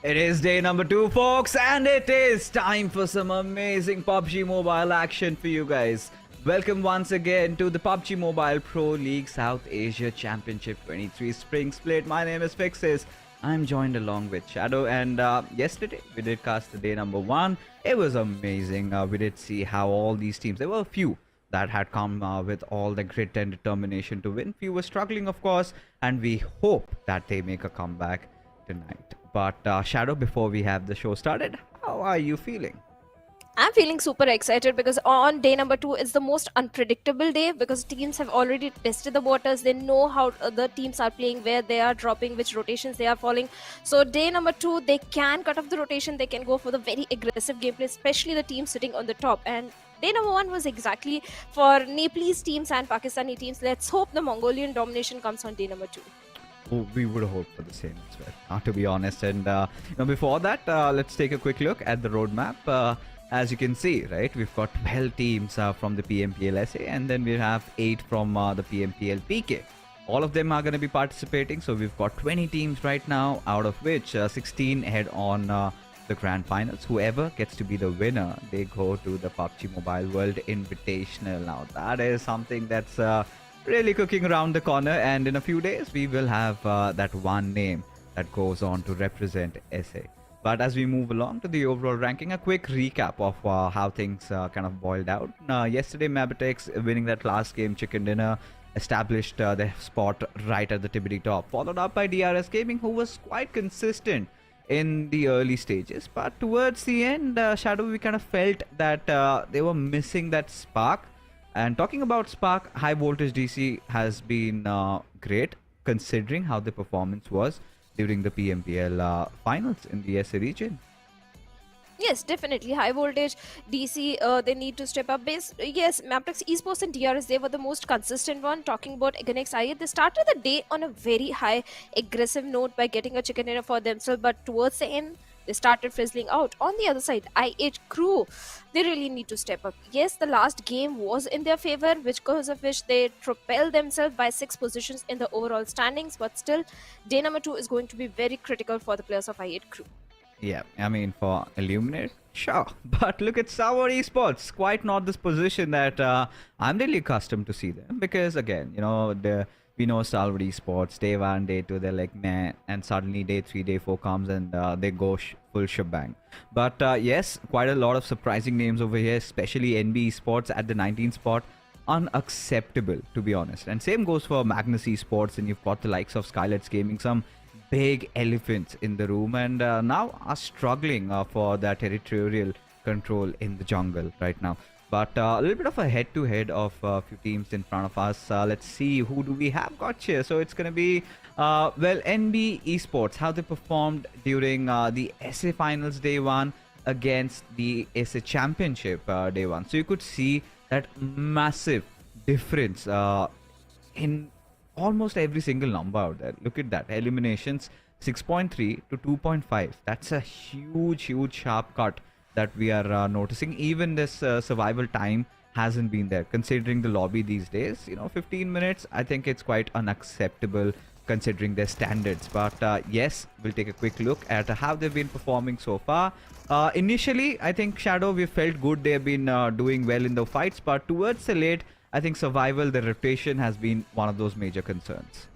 It is day number 2, folks, and it is time for some amazing PUBG Mobile action for you guys. Welcome once again to the PUBG Mobile Pro League South Asia Championship 23 Spring Split. My name is Fixes. I'm joined along with Shadow, and yesterday we did cast the day number 1. It was amazing. We did see how all these teams, there were a few that had come with all the grit and determination to win. Few were struggling, of course, and we hope that they make a comeback tonight. But Shadow, before we have the show started, how are you feeling? I'm feeling super excited because on day number 2 is the most unpredictable day because teams have already tested the waters. They know how other teams are playing, where they are dropping, which rotations they are following. So day number 2, they can cut off the rotation. They can go for the very aggressive gameplay, especially the team sitting on the top. And day number 1 was exactly for Nepalese teams and Pakistani teams. Let's hope the Mongolian domination comes on day number 2. Oh, we would hope for the same as well, to be honest. And before that, let's take a quick look at the roadmap. As you can see, right, we've got 12 teams from the PMPL SA, and then we have 8 from the PMPL PK. All of them are going to be participating, so we've got 20 teams right now, out of which 16 head on the grand finals. Whoever gets to be the winner, they go to the PUBG Mobile World Invitational. Now, that is something that's really cooking around the corner, and in a few days we will have that one name that goes on to represent SA. But as we move along to the overall ranking, a quick recap of how things kind of boiled out. Yesterday, MABETEX winning that last game, Chicken Dinner, established their spot right at the tippity top, followed up by DRS Gaming, who was quite consistent in the early stages. But towards the end, Shadow, we kind of felt that they were missing that spark. And talking about spark, Highvoltage DC has been great, considering how the performance was during the PMPL finals in the SA region. Yes, definitely. Highvoltage DC, they need to step up. Yes, Magnus Esports and DRS, they were the most consistent one. Talking about Against IE, they started the day on a very high aggressive note by getting a chicken dinner for themselves, but towards the end, they started fizzling out. On the other side, I8 crew, they really need to step up. Yes, the last game was in their favor, because of which they propelled themselves by 6 positions in the overall standings, but still, day number 2 is going to be very critical for the players of I8 crew. Yeah, I mean, for Illuminate, sure. But look at Stalwart Esports, quite not this position that I'm really accustomed to see them. Because again, we know Stalwart Esports, day 1, day 2, they're like, meh. And suddenly day 3, day 4 comes and they go full shebang. But yes, quite a lot of surprising names over here, especially NB Esports at the 19th spot. Unacceptable, to be honest. And same goes for Magnus Esports, and you've got the likes of SKYLIGHTZ Gaming, some big elephants in the room, and now are struggling for their territorial control in the jungle right now. But a little bit of a head-to-head of a few teams in front of us. Let's see, who do we have got here? So it's going to be, well, NB Esports, how they performed during the SA Finals Day 1 against the SA Championship Day 1. So you could see that massive difference in almost every single number out there. Look at that. Eliminations 6.3 to 2.5. That's a huge sharp cut that we are noticing. Even this survival time hasn't been there, considering the lobby these days. 15 minutes, I think it's quite unacceptable considering their standards. But yes, we'll take a quick look at how they've been performing so far. Initially, I think, Shadow, we felt good. They've been doing well in the fights, but towards the late, I think survival, the rotation has been one of those major concerns.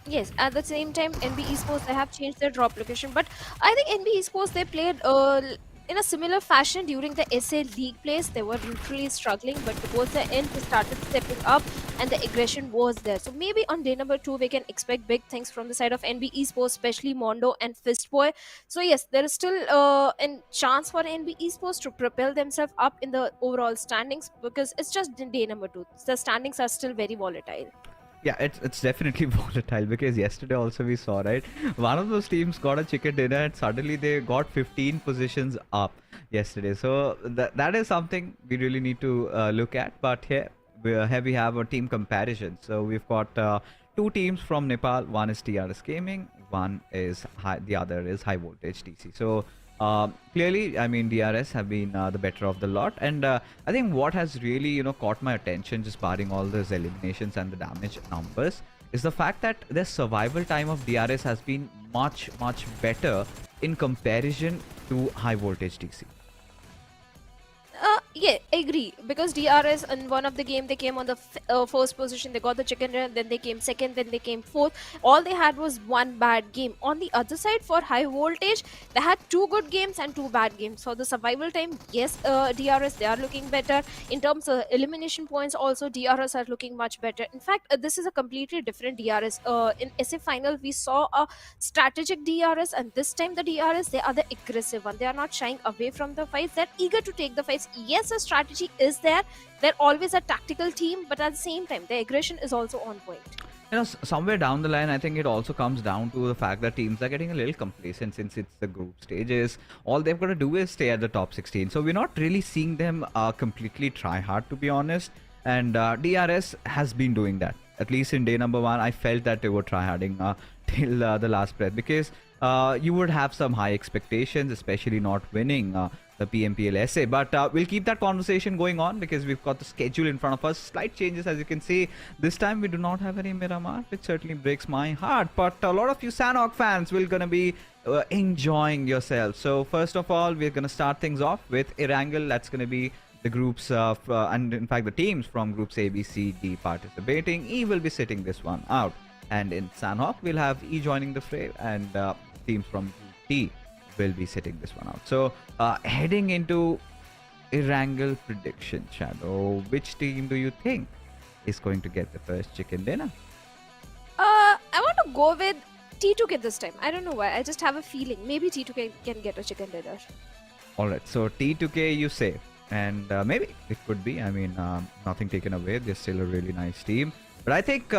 Yes, at the same time, NB Esports, they have changed their drop location. But I think NB Esports, they played in a similar fashion during the SA League plays. They were literally struggling, but towards the end, they started stepping up and the aggression was there. So maybe on day number 2, we can expect big things from the side of NB Esports, especially Mondo and Fistboy. So yes, there is still a chance for NB Esports to propel themselves up in the overall standings, because it's just day number 2. The standings are still very volatile. Yeah, it's definitely volatile, because yesterday also we saw, right, one of those teams got a chicken dinner and suddenly they got 15 positions up yesterday. So that is something we really need to look at. But here we have a team comparison. So we've got 2 teams from Nepal. One is DRS Gaming, one is the other is Highvoltage DC. So clearly, I mean, DRS have been the better of the lot, and I think what has really caught my attention, just barring all those eliminations and the damage numbers, is the fact that the survival time of DRS has been much better in comparison to Highvoltage DC. Yeah, I agree. Because DRS in one of the game they came on the first position, they got the chicken dinner, then they came second, then they came fourth. All they had was one bad game. On the other side, for Highvoltage, they had two good games and two bad games. For the survival time, yes, DRS they are looking better. In terms of elimination points, also DRS are looking much better. In fact, this is a completely different DRS. In SA final, we saw a strategic DRS, and this time the DRS they are the aggressive one. They are not shying away from the fights. They're eager to take the fights. Yes, a strategy is there. They're always a tactical team, but at the same time, their aggression is also on point. You know, somewhere down the line, I think it also comes down to the fact that teams are getting a little complacent since it's the group stages. All they've got to do is stay at the top 16. So we're not really seeing them completely try hard, to be honest. And DRS has been doing that. At least in day number 1, I felt that they were try-harding till the last breath, because you would have some high expectations, especially not winning the PMPL SA. But we'll keep that conversation going on because we've got the schedule in front of us. Slight changes, as you can see. This time we do not have any Miramar, which certainly breaks my heart. But a lot of you Sanhok fans will gonna be enjoying yourself. So first of all, we're gonna start things off with Erangel. That's gonna be the groups and in fact the teams from groups A, B, C, D participating. E will be sitting this one out. And in Sanhok, we'll have E joining the fray, and teams from Group T will be sitting this one out. So heading into Erangel prediction, Shadow, which team do you think is going to get the first chicken dinner? I want to go with T2K this time. I don't know why. I just have a feeling. Maybe T2K can get a chicken dinner. Alright, so T2K you say. And maybe it could be. I mean, nothing taken away. They're still a really nice team. But I think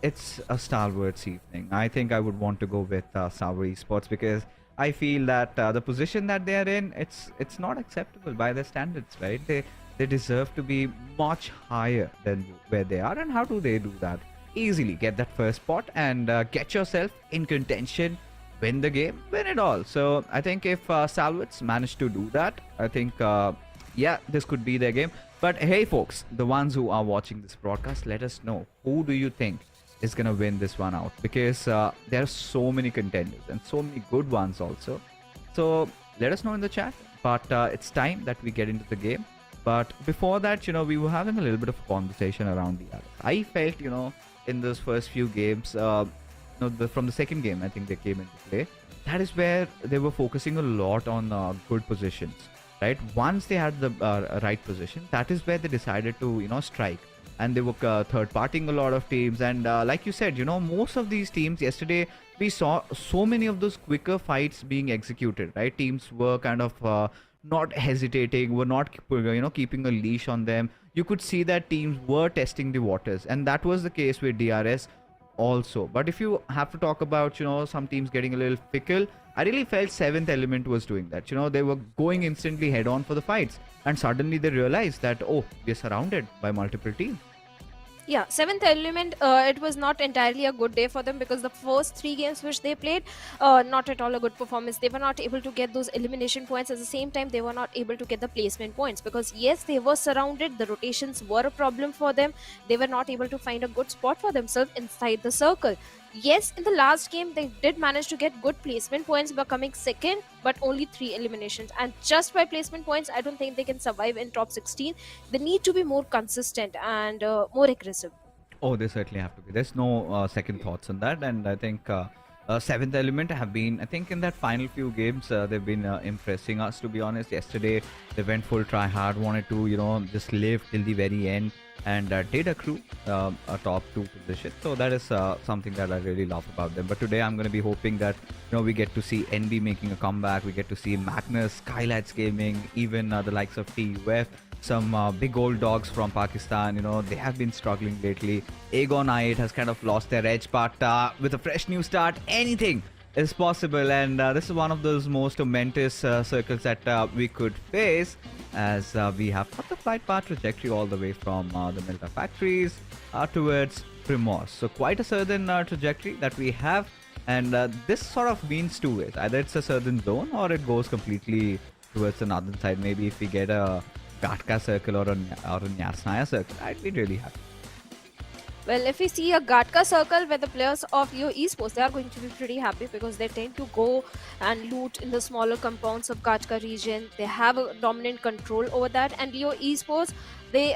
it's a Stalwart evening. I think I would want to go with Stalwart Esports because I feel that the position that they are in, it's not acceptable by their standards, right? They deserve to be much higher than where they are. And how do they do that? Easily get that first spot and get yourself in contention, win the game, win it all. So I think if Stalwarts manage to do that, I think yeah, this could be their game. But hey folks, the ones who are watching this broadcast, let us know, who do you think is gonna win this one out? Because there are so many contenders and so many good ones also. So let us know in the chat. But it's time that we get into the game. But before that, you know, we were having a little bit of a conversation around the others. I felt, you know, in those first few games, from the second game, I think they came into play. That is where they were focusing a lot on good positions. Right, once they had the right position, that is where they decided to, you know, strike, and they were third-partying a lot of teams. And like you said, you know, most of these teams yesterday we saw so many of those quicker fights being executed. Right, teams were kind of not hesitating, were not keeping a leash on them. You could see that teams were testing the waters, and that was the case with DRS also. But if you have to talk about, you know, some teams getting a little fickle, I really felt 7th Element was doing that. You know, they were going instantly head on for the fights, and suddenly they realized that, oh, we're surrounded by multiple teams. Yeah, 7th Element, it was not entirely a good day for them because the first 3 games which they played, not at all a good performance. They were not able to get those elimination points. At the same time, they were not able to get the placement points because yes, they were surrounded. The rotations were a problem for them. They were not able to find a good spot for themselves inside the circle. Yes, in the last game, they did manage to get good placement points by coming second, but only 3 eliminations. And just by placement points, I don't think they can survive in top 16. They need to be more consistent and more aggressive. Oh, they certainly have to be. There's no second thoughts on that. And I think 7th Element have been, I think in that final few games, they've been impressing us, to be honest. Yesterday, they went full try hard, wanted to, you know, just live till the very end, and did accrue a top 2 position. So that is something that I really love about them. But today I'm going to be hoping that, you know, we get to see NB making a comeback. We get to see Magnus, SKYLIGHTZ Gaming, even the likes of TUF, some big old dogs from Pakistan. You know, they have been struggling lately. Aegon I8 has kind of lost their edge, but with a fresh new start, anything is possible. And this is one of those most momentous circles that we could face, as we have got the flight path trajectory all the way from the Milta factories towards Primos. So quite a certain trajectory that we have, and this sort of means 2 ways. Either it's a certain zone or it goes completely towards the northern side. Maybe if we get a Gatka circle or a Nyasnaya circle, I'd be really happy. Well, if we see a Gatka circle where the players of Leo Esports, they are going to be pretty happy because they tend to go and loot in the smaller compounds of Gatka region. They have a dominant control over that, and Leo Esports, they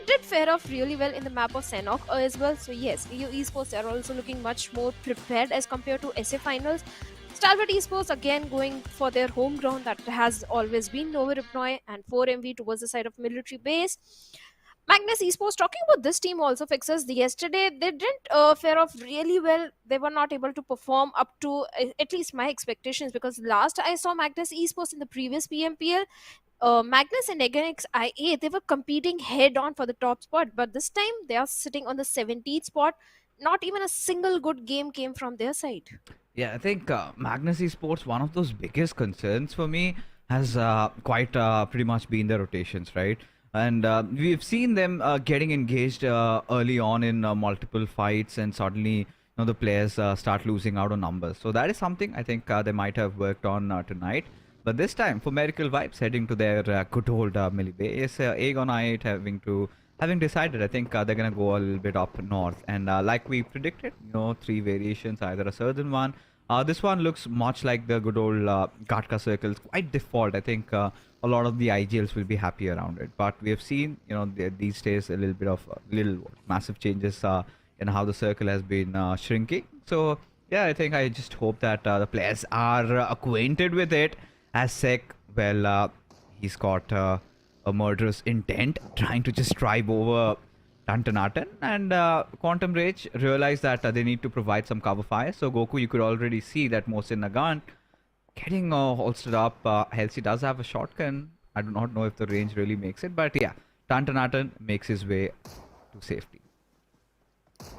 did fare off really well in the map of Sanhok as well. So yes, Leo Esports are also looking much more prepared as compared to SA finals. Stalwart Esports again going for their home ground that has always been Novi Rupnoy, and 4MV towards the side of military base. Magnus Esports, talking about this team also, fixes yesterday they didn't fare off really well. They were not able to perform up to at least my expectations, because last I saw Magnus Esports in the previous PMPL, Magnus and Eganix IA, they were competing head on for the top spot, but this time they are sitting on the 17th spot. Not even a single good game came from their side. Yeah, I think Magnus Esports, one of those biggest concerns for me has quite pretty much been the rotations, right? And we've seen them getting engaged early on in multiple fights, and suddenly the players start losing out on numbers. So that is something I think they might have worked on tonight. But this time, for Miracle Vibes heading to their good old Millie Bay, is Aegon I8 having decided, I think they're gonna go a little bit up north, and like we predicted, 3 variations, either a southern one. This one looks much like the good old Gatka circles, quite default. I think a lot of the IGLs will be happy around it, but we have seen, these days a little bit of massive changes in how the circle has been shrinking. So yeah, I just hope that the players are acquainted with it. As Sek, well, he's got a murderous intent, trying to just drive over Tantanatan, and Quantum Rage realized that they need to provide some cover fire. So Goku, you could already see that Mohsin Nagant getting holstered up. Halsey does have a shotgun. I do not know if the range really makes it, but yeah, Tantanatan makes his way to safety.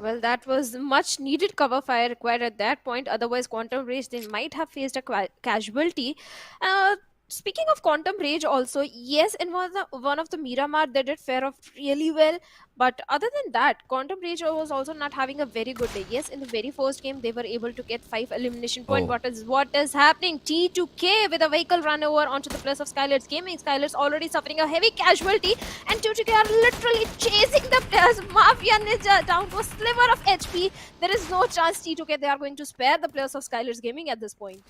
Well, that was much needed cover fire required at that point. Otherwise, Quantum Rage, they might have faced a casualty. Uh, Speaking of Quantum Rage, also, yes, in one of the Miramar, they did fare off really well. But other than that, Quantum Rage was also not having a very good day. Yes, in the very first game, they were able to get 5 elimination points. Oh. What is happening? T2K with a vehicle run over onto the place of SKYLIGHTZ Gaming. SKYLIGHTZ already suffering a heavy casualty, and T2K are literally chasing the players. Mafia Ninja down to a sliver of HP. There is no chance T2K, they are going to spare the players of SKYLIGHTZ Gaming at this point.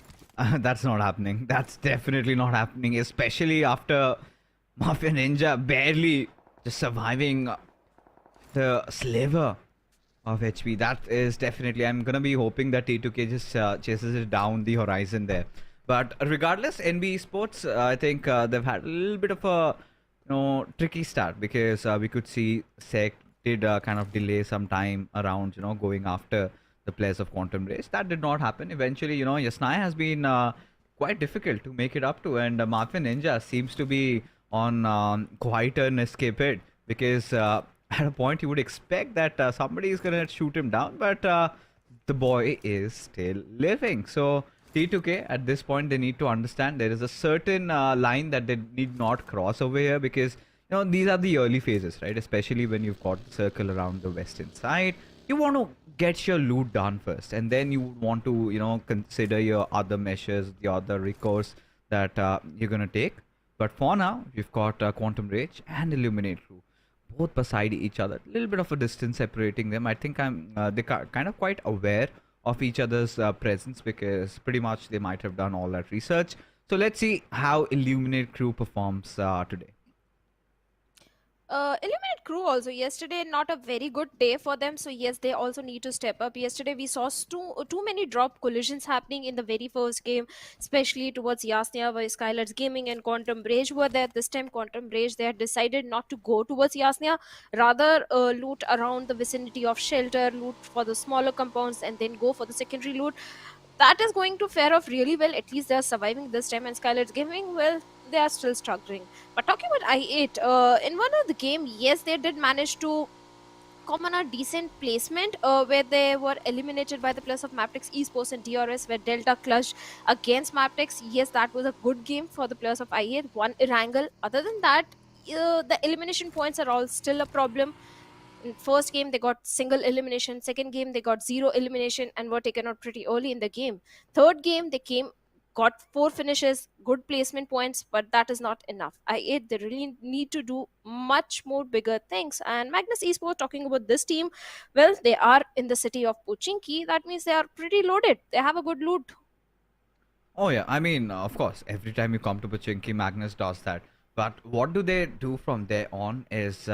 That's not happening. That's definitely not happening, especially after Mafia Ninja barely just surviving the sliver of HP. That is definitely, I'm gonna be hoping that T2K just chases it down the horizon there. But regardless, NB Esports, I think they've had a little bit of a tricky start, because we could see Sek did kind of delay some time around going after the players of Quantum Race. That did not happen. Eventually, Yasnai has been quite difficult to make it up to, and Mafia Ninja seems to be on quite an escape hit, because at a point you would expect that somebody is gonna shoot him down, but the boy is still living. So T2K, at this point, they need to understand there is a certain line that they need not cross over here, because these are the early phases, right? Especially when you've got the circle around the western side. You want to get your loot done first, and then you want to consider your other measures, the other recourse that you're gonna take. But for now, you've got Quantum Rage and Illuminate Crew both beside each other, a little bit of a distance separating them. I think they're kind of quite aware of each other's presence, because pretty much they might have done all that research. So let's see how Illuminate Crew performs today. Illuminate Crew also, yesterday not a very good day for them, so yes, they also need to step up. Yesterday we saw too many drop collisions happening in the very first game, especially towards Yasnia, where SKYLIGHTZ Gaming and Quantum Rage were there. This time Quantum Rage, they had decided not to go towards Yasnia, rather loot around the vicinity of shelter, loot for the smaller compounds, and then go for the secondary loot. That is going to fare off really well. At least they are surviving this time, and SKYLIGHTZ Gaming, well, they are still struggling. But talking about I8, in one of the game, yes, they did manage to come on a decent placement where they were eliminated by the players of MABETEX Esports and DRS, where Delta clutched against MABETEX. Yes, that was a good game for the players of I8. One Erangel. Other than that, the elimination points are all still a problem. In first game, they got single elimination. Second game, they got 0 elimination and were taken out pretty early in the game. Third game, they came got 4 finishes, good placement points, but that is not enough. They really need to do much more bigger things. And Magnus Esports, talking about this team, well, they are in the city of Pochinki. That means they are pretty loaded. They have a good loot. Oh yeah, I mean, of course, every time you come to Pachinki, Magnus does that. But what do they do from there on is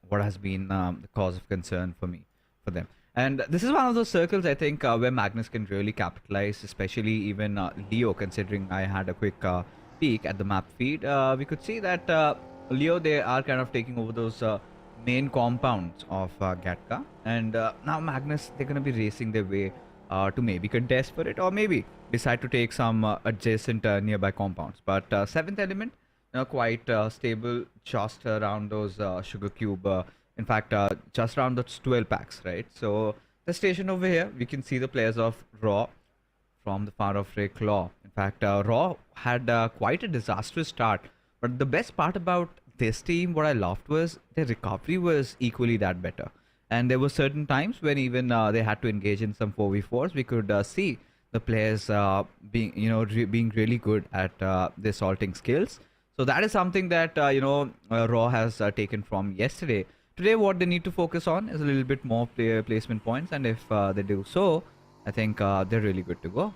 what has been the cause of concern for me, for them. And this is one of those circles I think where Magnus can really capitalize, especially even Leo. Considering I had a quick peek at the map feed, we could see that Leo, they are kind of taking over those main compounds of Gatka, and now Magnus, they're gonna be racing their way to maybe contest for it, or maybe decide to take some adjacent nearby compounds. But seventh element, quite stable, just around those sugar cube. In fact, just around those 12 packs, right? So the station over here, we can see the players of Raw from the far off Ray Claw. In fact, Raw had quite a disastrous start, but the best part about this team, what I loved, was their recovery was equally that better. And there were certain times when even they had to engage in some 4v4s. We could see the players being, being really good at their salting skills. So that is something that Raw has taken from yesterday. Today, what they need to focus on is a little bit more player placement points, and if they do so, I think they're really good to go.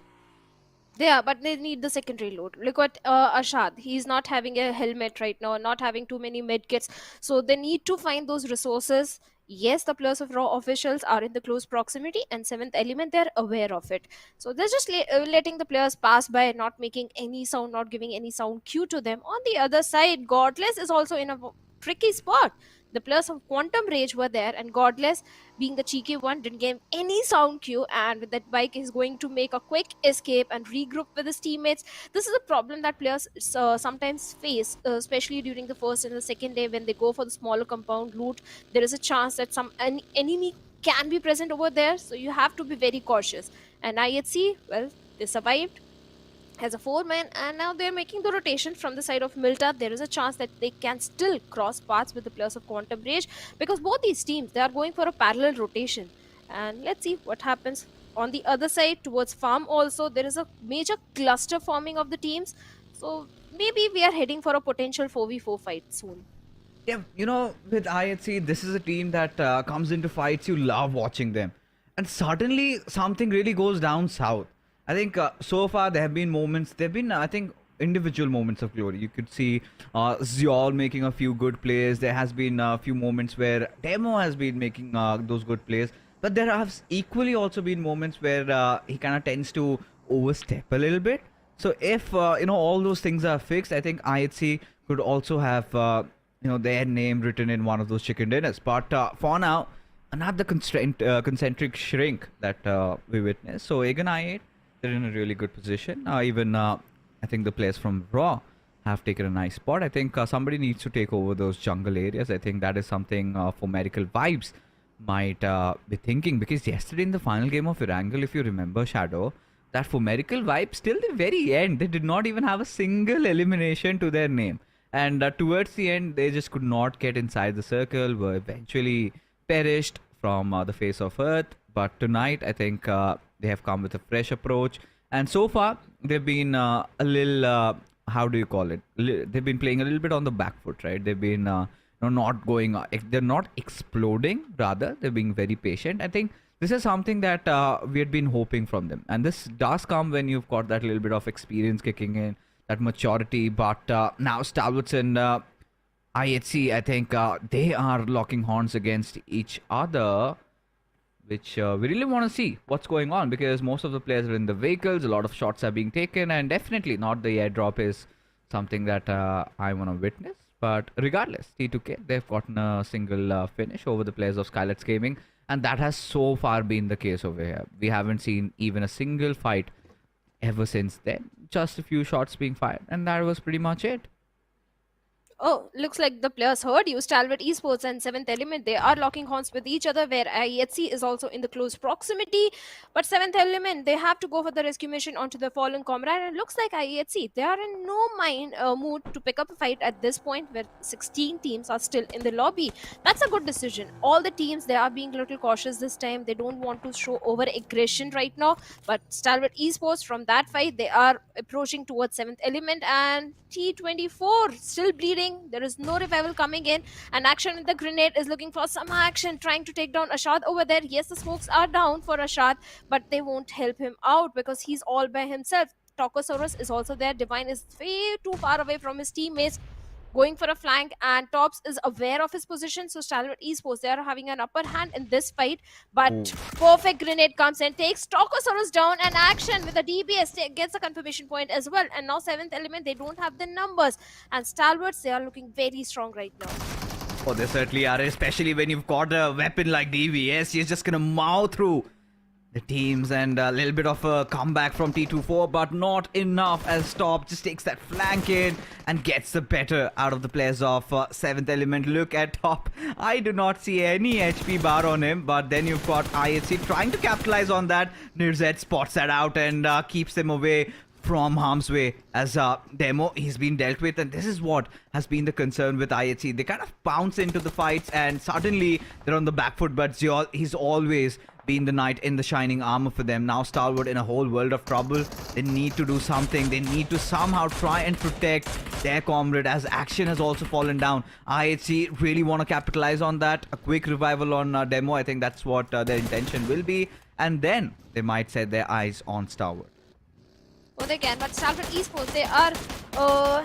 Yeah, but they need the secondary load. Look at Ashad. He's not having a helmet right now, not having too many medkits. So they need to find those resources. Yes, the players of Raw officials are in the close proximity, and seventh element, they're aware of it. So they're just letting the players pass by, not making any sound, not giving any sound cue to them. On the other side, Godless is also in a tricky spot. The players of Quantum Rage were there, and Godless, being the cheeky one, didn't give any sound cue, and with that bike is going to make a quick escape and regroup with his teammates. This is a problem that players sometimes face, especially during the first and the second day when they go for the smaller compound loot. There is a chance that an enemy can be present over there, so you have to be very cautious. And IHC, well, they survived as a 4-man, and now they're making the rotation from the side of Milta. There is a chance that they can still cross paths with the players of Quantum Rage, because both these teams, they are going for a parallel rotation. And let's see what happens. On the other side, towards farm also, there is a major cluster forming of the teams. So maybe we are heading for a potential 4v4 fight soon. Yeah, with IHC, this is a team that comes into fights, you love watching them. And suddenly, something really goes down south. I think so far there have been moments, there have been, I think, individual moments of glory. You could see Ziol making a few good plays. There has been a few moments where Demo has been making those good plays. But there have equally also been moments where he kind of tends to overstep a little bit. So if, all those things are fixed, I think IHC could also have, their name written in one of those chicken dinners. But for now, another concentric shrink that we witnessed. So Egan I8, they're in a really good position. Even I think the players from Raw have taken a nice spot. I think somebody needs to take over those jungle areas. I think that is something for Medical Vibes might be thinking, because yesterday in the final game of Erangel, if you remember, Shadow, that for Medical Vibes, till the very end, they did not even have a single elimination to their name. And towards the end, they just could not get inside the circle, were eventually perished from the face of Earth. But tonight, I think they have come with a fresh approach. And so far, they've been a little, how do you call it? They've been playing a little bit on the back foot, right? They've been not going, they're not exploding, rather, they're being very patient. I think this is something that we had been hoping from them. And this does come when you've got that little bit of experience kicking in, that maturity. But now Stalwarts and IHC, I think they are locking horns against each other, which we really want to see what's going on, because most of the players are in the vehicles, a lot of shots are being taken, and definitely not the airdrop is something that I want to witness. But regardless, T2K, they've gotten a single finish over the players of SKYLIGHTZ Gaming, and that has so far been the case over here. We haven't seen even a single fight ever since then. Just a few shots being fired, and that was pretty much it. Oh, looks like the players heard you. Stalwart Esports and Seventh Element, they are locking horns with each other, where IHC is also in the close proximity. But Seventh Element, they have to go for the rescue mission onto the fallen comrade. And looks like IHC, they are in no mood to pick up a fight at this point, where 16 teams are still in the lobby. That's a good decision. All the teams, they are being a little cautious this time. They don't want to show over aggression right now. But Stalwart Esports, from that fight, they are approaching towards Seventh Element, and T24 still bleeding. There is no revival coming in, and Action with the grenade is looking for some action, trying to take down Ashad over there. Yes, the smokes are down for Ashad, but they won't help him out because he's all by himself. Tokosaurus is also there. Divine is way too far away from his teammates, going for a flank, and Tops is aware of his position. So Stalwart Esports, they are having an upper hand in this fight, but perfect grenade comes and takes Tokosaurus down, and Action with the DBS gets a confirmation point as well. And now Seventh Element, they don't have the numbers, and Stalwarts, they are looking very strong right now. Oh, they certainly are, especially when you've got a weapon like DBS. He's just gonna mow through the teams, and a little bit of a comeback from T24, but not enough, as Top just takes that flank in and gets the better out of the players of 7th Element. Look at Top. I do not see any HP bar on him, but then you've got IHC trying to capitalize on that. Nirzet spots that out and keeps them away from harm's way, as Demo, he's been dealt with, and this is what has been the concern with IHC. They kind of bounce into the fights and suddenly they're on the back foot, but Ziol, he's always been the knight in the shining armor for them. Now Stalwart in a whole world of trouble. They need to do something. They need to somehow try and protect their comrade, as Action has also fallen down. IHC really want to capitalize on that. A quick revival on Demo, I think that's what their intention will be, and then they might set their eyes on Stalwart. Oh, they can, but Stalwart Esports, they are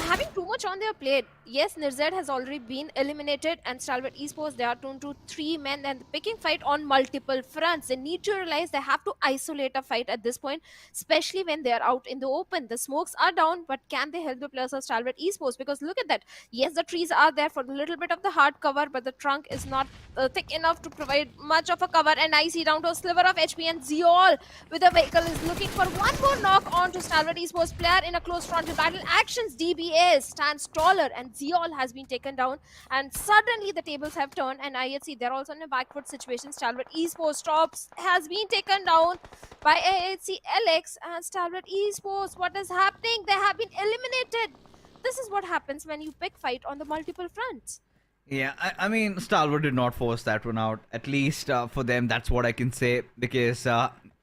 having too much on their plate. Yes, Nirzet has already been eliminated, and Stalwart Esports, they are down to 3 men and picking fight on multiple fronts. They need to realize they have to isolate a fight at this point, especially when they are out in the open. The smokes are down, but can they help the players of Stalwart Esports? Because look at that. Yes, the trees are there for a little bit of the hard cover, but the trunk is not thick enough to provide much of a cover. And I see down to a sliver of HP, and Ziol with a vehicle is looking for one more knock on to Stalwart Esports player in a close frontal battle. Action's DBS stands taller, and Ziol has been taken down, and suddenly the tables have turned, and IHC, they're also in a backward situation. Stalwart Esports Tops has been taken down by IHC Alex, and Stalwart Esports, what is happening? They have been eliminated. This is what happens when you pick fight on the multiple fronts. Yeah, I mean, Stalwart did not force that one out. At least for them, that's what I can say, because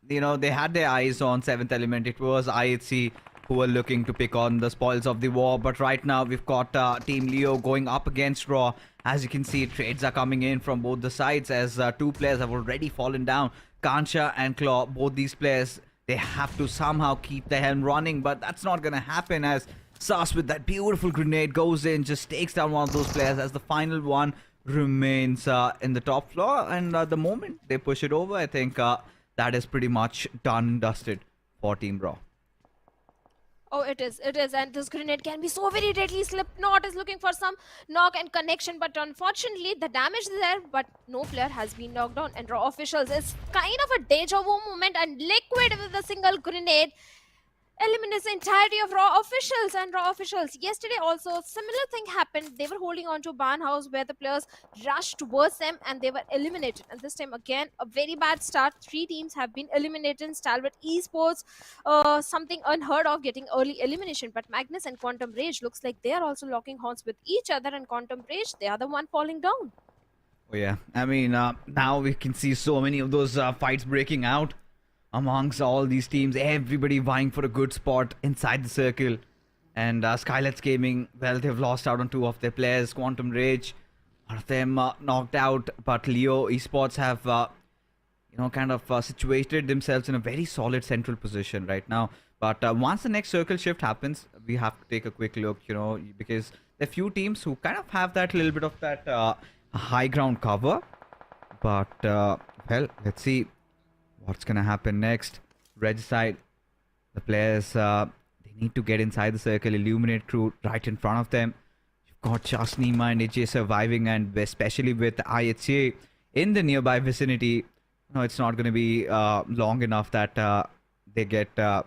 you know, they had their eyes on 7th Element. It was IHC who were looking to pick on the spoils of the war, but right now we've got Team Leo going up against Raw. As you can see, trades are coming in from both the sides, as 2 players have already fallen down. Kansha and Claw, both these players, they have to somehow keep the helm running, but that's not gonna happen, as Sas with that beautiful grenade goes in, just takes down one of those players, as the final one remains in the top floor. And the moment they push it over, I think that is pretty much done and dusted for Team Raw. Oh, it is, and this grenade can be so very deadly. Slipknot is looking for some knock and connection, but unfortunately the damage is there, but no player has been knocked down. And Raw officials, it's kind of a deja vu moment, and Liquid with a single grenade eliminates the entirety of Raw officials. And Raw officials, yesterday also similar thing happened. They were holding on to Barn House, where the players rushed towards them and they were eliminated. And this time again, a very bad start. 3 teams have been eliminated. Stalwart Esports, something unheard of, getting early elimination. But Magnus and Quantum Rage looks like they are also locking horns with each other, and Quantum Rage, they are the one falling down. Oh yeah, I mean, now we can see so many of those fights breaking out amongst all these teams, everybody vying for a good spot inside the circle. And SKYLIGHTZ Gaming, well, they've lost out on 2 of their players. Quantum Rage, one of them knocked out, but Leo Esports have, you know, kind of situated themselves in a very solid central position right now. But once the next circle shift happens, we have to take a quick look, you know, because there are few teams who kind of have that little bit of that high ground cover. But, well, let's see what's gonna happen next. Red side, the players, they need to get inside the circle, illuminate crew right in front of them. You've got just Nima and AJ surviving, and especially with IHC in the nearby vicinity, no, it's not gonna be long enough that they get the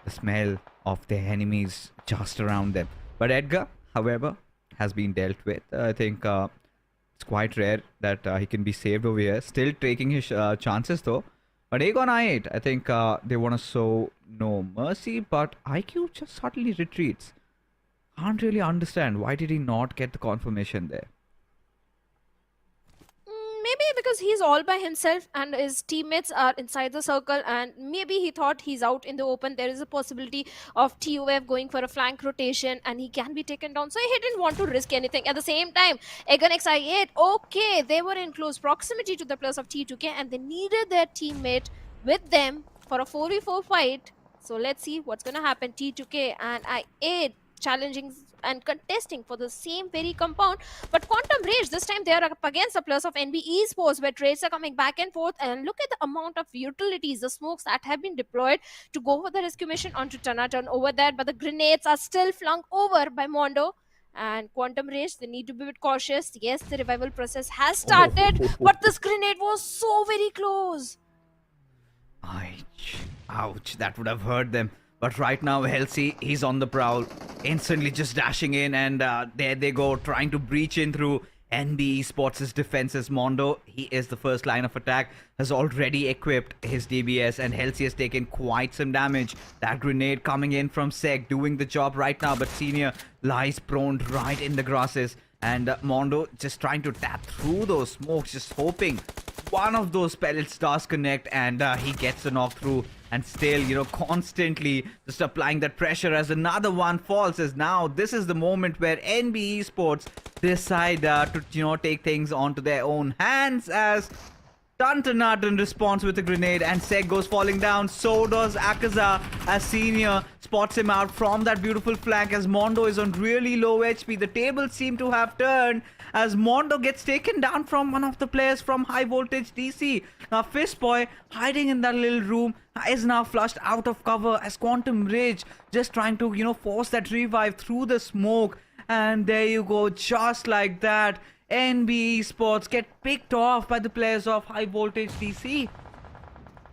smell of their enemies just around them. But Edgar, however, has been dealt with. I think it's quite rare that he can be saved over here. Still taking his chances though. But Aegon I8, I think they want to show no mercy, but IQ just suddenly retreats. Can't really understand why did he not get the confirmation there. Maybe because he's all by himself and his teammates are inside the circle, and maybe he thought he's out in the open. There is a possibility of TUF going for a flank rotation and he can be taken down. So he didn't want to risk anything. At the same time, Egon XI8, okay, they were in close proximity to the players of T2K and they needed their teammate with them for a 4v4 fight. So let's see what's going to happen. T2K and I8 challenging and contesting for the same very compound, but Quantum Rage this time they are up against the players of NB Esports, where trades are coming back and forth. And look at the amount of utilities, the smokes that have been deployed to go for the rescue mission onto Tanaton over there, but the grenades are still flung over by Mondo. And Quantum Rage, they need to be a bit cautious. Yes, the revival process has started, but this grenade was so very close. Ouch, that would have hurt them. But right now, Halsey, he's on the prowl, instantly just dashing in, and there they go, trying to breach in through NB Esports' defenses. Mondo, he is the first line of attack, has already equipped his DBS, and Halsey has taken quite some damage. That grenade coming in from Seg, doing the job right now, but Senior lies prone right in the grasses, and Mondo just trying to tap through those smokes, just hoping one of those pellets does connect, and he gets a knock through. And still, you know, constantly just applying that pressure as another one falls. As now, this is the moment where NB Esports decide to, you know, take things onto their own hands, as Tuntanatan responds with a grenade and Seg goes falling down. So does Akaza, as Senior spots him out from that beautiful flank, as Mondo is on really low HP. The tables seem to have turned as Mondo gets taken down from one of the players from Highvoltage DC. Now Fistboy, hiding in that little room, is now flushed out of cover as Quantum Rage just trying to, you know, force that revive through the smoke. And there you go, just like that, NB Esports get picked off by the players of Highvoltage DC.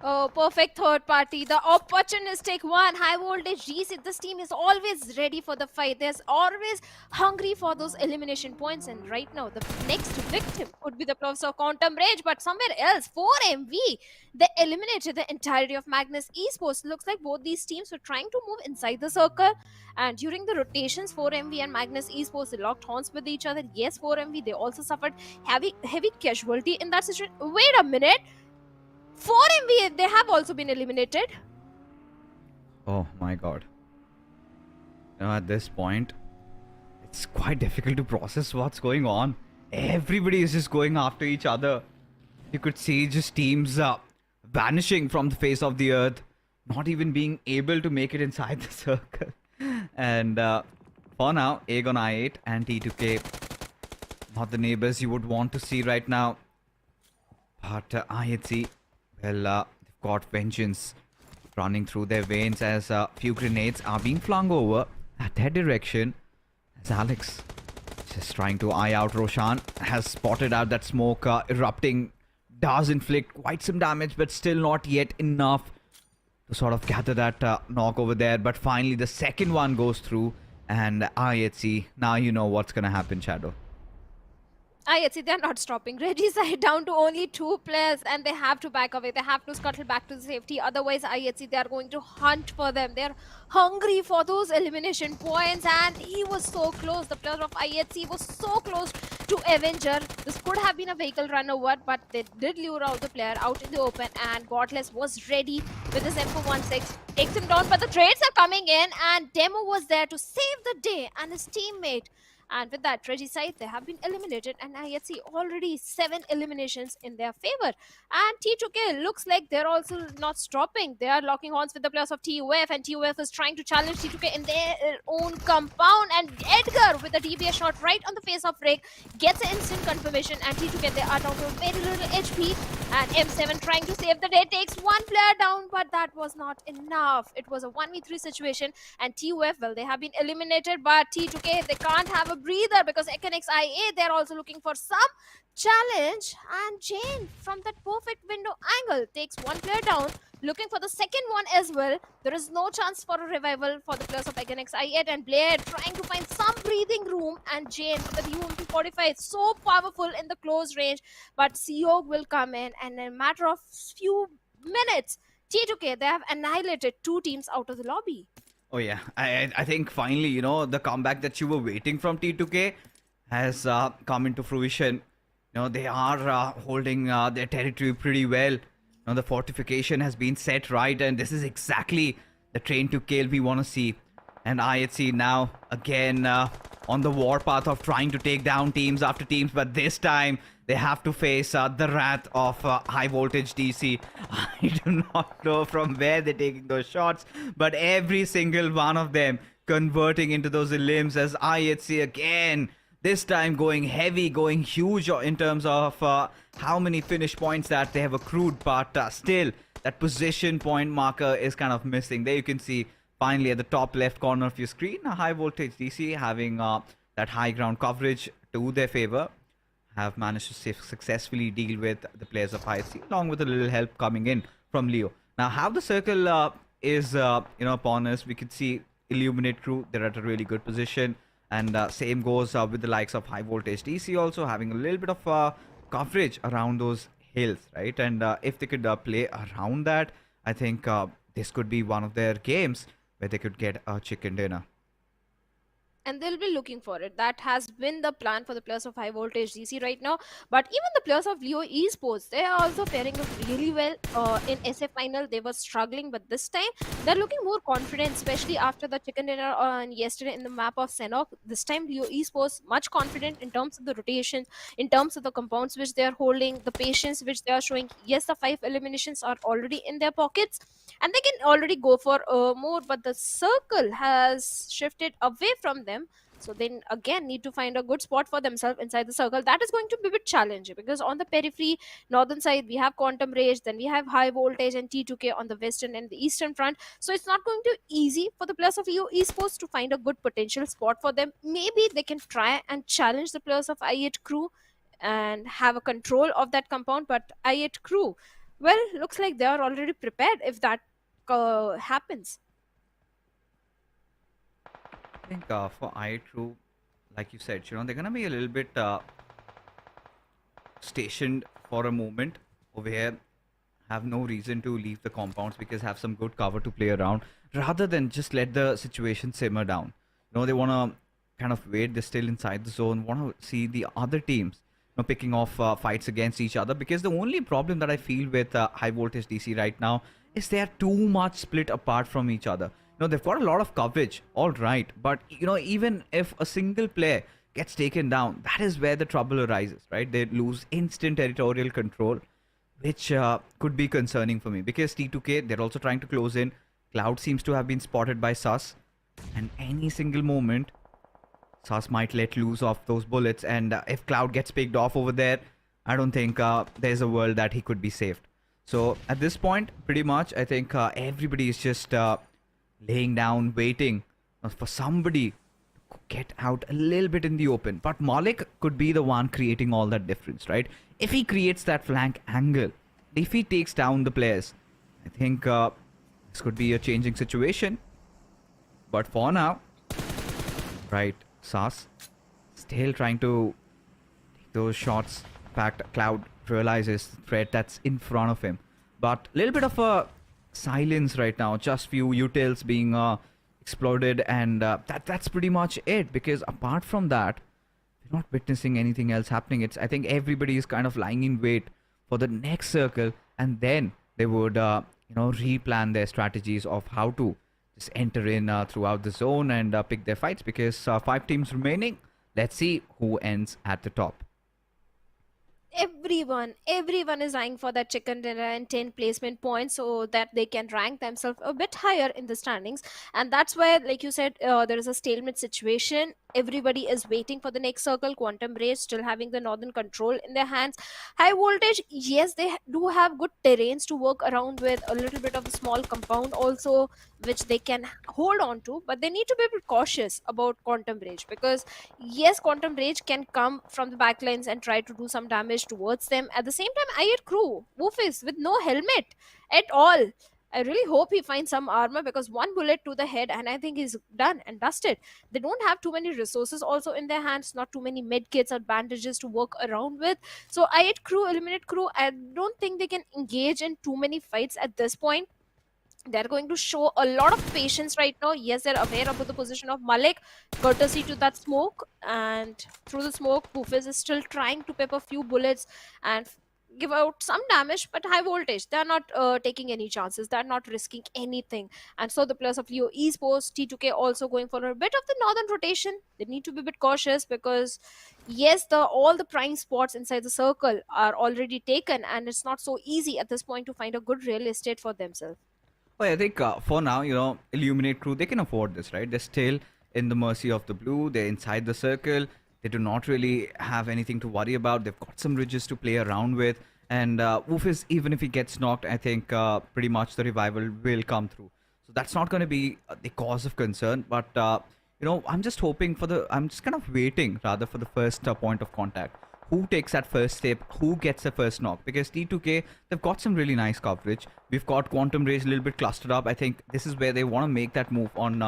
Oh, perfect third party. The opportunistic one. Highvoltage DC. This team is always ready for the fight. There's always hungry for those elimination points. And right now, the next victim could be the players of Quantum Rage. But somewhere else, 4MV, they eliminated the entirety of Magnus Esports. Looks like both these teams were trying to move inside the circle. And during the rotations, 4MV and Magnus Esports, they locked horns with each other. Yes, 4MV, they also suffered heavy casualty in that situation. Wait a minute. 4MV, they have also been eliminated. Oh my god. You know, at this point, it's quite difficult to process what's going on. Everybody is just going after each other. You could see just teams vanishing from the face of the earth, not even being able to make it inside the circle. And for now, Aegon I8 and T2K, not the neighbors you would want to see right now. But IHC, well, they've got vengeance running through their veins as a few grenades are being flung over at their direction. As Alex, just trying to eye out Roshan, has spotted out that smoke erupting, does inflict quite some damage, but still not yet enough to sort of gather that knock over there. But finally, the second one goes through, and IHC, now you know what's gonna happen, Shadow. IHC, they're not stopping. Reggie's side down to only 2 players and they have to back away. They have to scuttle back to safety. Otherwise, IHC, they are going to hunt for them. They're hungry for those elimination points, and he was so close. The player of IHC was so close to Avenger. This could have been a vehicle run over, but they did lure out the player out in the open, and Godless was ready with his M416. Takes him down, but the trades are coming in, and Demo was there to save the day and his teammate. And with that, Reggie side, they have been eliminated, and IHC already 7 eliminations in their favor. And T2K looks like they're also not stopping. They are locking horns with the players of TUF, and TUF is trying to challenge T2K in their own compound. And Edgar with a DBS shot right on the face of Rick gets an instant confirmation, and T2K, they are down to very little HP. And M7 trying to save the day, takes 1 player down, but that was not enough. It was a 1v3 situation, and TUF, well, they have been eliminated, but T2K, they can't have a breather because XIA, they're also looking for some challenge. And Jane from that perfect window angle takes 1 player down. Looking for the second one as well. There is no chance for a revival for the players of XIET, and Blair trying to find some breathing room, and Jane with the UMP45 is so powerful in the close range, but Seog will come in, and in a matter of few minutes, T2K, they have annihilated two teams out of the lobby. Oh yeah, I think finally, you know, the comeback that you were waiting from T2K has come into fruition. You know, they are holding their territory pretty well. You know, the fortification has been set right, and this is exactly the train to kill we want to see. And IHC now again on the warpath of trying to take down teams after teams, but this time they have to face the wrath of Highvoltage DC. I do not know from where they're taking those shots, but every single one of them converting into those limbs as IHC again. This time going heavy, going huge in terms of how many finish points that they have accrued, but still that position point marker is kind of missing. There you can see finally at the top left corner of your screen, a Highvoltage DC having that high ground coverage to their favor, have managed to successfully deal with the players of IHC along with a little help coming in from Leo. Now how the circle is upon us, we can see Illuminate crew, they're at a really good position. And same goes with the likes of Highvoltage DC also having a little bit of coverage around those hills, right? And if they could play around that, I think this could be one of their games where they could get a chicken dinner. And they'll be looking for it. That has been the plan for the players of Highvoltage DC right now. But even the players of Leo Esports, they are also faring really well. In SF final, they were struggling, but this time they're looking more confident, especially after the chicken dinner on yesterday in the map of Sanhok. This time, Leo Esports much confident in terms of the rotation, in terms of the compounds which they are holding, the patience which they are showing. Yes, the 5 eliminations are already in their pockets, and they can already go for more, but the circle has shifted away from them, so they again need to find a good spot for themselves inside the circle. That is going to be a bit challenging because on the periphery northern side we have Quantum Rage, then we have Highvoltage and T2K on the western and the eastern front, so it's not going to be easy for the players of Leo Esports to find a good potential spot for them. Maybe they can try and challenge the players of I8 crew and have a control of that compound, but I8 crew, well, looks like they are already prepared if that happens. I think for I2, like you said, you know, they're gonna be a little bit stationed for a moment over here, have no reason to leave the compounds because have some good cover to play around rather than just let the situation simmer down. You know, they want to kind of wait, they're still inside the zone, want to see the other teams, you know, picking off fights against each other, because the only problem that I feel with Highvoltage DC right now is they are too much split apart from each other. You know, they've got a lot of coverage, all right, but you know, even if a single player gets taken down, that is where the trouble arises, right? They lose instant territorial control, which could be concerning for me because T2K, they're also trying to close in. Cloud seems to have been spotted by Sus, and any single moment Sus might let loose of those bullets, and if Cloud gets picked off over there, I don't think there's a world that he could be saved. So at this point, pretty much, I think everybody is just laying down, waiting for somebody to get out a little bit in the open. But Malik could be the one creating all that difference, right? If he creates that flank angle, if he takes down the players, I think this could be a changing situation. But for now, right, Sas still trying to take those shots. In fact, Cloud realizes the threat that's in front of him. But a little bit of a silence right now, just few utils being exploded, and that's pretty much it, because apart from that, we're not witnessing anything else happening. It's, I think everybody is kind of lying in wait for the next circle, and then they would replan their strategies of how to just enter in throughout the zone and pick their fights, because 5 teams remaining. Let's see who ends at the top. Everyone is eyeing for that chicken dinner and 10 placement points so that they can rank themselves a bit higher in the standings. And that's where, like you said, there is a stalemate situation. Everybody is waiting for the next circle. Quantum Race still having the northern control in their hands. Highvoltage, yes, they do have good terrains to work around with, a little bit of a small compound also, which they can hold on to, but they need to be a bit cautious about Quantum Rage, because yes, Quantum Rage can come from the backlines and try to do some damage damage towards them. At the same time, I hit Crew, Woofus with no helmet at all. I really hope he finds some armor, because one bullet to the head and I think he's done and dusted. They don't have too many resources also in their hands, not too many med kits or bandages to work around with. So I hit Crew, eliminate Crew. I don't think they can engage in too many fights at this point. They're going to show a lot of patience right now. Yes, they're aware about the position of Malik, courtesy to that smoke. And through the smoke, Bufis is still trying to pep a few bullets and give out some damage, but Highvoltage, they're not taking any chances. They're not risking anything. And so the players of Leo Esports, T2K also going for a bit of the northern rotation. They need to be a bit cautious, because yes, all the prime spots inside the circle are already taken, and it's not so easy at this point to find a good real estate for themselves. Well, I think for now, Illuminate Crew, they can afford this, right? They're still in the mercy of the blue. They're inside the circle. They do not really have anything to worry about. They've got some ridges to play around with. And Woofus, even if he gets knocked, I think pretty much the revival will come through. So that's not going to be the cause of concern. But, I'm just hoping I'm just kind of waiting, rather, for the first point of contact. Who takes that first step, who gets the first knock, because T2K, they've got some really nice coverage. We've got Quantum Rage a little bit clustered up. I think this is where they want to make that move on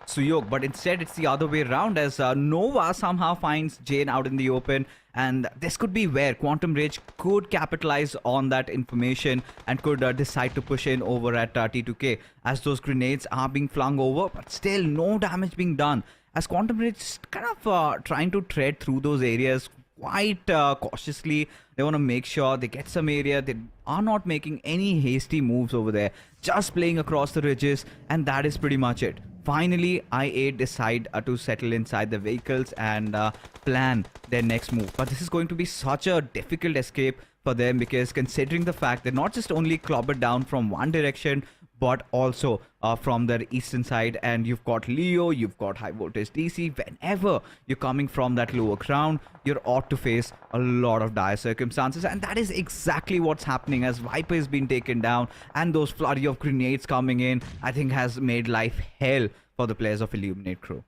Suyok, but instead it's the other way around, as Nova somehow finds Jane out in the open, and this could be where Quantum Rage could capitalize on that information and could decide to push in over at T2K, as those grenades are being flung over, but still no damage being done, as Quantum Rage is kind of trying to tread through those areas quite cautiously. They want to make sure they get some area. They are not making any hasty moves over there, just playing across the ridges, and that is pretty much it. Finally, I8 decide to settle inside the vehicles and plan their next move. But this is going to be such a difficult escape for them, because considering the fact they're not just only clobbered down from one direction, but also from the eastern side, and you've got Leo, you've got Highvoltage DC. Whenever you're coming from that lower ground, you're ought to face a lot of dire circumstances, and that is exactly what's happening, as Viper has been taken down, and those flurry of grenades coming in, I think, has made life hell for the players of Illuminate Crew.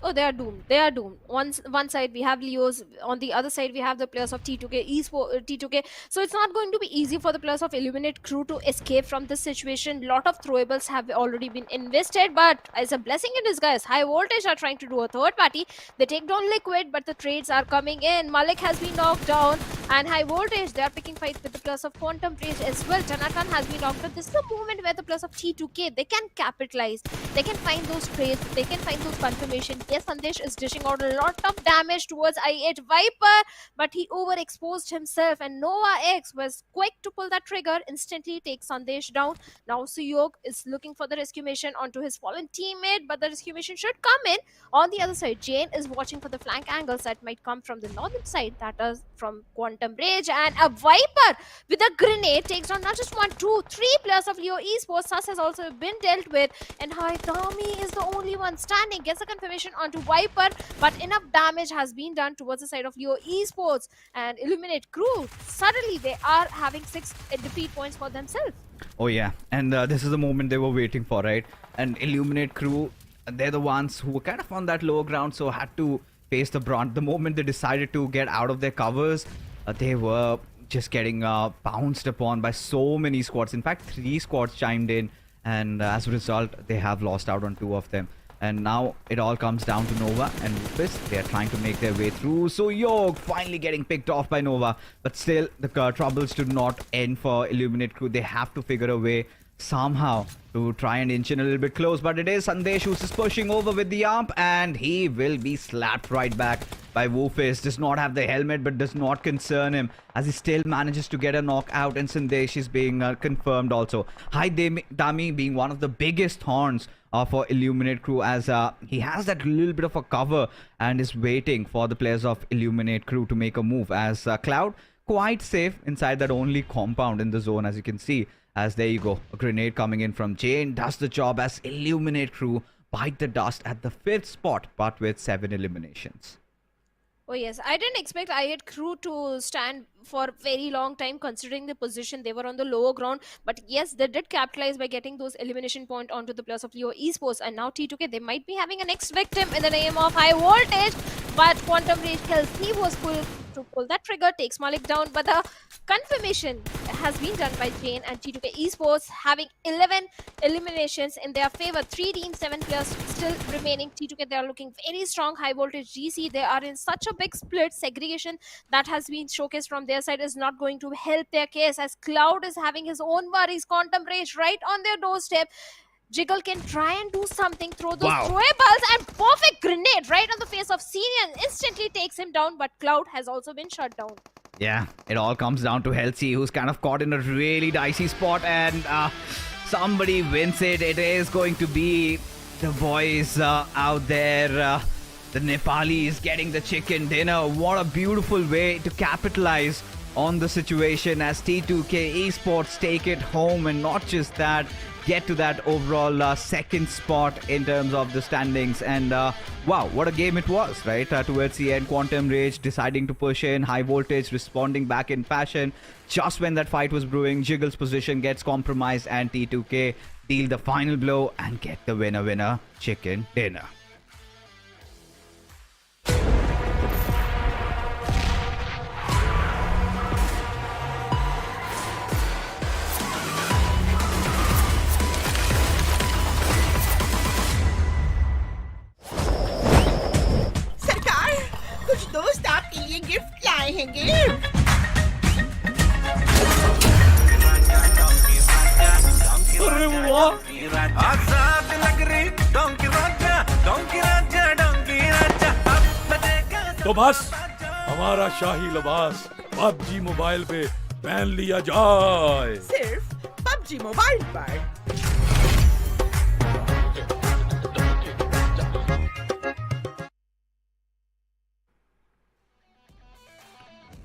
Oh, they are doomed. They are doomed. One side we have Leos, on the other side we have the players of T2K Esports, T2K. So it's not going to be easy for the players of Illuminate Crew to escape from this situation. Lot of throwables have already been invested, but as a blessing in disguise, Highvoltage are trying to do a third party. They take down Liquid, but the trades are coming in. Malik has been knocked down, and Highvoltage, they are picking fights with the players of Quantum Rage as well. Tanakan has been knocked down. This is the moment where the players of T2K, they can capitalize. They can find those trades. They can find those confirmations. Yes, Sandesh is dishing out a lot of damage towards I8 Viper, but he overexposed himself, and Nova X was quick to pull that trigger, instantly takes Sandesh down. Now Suyok is looking for the rescue mission onto his fallen teammate, but the rescue mission should come in. On the other side, Jane is watching for the flank angles that might come from the northern side, that is from Quantum Rage, and a Viper with a grenade takes down not just one, two, three players of Leo Esports. Sus has also been dealt with, and Haitami is the only one standing, gets a confirmation onto Viper, but enough damage has been done towards the side of Leo Esports, and Illuminate Crew, suddenly they are having 6 defeat points for themselves. Oh yeah, and this is the moment they were waiting for, right? And Illuminate Crew, they're the ones who were kind of on that lower ground, so had to face the brunt. The moment they decided to get out of their covers, they were just getting pounced upon by so many squads. In fact, 3 squads chimed in, and as a result, they have lost out on 2 of them. And now it all comes down to Nova and Rufus. They are trying to make their way through. So Yog finally getting picked off by Nova. But still, the troubles do not end for Illuminate Crew. They have to figure a way somehow to try and inch in a little bit close, but it is Sandesh who's just pushing over with the ump, and he will be slapped right back by Woofus. Does not have the helmet, but does not concern him, as he still manages to get a knockout, and Sandesh is being confirmed also. Dami being one of the biggest horns for Illuminate Crew, as he has that little bit of a cover and is waiting for the players of Illuminate Crew to make a move, as Cloud quite safe inside that only compound in the zone, as you can see. As there you go, a grenade coming in from Jane does the job, as Illuminate Crew bite the dust at the 5th spot, but with 7 eliminations. Oh yes, I didn't expect I8 Crew to stand for very long time, considering the position they were on the lower ground. But yes, they did capitalize by getting those elimination point onto the players of Leo Esports. And now T2K, they might be having a next victim in the name of Highvoltage. But Quantum Rage kills. He was to pull that trigger, takes Malik down, but the confirmation has been done by Jane and T2K Esports, having 11 eliminations in their favor. 3 teams, 7 players still remaining. T2K, they are looking very strong. Highvoltage DC, they are in such a big split. Segregation that has been showcased from their side is not going to help their case, as Cloud is having his own worries. Quantum Rage right on their doorstep. Jiggle can try and do something, throw those throwables, and perfect grenade right on the face of Senior, instantly takes him down, but Cloud has also been shut down. Yeah, it all comes down to Helsi, who's kind of caught in a really dicey spot, and somebody wins it. It is going to be the boys out there, the Nepalis getting the chicken dinner. What a beautiful way to capitalize on the situation as T2K Esports take it home, and not just that, get to that overall second spot in terms of the standings. And wow, what a game it was, right? Towards the end, Quantum Rage deciding to push in, Highvoltage responding back in fashion. Just when that fight was brewing, Jiggle's position gets compromised, and T2K deal the final blow and get the winner chicken dinner. दोस्त आपके लिए gift लाए हैं अरे वाह आजाद लग रही donkey राजा तो बस हमारा शाही लिबास पबजी मोबाइल पे पहन लिया जाए सिर्फ पबजी मोबाइल पर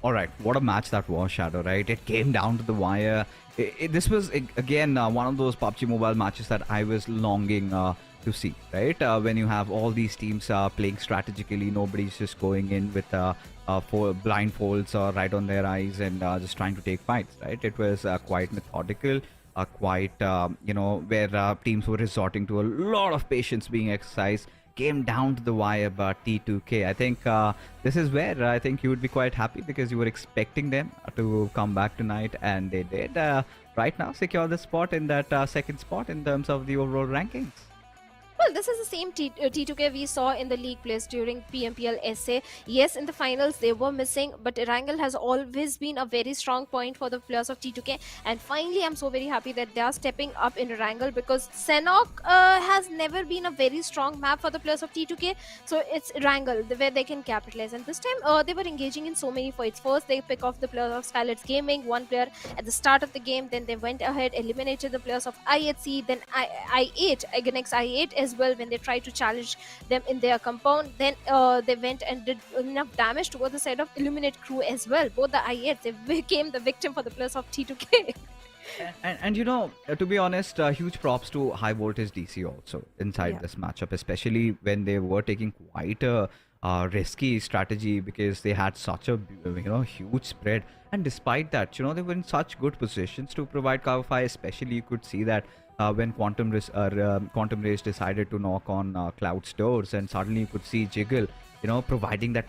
All right, what a match that was, Shadow, right? It came down to the wire. This was, again, one of those PUBG Mobile matches that I was longing to see, right? When you have all these teams playing strategically, nobody's just going in with blindfolds right on their eyes and just trying to take fights, right? It was quite methodical, quite, where teams were resorting to a lot of patience being exercised. Came down to the wire, but T2K, I think this is where I think you would be quite happy, because you were expecting them to come back tonight, and they did right now secure the spot in that second spot in terms of the overall rankings. Well, this is the same T2K we saw in the league plays during PMPL SA. Yes, in the finals they were missing, but Erangel has always been a very strong point for the players of T2K. And finally, I'm so very happy that they are stepping up in Erangel, because Sanhok has never been a very strong map for the players of T2K. So it's Erangel where they can capitalize. And this time they were engaging in so many fights. First, they pick off the players of SKYLIGHTZ Gaming, one player at the start of the game. Then they went ahead, eliminated the players of I8C, then I8 against I8 as well when they tried to challenge them in their compound. Then they went and did enough damage towards the side of Illuminate crew as well. Both the I8s, they became the victim for the players of T2K. And you know, to be honest, huge props to Highvoltage DC also inside this matchup, especially when they were taking quite a risky strategy, because they had such a huge spread, and despite that, they were in such good positions to provide cover fire. Especially you could see that when Quantum Rage decided to knock on Cloud's doors, and suddenly you could see Jiggle providing that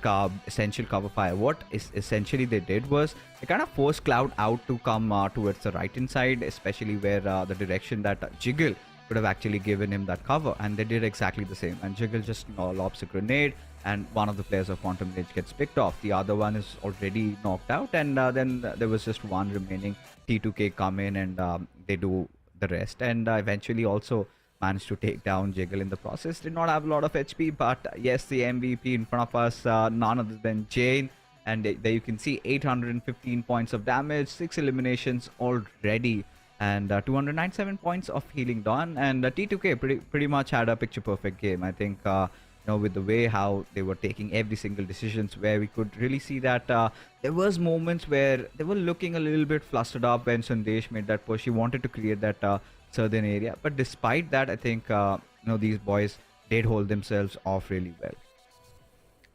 essential cover fire. What essentially they did was they kind of forced Cloud out to come towards the right hand side, especially where the direction that Jiggle could have actually given him that cover, and they did exactly the same. And Jiggle just lobs a grenade, and one of the players of Quantum Rage gets picked off. The other one is already knocked out, and then there was just one remaining. T2K come in and they do the rest, and eventually also managed to take down Jiggle in the process. Did not have a lot of HP, but yes, the MVP in front of us, none other than Jane. And there you can see 815 points of damage, 6 eliminations already, and 297 points of healing done. And T2K pretty much had a picture perfect game. I think with the way how they were taking every single decisions, where we could really see that there was moments where they were looking a little bit flustered up when Sandesh made that push. He wanted to create that southern area, but despite that, I think these boys did hold themselves off really well.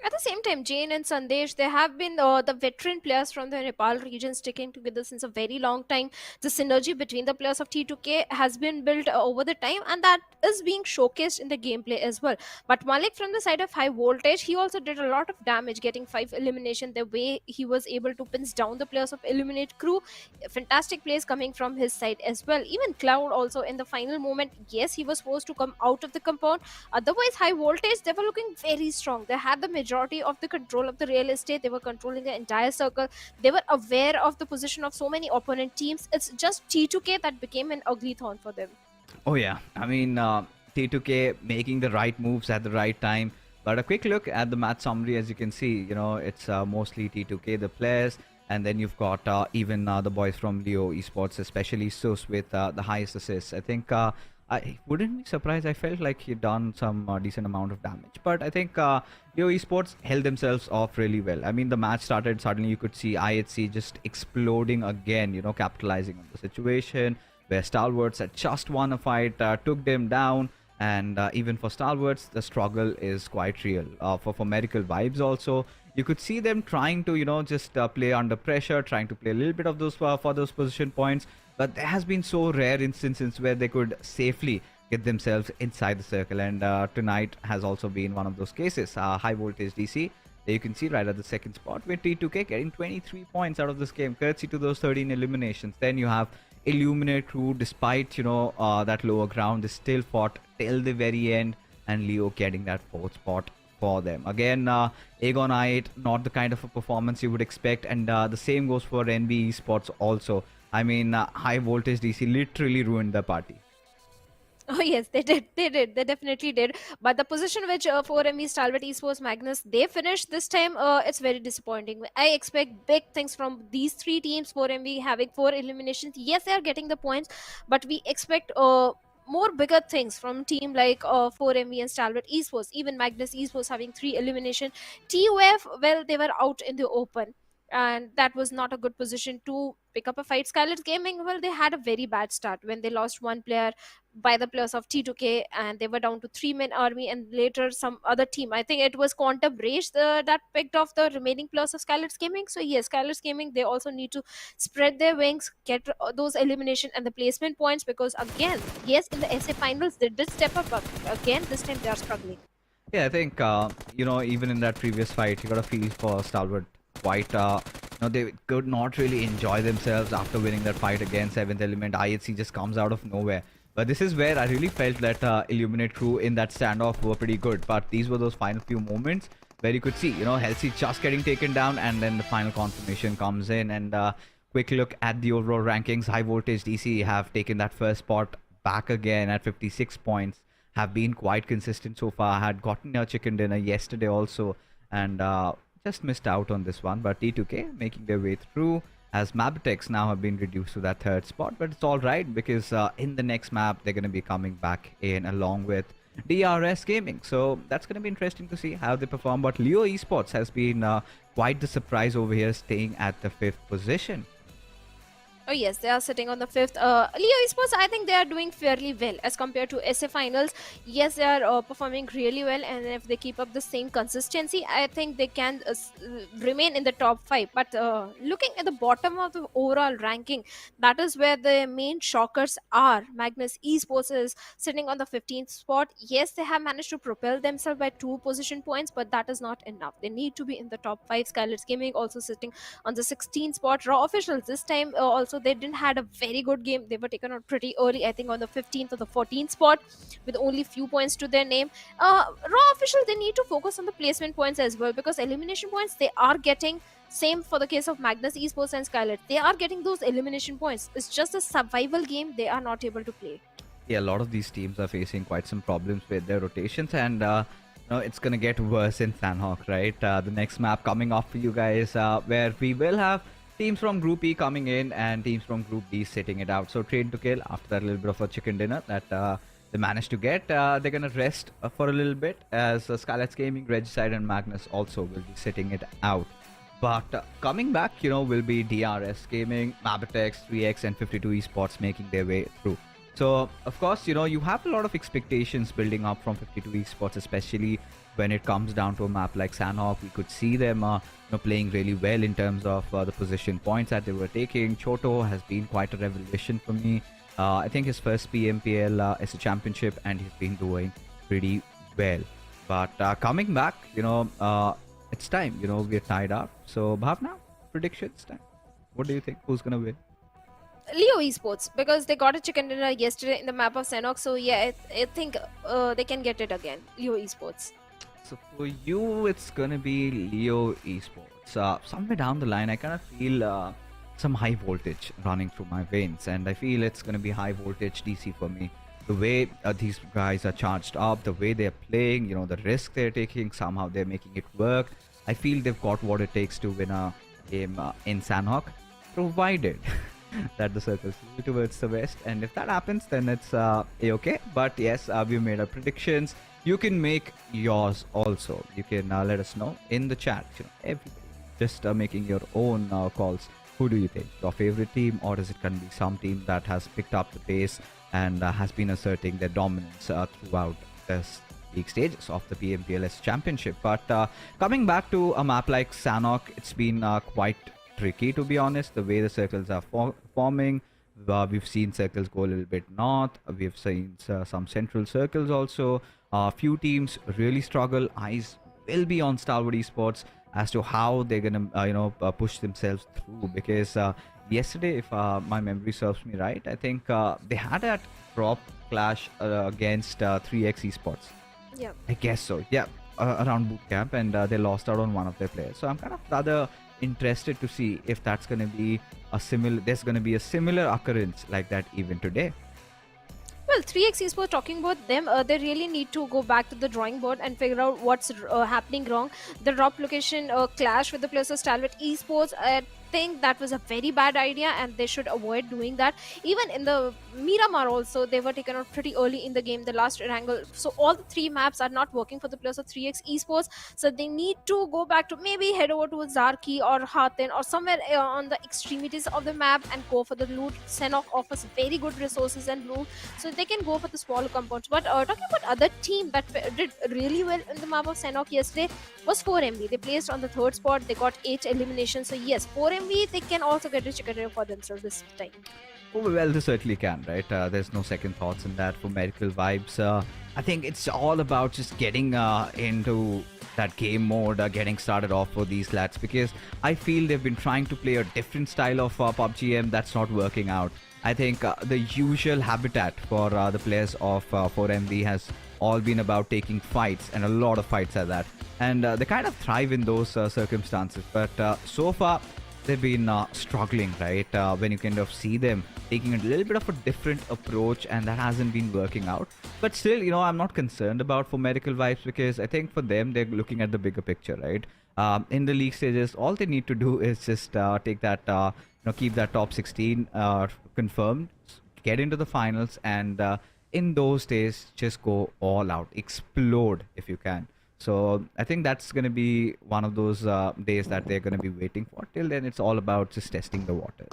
At the the same time, Jane and Sandesh, they have been the veteran players from the Nepal region sticking together since a very long time. The synergy between the players of T2K has been built over the time, and that is being showcased in the gameplay as well. But Malik from the side of High Voltage, he also did a lot of damage, getting 5 elimination. The way he was able to pins down the players of Eliminate Crew, fantastic plays coming from his side as well. Even Cloud also in the final moment, yes, he was forced to come out of the compound. Otherwise, High Voltage, they were looking very strong. They had the majority of the control of the real estate. They were controlling the entire circle. They were aware of the position of so many opponent teams. It's just T2K that became an ugly thorn for them. Oh yeah, I mean T2K making the right moves at the right time. But a quick look at the match summary, as you can see, it's mostly T2K, the players, and then you've got even the boys from Leo Esports, especially Sus with the highest assists. I think I wouldn't be surprised. I felt like he'd done some decent amount of damage, but I think Leo Esports held themselves off really well. I mean, the match started, suddenly you could see IHC just exploding again, capitalizing on the situation where Stalwarts had just won a fight, took them down. And even for Stalwarts, the struggle is quite real. For medical vibes also, you could see them trying to, just play under pressure, trying to play a little bit of those for those position points. But there has been so rare instances where they could safely get themselves inside the circle. And tonight has also been one of those cases. High Voltage DC, there you can see right at the second spot with T2K getting 23 points out of this game, courtesy to those 13 eliminations. Then you have Illuminate Crew, despite that lower ground, they still fought till the very end, and Leo getting that 4th spot for them. Again, Aegon I8, not the kind of a performance you would expect, and the same goes for NB Esports also. I mean, High Voltage DC literally ruined the party. Oh yes, they did. They definitely did. But the position which 4ME, Stalwart Esports, Magnus, they finished this time, it's very disappointing. I expect big things from these 3 teams. 4ME having 4 eliminations. Yes, they are getting the points, but we expect more bigger things from team like 4ME and Stalwart Esports. Even Magnus Esports having 3 elimination. TUF, well, they were out in the open, and that was not a good position to pick up a fight. SKYLIGHTZ Gaming, well, they had a very bad start when they lost 1 player by the players of T2K, and they were down to 3-man army, and later some other team, I think it was Quantum Rage, that picked off the remaining players of SKYLIGHTZ Gaming. So yes, SKYLIGHTZ Gaming, they also need to spread their wings, get those elimination and the placement points, because again, yes, in the SA finals they did step up, but again this time they are struggling. Yeah, I think even in that previous fight, you got a feel for Stalwart quite they could not really enjoy themselves after winning that fight again. 7th element IHC just comes out of nowhere. But this is where I really felt that Illuminate Crew in that standoff were pretty good. But these were those final few moments where you could see, Halsey just getting taken down, and then the final confirmation comes in. And quick look at the overall rankings. High Voltage DC have taken that first spot back again at 56 points. Have been quite consistent so far. Had gotten a chicken dinner yesterday also, and just missed out on this one. But T2K making their way through, as MABETEX now have been reduced to that 3rd spot. But it's all right, because in the next map they're going to be coming back in along with DRS Gaming. So that's going to be interesting to see how they perform. But Leo Esports has been quite the surprise over here, staying at the 5th position. Oh yes, they are sitting on the 5th. Leo Esports, I think they are doing fairly well as compared to SA finals. Yes, they are performing really well, and if they keep up the same consistency, I think they can remain in the top 5. But looking at the bottom of the overall ranking, that is where the main shockers are. Magnus Esports is sitting on the 15th spot. Yes, they have managed to propel themselves by 2 position points, but that is not enough. They need to be in the top 5. SKYLIGHTZ Gaming also sitting on the 16th spot. Raw Officials this time also they didn't had a very good game. They were taken out pretty early, I think on the 15th or the 14th spot, with only few points to their name. Raw Official, they need to focus on the placement points as well, because elimination points they are getting. Same for the case of Magnus Esports and SKYLIGHTZ. They are getting those elimination points. It's just a survival game they are not able to play. Yeah, a lot of these teams are facing quite some problems with their rotations, and it's gonna get worse in Sanhok, right? The next map coming up for you guys, where we will have teams from Group E coming in and teams from Group D sitting it out. So Train to Kill, after that little bit of a chicken dinner that they managed to get, they're gonna rest for a little bit, as SKYLIGHTZ Gaming, Regicide and Magnus also will be sitting it out. But coming back, will be DRS Gaming, MABETEX, 3X and 52 Esports making their way through. So, of course, you have a lot of expectations building up from 52 Esports, especially when it comes down to a map like Sanhok. We could see them playing really well in terms of the position points that they were taking. Choto has been quite a revelation for me. I think his first PMPL is a championship, and he's been doing pretty well. But coming back, it's time. We're tied up. So, Bhavna, predictions time. What do you think? Who's gonna win? Leo Esports, because they got a chicken dinner yesterday in the map of Sanhok. So yeah, I think they can get it again. Leo Esports. So for you, it's gonna be Leo Esports. Somewhere down the line, I kind of feel some high voltage running through my veins, and I feel it's gonna be Highvoltage DC for me. The way these guys are charged up, the way they're playing, the risk they're taking, somehow they're making it work. I feel they've got what it takes to win a game in Sanhok, provided that the circles move towards the west, and if that happens, then it's a-okay. But yes, we made our predictions. You can make yours also. You can let us know in the chat. Everybody just making your own calls. Who do you think? Your favorite team, or is it going to be some team that has picked up the pace and has been asserting their dominance throughout this league stages of the PMPLS championship? But coming back to a map like Sanhok, it's been quite tricky, to be honest. The way the circles are forming, we've seen circles go a little bit north. We've seen some central circles also. A few teams really struggle. Eyes will be on Stalwart Esports as to how they're gonna push themselves through, because yesterday, if my memory serves me right, I think they had that drop clash against 3x Esports. Yeah. I guess so. Yeah, around boot camp, and they lost out on one of their players. So I'm kind of rather interested to see if that's going to be there's going to be a similar occurrence like that even today. Well, 3x Esports, talking about them, they really need to go back to the drawing board and figure out what's happening wrong. The drop location clash with the players of Stalwart Esports, I think that was a very bad idea, and they should avoid doing that. Even in the Miramar also, they were taken out pretty early in the game, the last Erangel. So all the three maps are not working for the players of 3x Esports. So they need to go back to maybe head over to Zarki or Hatin or somewhere on the extremities of the map and go for the loot. Sanhok offers very good resources and loot, so they can go for the smaller compounds. But talking about other team that did really well in the map of Sanhok yesterday was 4MV. They placed on the third spot. They got 8 eliminations. So yes, 4MV, they can also get a chicken dinner for themselves this time. Oh, well, they certainly can, right? There's no second thoughts in that. For Medical Vibes, I think it's all about just getting into that game mode, getting started off for these lads, because I feel they've been trying to play a different style of PubgM that's not working out. I think the usual habitat for the players of 4MV has all been about taking fights, and a lot of fights at that. And they kind of thrive in those circumstances. But so far, they've been struggling, right? When you kind of see them taking a little bit of a different approach, and that hasn't been working out. But still, I'm not concerned about for Medical Vibes, because I think for them, they're looking at the bigger picture, right? In the league stages, all they need to do is just take that, keep that top 16 confirmed, get into the finals, and in those days, just go all out, explode if you can. So I think that's going to be one of those days that they're going to be waiting for. Till then, it's all about just testing the water.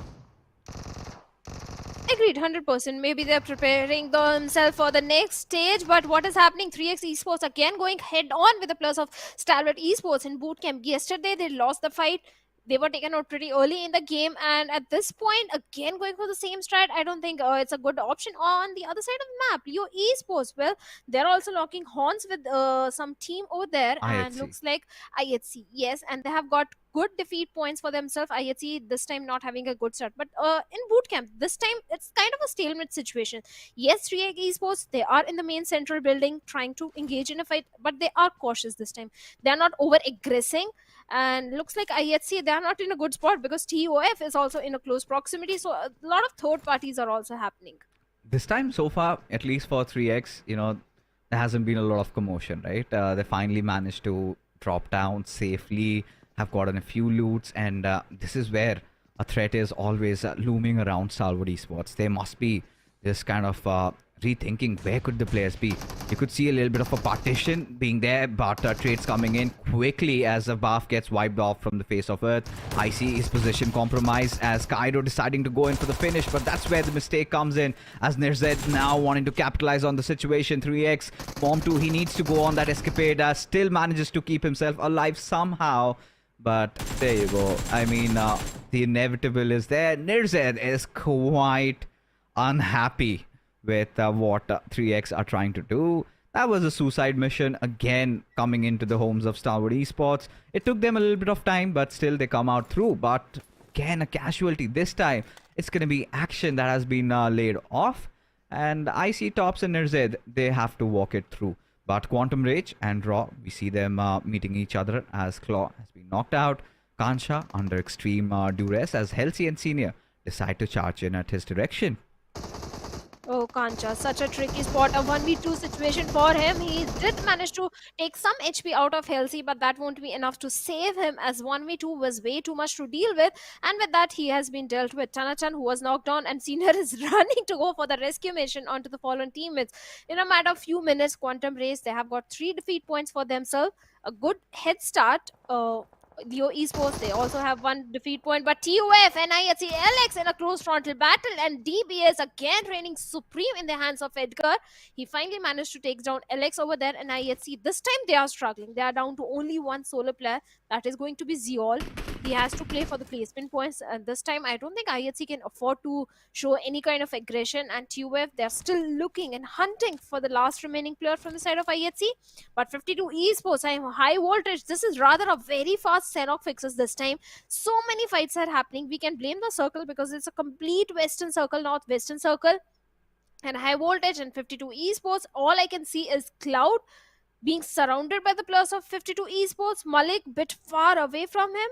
Agreed, 100%. Maybe they're preparing themselves for the next stage. But what is happening? 3x Esports again going head on with the plus of Stalwart Esports in bootcamp. Yesterday, they lost the fight. They were taken out pretty early in the game, and at this point, again going for the same strat, I don't think it's a good option. On the other side of the map, Leo Esports, well, they're also locking horns with some team over there, and looks like IHC, yes, and they have got good defeat points for themselves. IHC this time not having a good start, but in bootcamp this time it's kind of a stalemate situation. Yes, 3x Esports, they are in the main central building trying to engage in a fight, but they are cautious this time. They are not over aggressing. And looks like IHC, they are not in a good spot because TOF is also in a close proximity. So a lot of third parties are also happening. This time so far, at least for 3x, there hasn't been a lot of commotion, right? They finally managed to drop down safely, have gotten a few loots, and this is where a threat is always looming around Stalwart Esports. There must be this kind of rethinking where could the players be. You could see a little bit of a partition being there, but trades coming in quickly as a buff gets wiped off from the face of Earth. I see his position compromised as Kaido deciding to go in for the finish, but that's where the mistake comes in as NIRZ now wanting to capitalize on the situation. 3x, Bomb 2, he needs to go on that escapade, still manages to keep himself alive somehow. But there you go. I mean, the inevitable is there. NIRZ is quite unhappy with what 3x are trying to do. That was a suicide mission again coming into the homes of Stalwart Esports. It took them a little bit of time, but still they come out through. But again, a casualty. This time, it's going to be Action that has been laid off. And I see Tops and NIRZ, they have to walk it through. But Quantum Rage and Raw, we see them meeting each other as Claw has been knocked out. Kansha under extreme duress as Halsey and Senior decide to charge in at his direction. Oh, Kancha, such a tricky spot, a 1v2 situation for him. He did manage to take some HP out of Halsey, but that won't be enough to save him as 1v2 was way too much to deal with. And with that, he has been dealt with. Tanachan, who was knocked down, and Senior is running to go for the rescue mission onto the fallen teammates. In a matter of few minutes, Quantum Race, they have got 3 defeat points for themselves. A good head start. Dio Esports, they also have 1 defeat point, but TUF, NIHC, LX in a close frontal battle, and DBS again reigning supreme in the hands of Edgar. He finally managed to take down LX over there, and NIHC, this time they are struggling. They are down to only 1 solo player, that is going to be Zeol. He has to play for the placement points, and this time I don't think IHC can afford to show any kind of aggression, and TUF, they're still looking and hunting for the last remaining player from the side of IHC. But 52 Esports, I'm high voltage. This is rather a very fast Sanhok fixes this time. So many fights are happening. We can blame the circle because it's a complete western circle, not western circle. And high voltage and 52 Esports, all I can see is Cloud being surrounded by the players of 52 Esports. Malik bit far away from him.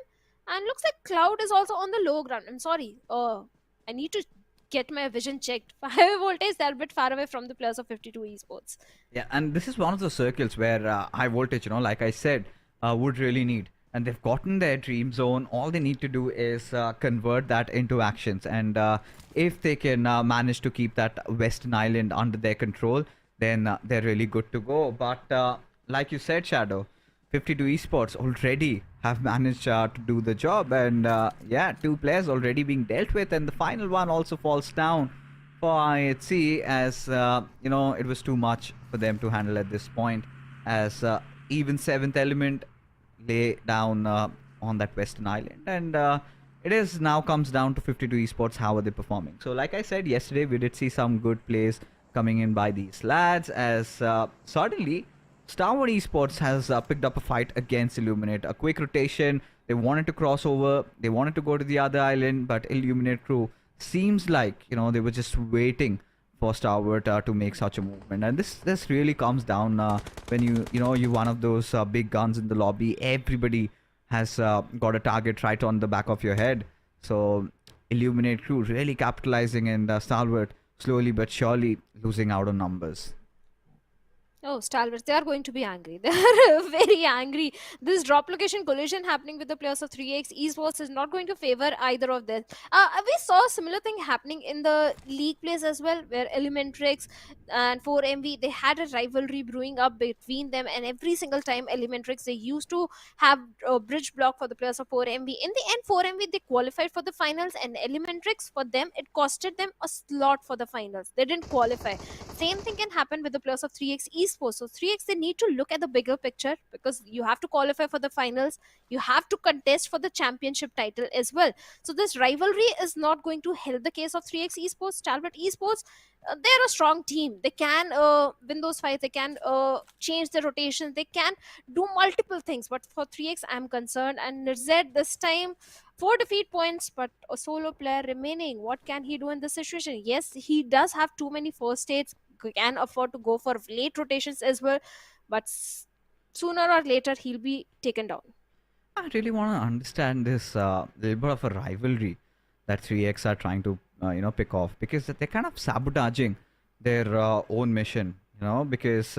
And looks like Cloud is also on the low ground. I'm sorry. I need to get my vision checked. For high voltage, they're a bit far away from the players of 52 Esports. Yeah, and this is one of the circles where high voltage, like I said, would really need. And they've gotten their dream zone. All they need to do is convert that into actions. And if they can manage to keep that Western Island under their control, then they're really good to go. But like you said, Shadow, 52 Esports already have managed to do the job. And yeah, 2 players already being dealt with. And the final one also falls down for IHC as, it was too much for them to handle at this point. As even 7th element lay down on that Western Island. And it is now comes down to 52 Esports, how are they performing. So like I said yesterday, we did see some good plays coming in by these lads as suddenly Stalwart Esports has picked up a fight against Illuminate. A quick rotation, they wanted to cross over, they wanted to go to the other island, but Illuminate crew seems like, they were just waiting for Stalwart to make such a movement. And this really comes down when you're one of those big guns in the lobby. Everybody has got a target right on the back of your head. So Illuminate crew really capitalizing, and Stalwart slowly but surely losing out on numbers. Oh, Stalwarts, they are going to be angry. They are very angry. This drop location collision happening with the players of 3x Esports is not going to favor either of them. We saw a similar thing happening in the league plays as well, where Elementrix and 4MV, they had a rivalry brewing up between them, and every single time Elementrix, they used to have a bridge block for the players of 4MV. In the end, 4MV, they qualified for the finals, and Elementrix, for them, it costed them a slot for the finals. They didn't qualify. Same thing can happen with the players of 3x Esports. So 3x, they need to look at the bigger picture, because you have to qualify for the finals, you have to contest for the championship title as well. So this rivalry is not going to help the case of 3x Esports. Stalwart Esports, they're a strong team. They can win those fights, they can change the rotations, they can do multiple things. But for 3x, I'm concerned. And NIRZ, this time 4 defeat points, but a solo player remaining. What can he do in this situation? Yes, he does have too many first states, can afford to go for late rotations as well, but sooner or later he'll be taken down. I really want to understand this little bit of a rivalry that 3x are trying to pick off, because they're kind of sabotaging their own mission, because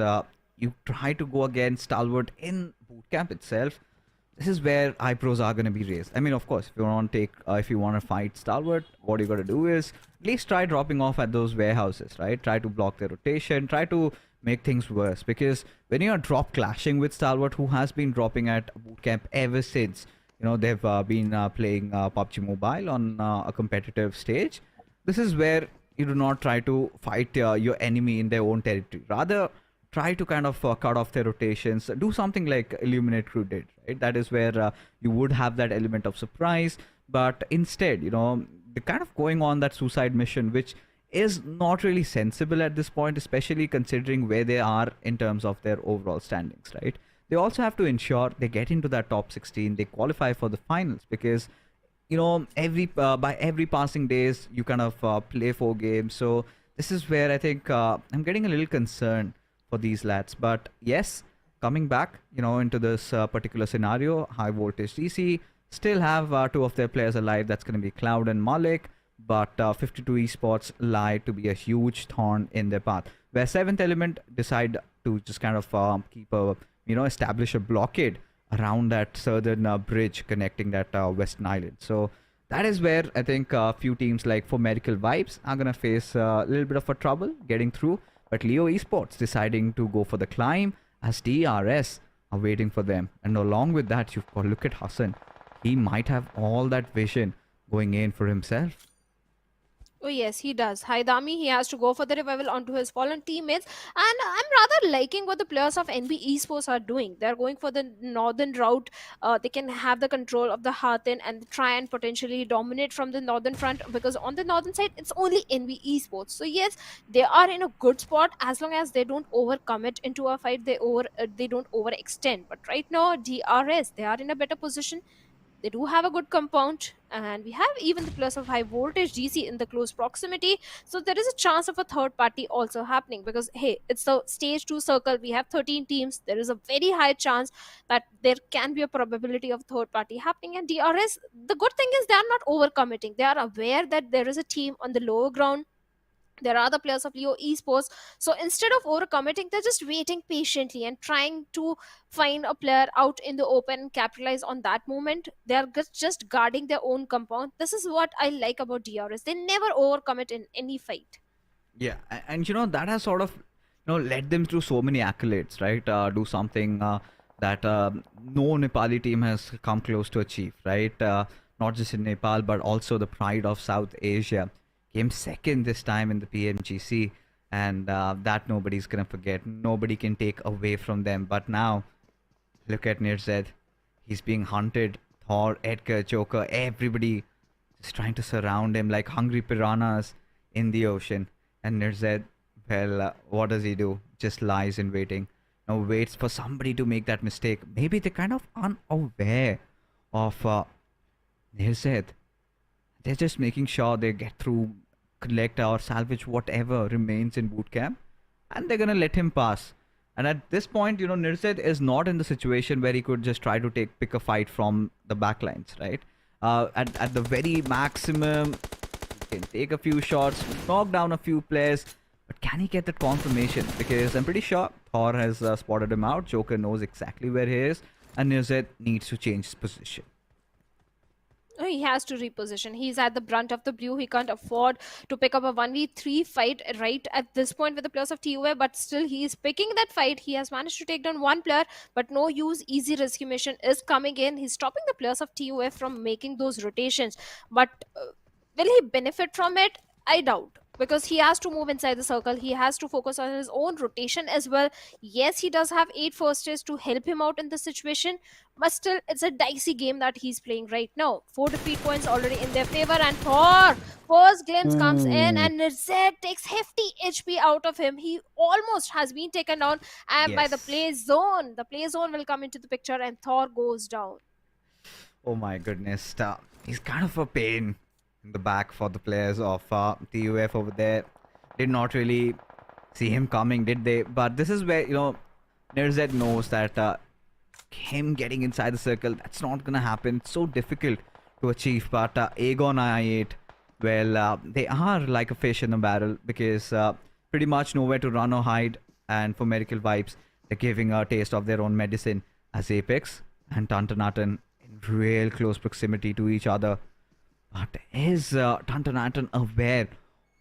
you try to go against Stalwart in bootcamp itself, this is where eyebrows are going to be raised. I mean, of course, if you want to fight Stalwart, what you got to do is at least try dropping off at those warehouses, right? Try to block their rotation, try to make things worse, because when you're drop clashing with Stalwart, who has been dropping at bootcamp ever since, they've been playing PUBG Mobile on a competitive stage, this is where you do not try to fight your enemy in their own territory. Rather, try to kind of cut off their rotations, do something like Illuminate Crew did, right? That is where you would have that element of surprise, but instead, they're kind of going on that suicide mission, which is not really sensible at this point, especially considering where they are in terms of their overall standings, right? They also have to ensure they get into that top 16, they qualify for the finals, because by every passing days you kind of play 4 games. So this is where I think I'm getting a little concerned for these lads. But yes, coming back into this particular scenario, Highvoltage DC still have 2 of their players alive. That's going to be Cloud and Malik, but 52 Esports lie to be a huge thorn in their path, where 7th Element decide to just kind of establish a blockade around that southern bridge connecting that western island. So that is where I think a few teams like For Medical Vibes are going to face a little bit of a trouble getting through. But Leo Esports deciding to go for the climb, as DRS are waiting for them. And along with that, you've got to look at Hassan. He might have all that vision going in for himself. Oh yes, he does. Haidami, he has to go for the revival onto his fallen teammates, and I'm rather liking what the players of NB Esports are doing. They're going for the northern route. They can have the control of the Hartin and try and potentially dominate from the northern front, because on the northern side it's only NB Esports. So yes, they are in a good spot as long as they don't overcommit into a fight. They don't overextend. But right now, DRS, they are in a better position. They do have a good compound, and we have even the plus of Highvoltage DC in the close proximity. So there is a chance of a third party also happening, because hey, it's the stage 2 circle. We have 13 teams. There is a very high chance that there can be a probability of third party happening. And DRS, the good thing is they are not overcommitting. They are aware that there is a team on the lower ground. There are the players of Leo Esports. So instead of overcommitting, they're just waiting patiently and trying to find a player out in the open and capitalize on that moment. They're just guarding their own compound. This is what I like about DRS. They never overcommit in any fight. Yeah, and that has sort of led them through so many accolades, right? Do something that no Nepali team has come close to achieve, right? Not just in Nepal, but also the pride of South Asia. Came second this time in the PMGC, and that nobody's gonna forget. Nobody can take away from them. But now, look at Nirzed. He's being hunted. Thor, Edgar, Joker, everybody just trying to surround him like hungry piranhas in the ocean. And Nirzed, well, what does he do? Just lies in waiting. Now waits for somebody to make that mistake. Maybe they're kind of unaware of Nirzed. They're just making sure they get through, collect or salvage whatever remains in bootcamp, and they're gonna let him pass. And at this point, Nirzed is not in the situation where he could just try to pick a fight from the backlines, right? At the very maximum, he can take a few shots, knock down a few players, but can he get that confirmation? Because I'm pretty sure Thor has spotted him out. Joker knows exactly where he is, and Nirzed needs to change his position. He has to reposition. He's at the brunt of the blue. He can't afford to pick up a 1v3 fight right at this point with the players of TUA, but still he is picking that fight. He has managed to take down one player, but no use. Easy rescue mission is coming in. He's stopping the players of TUA from making those rotations, but will he benefit from it? I doubt, because he has to move inside the circle. He has to focus on his own rotation as well. Yes, he does have 8 first aids to help him out in this situation, but still, it's a dicey game that he's playing right now. 4 defeat points already in their favor, and Thor, first glimpse comes in, and Nirzed takes hefty HP out of him. He almost has been taken down, and by the play zone. The play zone will come into the picture, and Thor goes down. Oh my goodness. He's kind of a pain in the back for the players of TUF over there. Did not really see him coming, did they? But this is where, Nirzed knows that him getting inside the circle, that's not gonna happen. It's so difficult to achieve. But Aegon I8, well, they are like a fish in a barrel, because pretty much nowhere to run or hide. And for medical vibes, they're giving a taste of their own medicine as Apex. and Tantanatan in real close proximity to each other. But is Tantanatan aware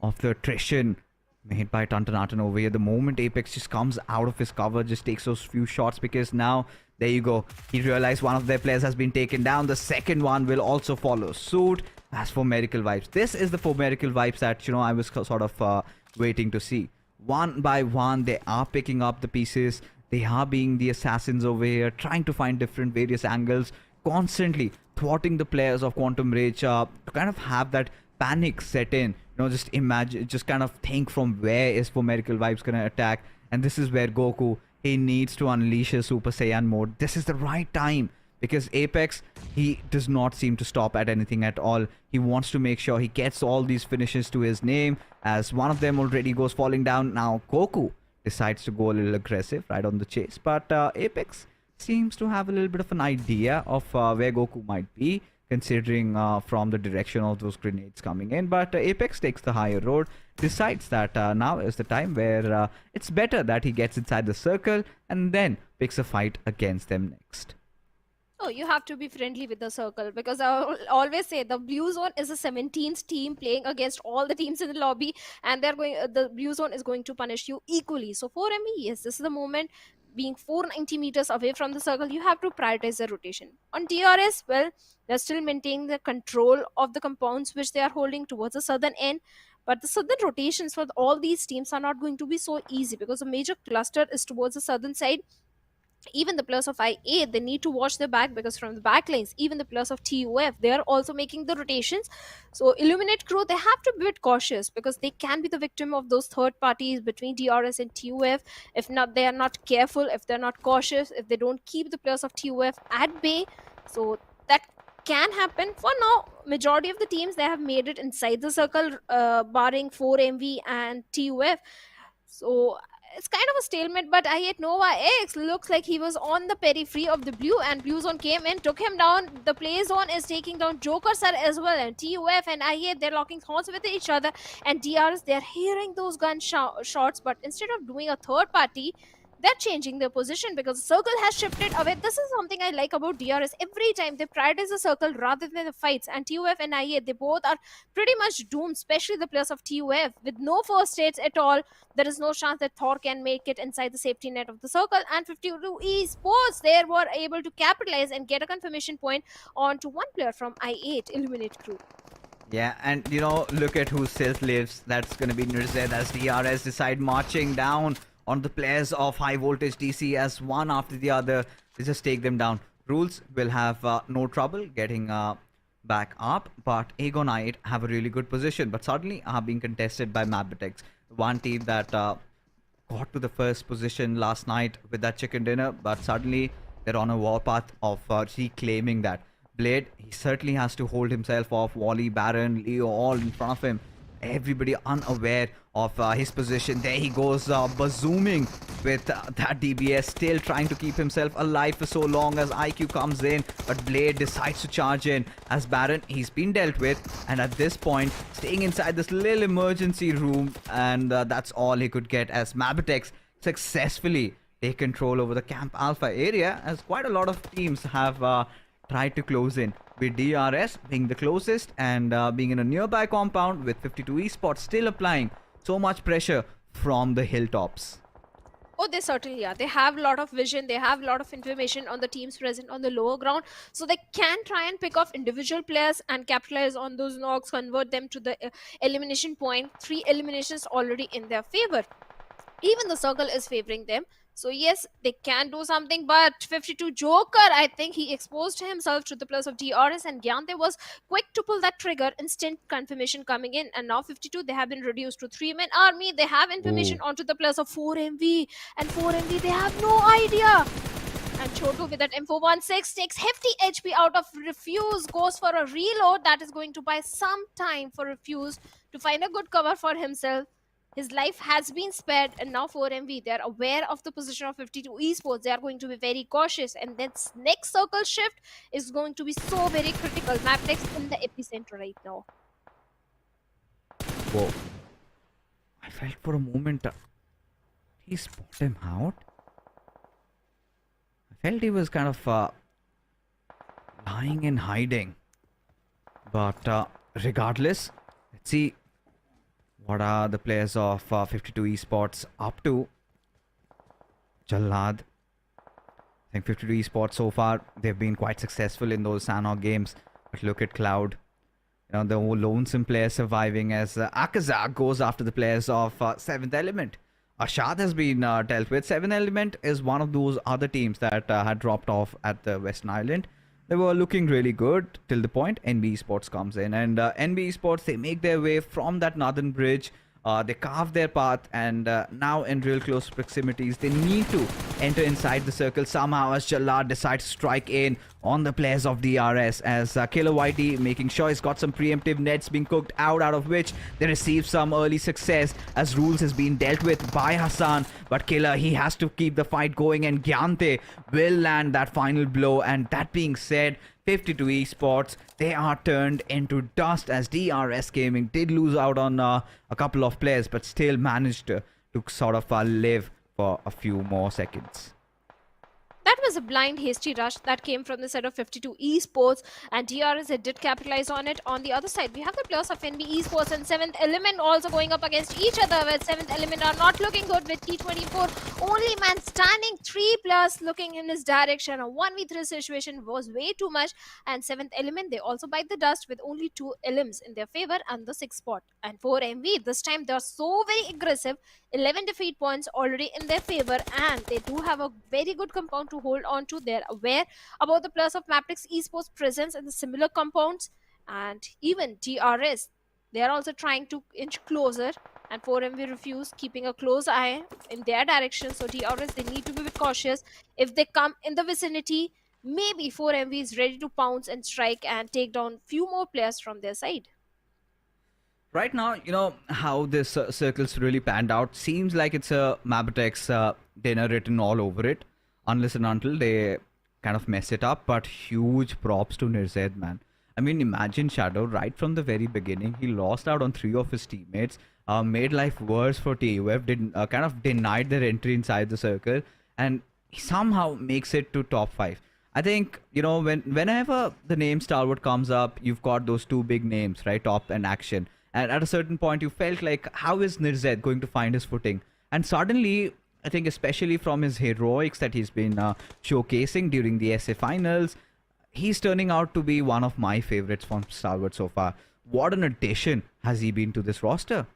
of the attrition made by Tantanatan over here? The moment Apex just comes out of his cover, just takes those few shots, because now, there you go. He realized one of their players has been taken down. The second one will also follow suit. As for Miracle Vibes, this is the for Miracle Vibes that, I was sort of waiting to see. One by one, they are picking up the pieces. They are being the assassins over here, trying to find different various angles, constantly thwarting the players of Quantum Rage to kind of have that panic set in. Just imagine, just kind of think from where is for Miracle Vibes gonna attack, and this is where Goku, he needs to unleash his Super Saiyan mode. This is the right time, because Apex, he does not seem to stop at anything at all. He wants to make sure he gets all these finishes to his name, as one of them already goes falling down. Now Goku decides to go a little aggressive right on the chase, but Apex seems to have a little bit of an idea of where Goku might be, considering from the direction of those grenades coming in. But Apex takes the higher road, decides that now is the time where it's better that he gets inside the circle and then picks a fight against them next. Oh, you have to be friendly with the circle, because I always say the blue zone is a 17th team playing against all the teams in the lobby, and the blue zone is going to punish you equally. So for me, yes, this is the moment. Being 490 meters away from the circle, you have to prioritize the rotation. On DRS, well, they're still maintaining the control of the compounds which they are holding towards the southern end. But the southern rotations for all these teams are not going to be so easy, because the major cluster is towards the southern side. Even the players of IA, they need to watch their back, because from the back lanes, even the players of TUF, they are also making the rotations. So Illuminate crew, they have to be a bit cautious, because they can be the victim of those third parties between DRS and TUF. If not, they are not careful, if they're not cautious, if they don't keep the players of TUF at bay. So that can happen. For now, majority of the teams, they have made it inside the circle, barring 4MV and TUF. So it's kind of a stalemate, but I hate Nova X looks like he was on the periphery of the blue, and blue zone came in, took him down. The play zone is taking down Joker Sir as well, and TUF and IA, they're locking horns with each other, and DRS, they're hearing those gun shots, but instead of doing a third party, they're changing their position, because the circle has shifted away. This is something I like about DRS. Every time they prioritize the circle rather than the fights, and TUF and IA, they both are pretty much doomed, especially the players of TUF. With no first aids at all, there is no chance that Thor can make it inside the safety net of the circle, and 52 Esports, they were able to capitalize and get a confirmation point onto one player from I8 Illuminate crew. Yeah, and look at who still lives. That's going to be Nirzed, as DRS decide marching down on the players of Highvoltage DC, as one after the other, they just take them down. Rules will have no trouble getting back up, but Aegon 8 have a really good position, but suddenly are being contested by MABETEX, one team that got to the first position last night with that chicken dinner, but suddenly they're on a warpath of reclaiming that. Blade, he certainly has to hold himself off. Wally, Baron, Leo, all in front of him. Everybody unaware of his position. There he goes, bazooming with that DBS, still trying to keep himself alive for so long as IQ comes in, but Blade decides to charge in as Baron, he's been dealt with, and at this point, staying inside this little emergency room, and that's all he could get, as MABETEX successfully take control over the Camp Alpha area, as quite a lot of teams have tried to close in, with DRS being the closest and being in a nearby compound, with 52 Esports still applying so much pressure from the hilltops. Oh, they certainly are. They have a lot of vision. They have a lot of information on the teams present on the lower ground. So they can try and pick off individual players and capitalize on those knocks, convert them to the elimination point. 3 eliminations already in their favor. Even the circle is favoring them. So yes, they can do something, but 52 Joker, I think he exposed himself to the players of DRS, and Gyante was quick to pull that trigger. Instant confirmation coming in, and now 52, they have been reduced to 3-man army. They have information onto the players of 4MV, and 4MV, they have no idea. And Chotu with that M416 takes hefty HP out of Refuse, goes for a reload. That is going to buy some time for Refuse to find a good cover for himself. His life has been spared, and now 4MV, they're aware of the position of 52 Esports. They are going to be very cautious, and this next circle shift is going to be so very critical. MABETEX in the epicenter right now. Whoa. I felt for a moment he spot him out. I felt he was kind of lying and hiding. But regardless, let's see what are the players of 52 Esports up to. Jallad. I think 52 Esports so far, they've been quite successful in those Sanhok games. But look at Cloud. You know, the lonesome player surviving as Akazak goes after the players of 7th Element. Ashad has been dealt with. 7th Element is one of those other teams that had dropped off at the Western Island. They were looking really good till the point NB Esports comes in. And NB Esports, they make their way from that northern bridge. They carve their path, and now in real close proximities, they need to enter inside the circle somehow as Jallad decides to strike in on the players of DRS as Killer Whitey making sure he's got some preemptive nets being cooked out of which they receive some early success as Rules has been dealt with by Hassan. But Killer, he has to keep the fight going, and Gyante will land that final blow. And that being said, 52 Esports, they are turned into dust as DRS Gaming did lose out on a couple of players, but still managed to sort of live for a few more seconds. That was a blind, hasty rush that came from the side of 52 Esports, and DRS did capitalize on it. On the other side, we have the players of NB Esports and 7th Element also going up against each other, where 7th Element are not looking good with T24. Only man standing, 3 players looking in his direction. A 1v3 situation was way too much, and 7th Element, they also bite the dust with only 2 elims in their favor and the 6th spot. And for MV, this time they're so very aggressive, 11 defeat points already in their favor, and they do have a very good compound to hold on to. They're aware about the players of MABETEX Esports presence in the similar compounds, and even DRS, they are also trying to inch closer, and 4MV refuse, keeping a close eye in their direction. So DRS, they need to be a bit cautious. If they come in the vicinity, maybe 4MV is ready to pounce and strike and take down few more players from their side. Right now, you know, how this circle's really panned out seems like it's a MABETEX dinner written all over it, unless and until they kind of mess it up. But huge props to Nirzed, man. I mean, imagine Shadow right from the very beginning. He lost out on 3 of his teammates, made life worse for TUF, kind of denied their entry inside the circle, and he somehow makes it to top 5. I think, you know, whenever the name Stalwart comes up, you've got those 2 big names, right? Top and Action. And at a certain point, you felt like, how is Nirzed going to find his footing? And suddenly, I think especially from his heroics that he's been showcasing during the SA finals, he's turning out to be one of my favorites from Stalwart so far. What an addition has he been to this roster?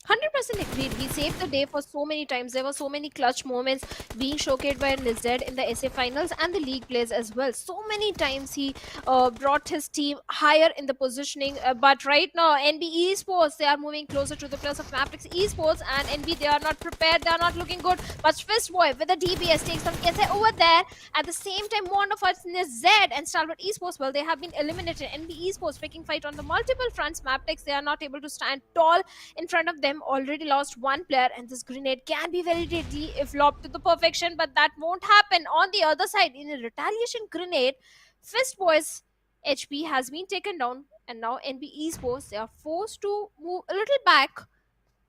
100% agreed. He saved the day for so many times. There were so many clutch moments being showcased by Nirzed in the SA finals and the league plays as well. So many times he brought his team higher in the positioning. But right now, NB Esports, they are moving closer to the players of MABETEX Esports, and NB, they are not prepared. They are not looking good. But Fistboy with the DBS takes some SA over there. At the same time, Mondo fights Nirzed and Stalwart Esports, well, they have been eliminated. NB Esports picking fight on the multiple fronts. MABETEX, they are not able to stand tall in front of them. Already lost 1 player, and this grenade can be very deadly if lobbed to the perfection, but that won't happen. On the other side, in a retaliation grenade, Fistboy's HP has been taken down, and now NB Esports, they are forced to move a little back.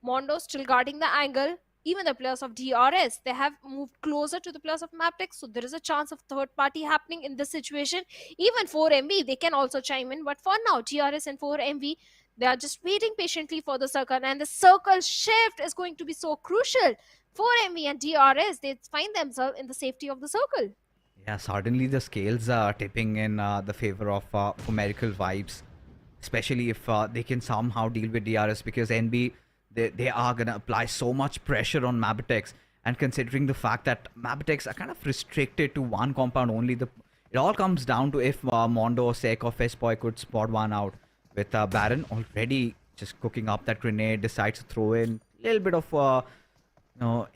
Mondo still guarding the angle. Even the players of DRS, they have moved closer to the players of MABETEX, so there is a chance of third party happening in this situation. Even 4MV, they can also chime in, but for now, DRS and 4MV, they are just waiting patiently for the circle, and the circle shift is going to be so crucial. 4MV and DRS, they find themselves in the safety of the circle. Yeah, suddenly the scales are tipping in the favor of Miracle Vibes, especially if they can somehow deal with DRS, because NB, they are going to apply so much pressure on MABETEX, and considering the fact that MABETEX are kind of restricted to one compound only, it all comes down to if Mondo or Sek or Festboy could spot one out. With Baron already just cooking up that grenade, decides to throw in a little bit of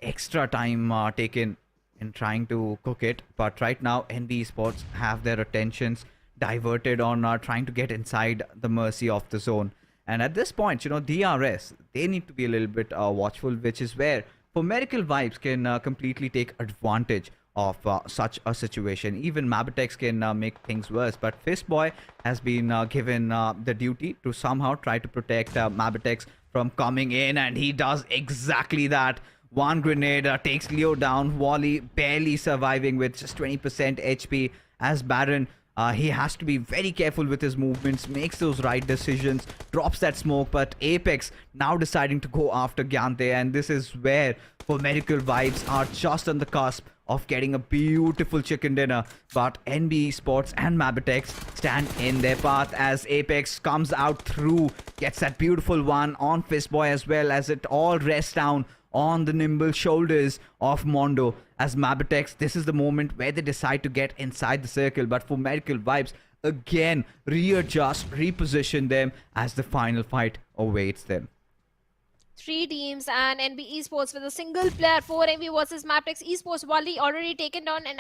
extra time taken in trying to cook it. But right now, NB Esports have their attentions diverted on trying to get inside the mercy of the zone. And at this point, you know, DRS, they need to be a little bit watchful, which is where for Miracle Vibes can completely take advantage of such a situation. Even MABETEX can make things worse, but Fistboy has been given the duty to somehow try to protect MABETEX from coming in, and he does exactly that. One grenade takes Leo down. Wally barely surviving with just 20% HP as Baron He has to be very careful with his movements, makes those right decisions, drops that smoke. But Apex now deciding to go after Gyante, and this is where Medical Vibes are just on the cusp of getting a beautiful chicken dinner. But NB Esports and MABETEX stand in their path as Apex comes out through, gets that beautiful one on Fistboy, as well as it all rests down on the nimble shoulders of Mondo. As MABETEX, this is the moment where they decide to get inside the circle, but for Medical Vibes, again, readjust, reposition them as the final fight awaits them. 3 teams and NB Esports with a single player, 4MV versus MABETEX Esports. Wally already taken down, and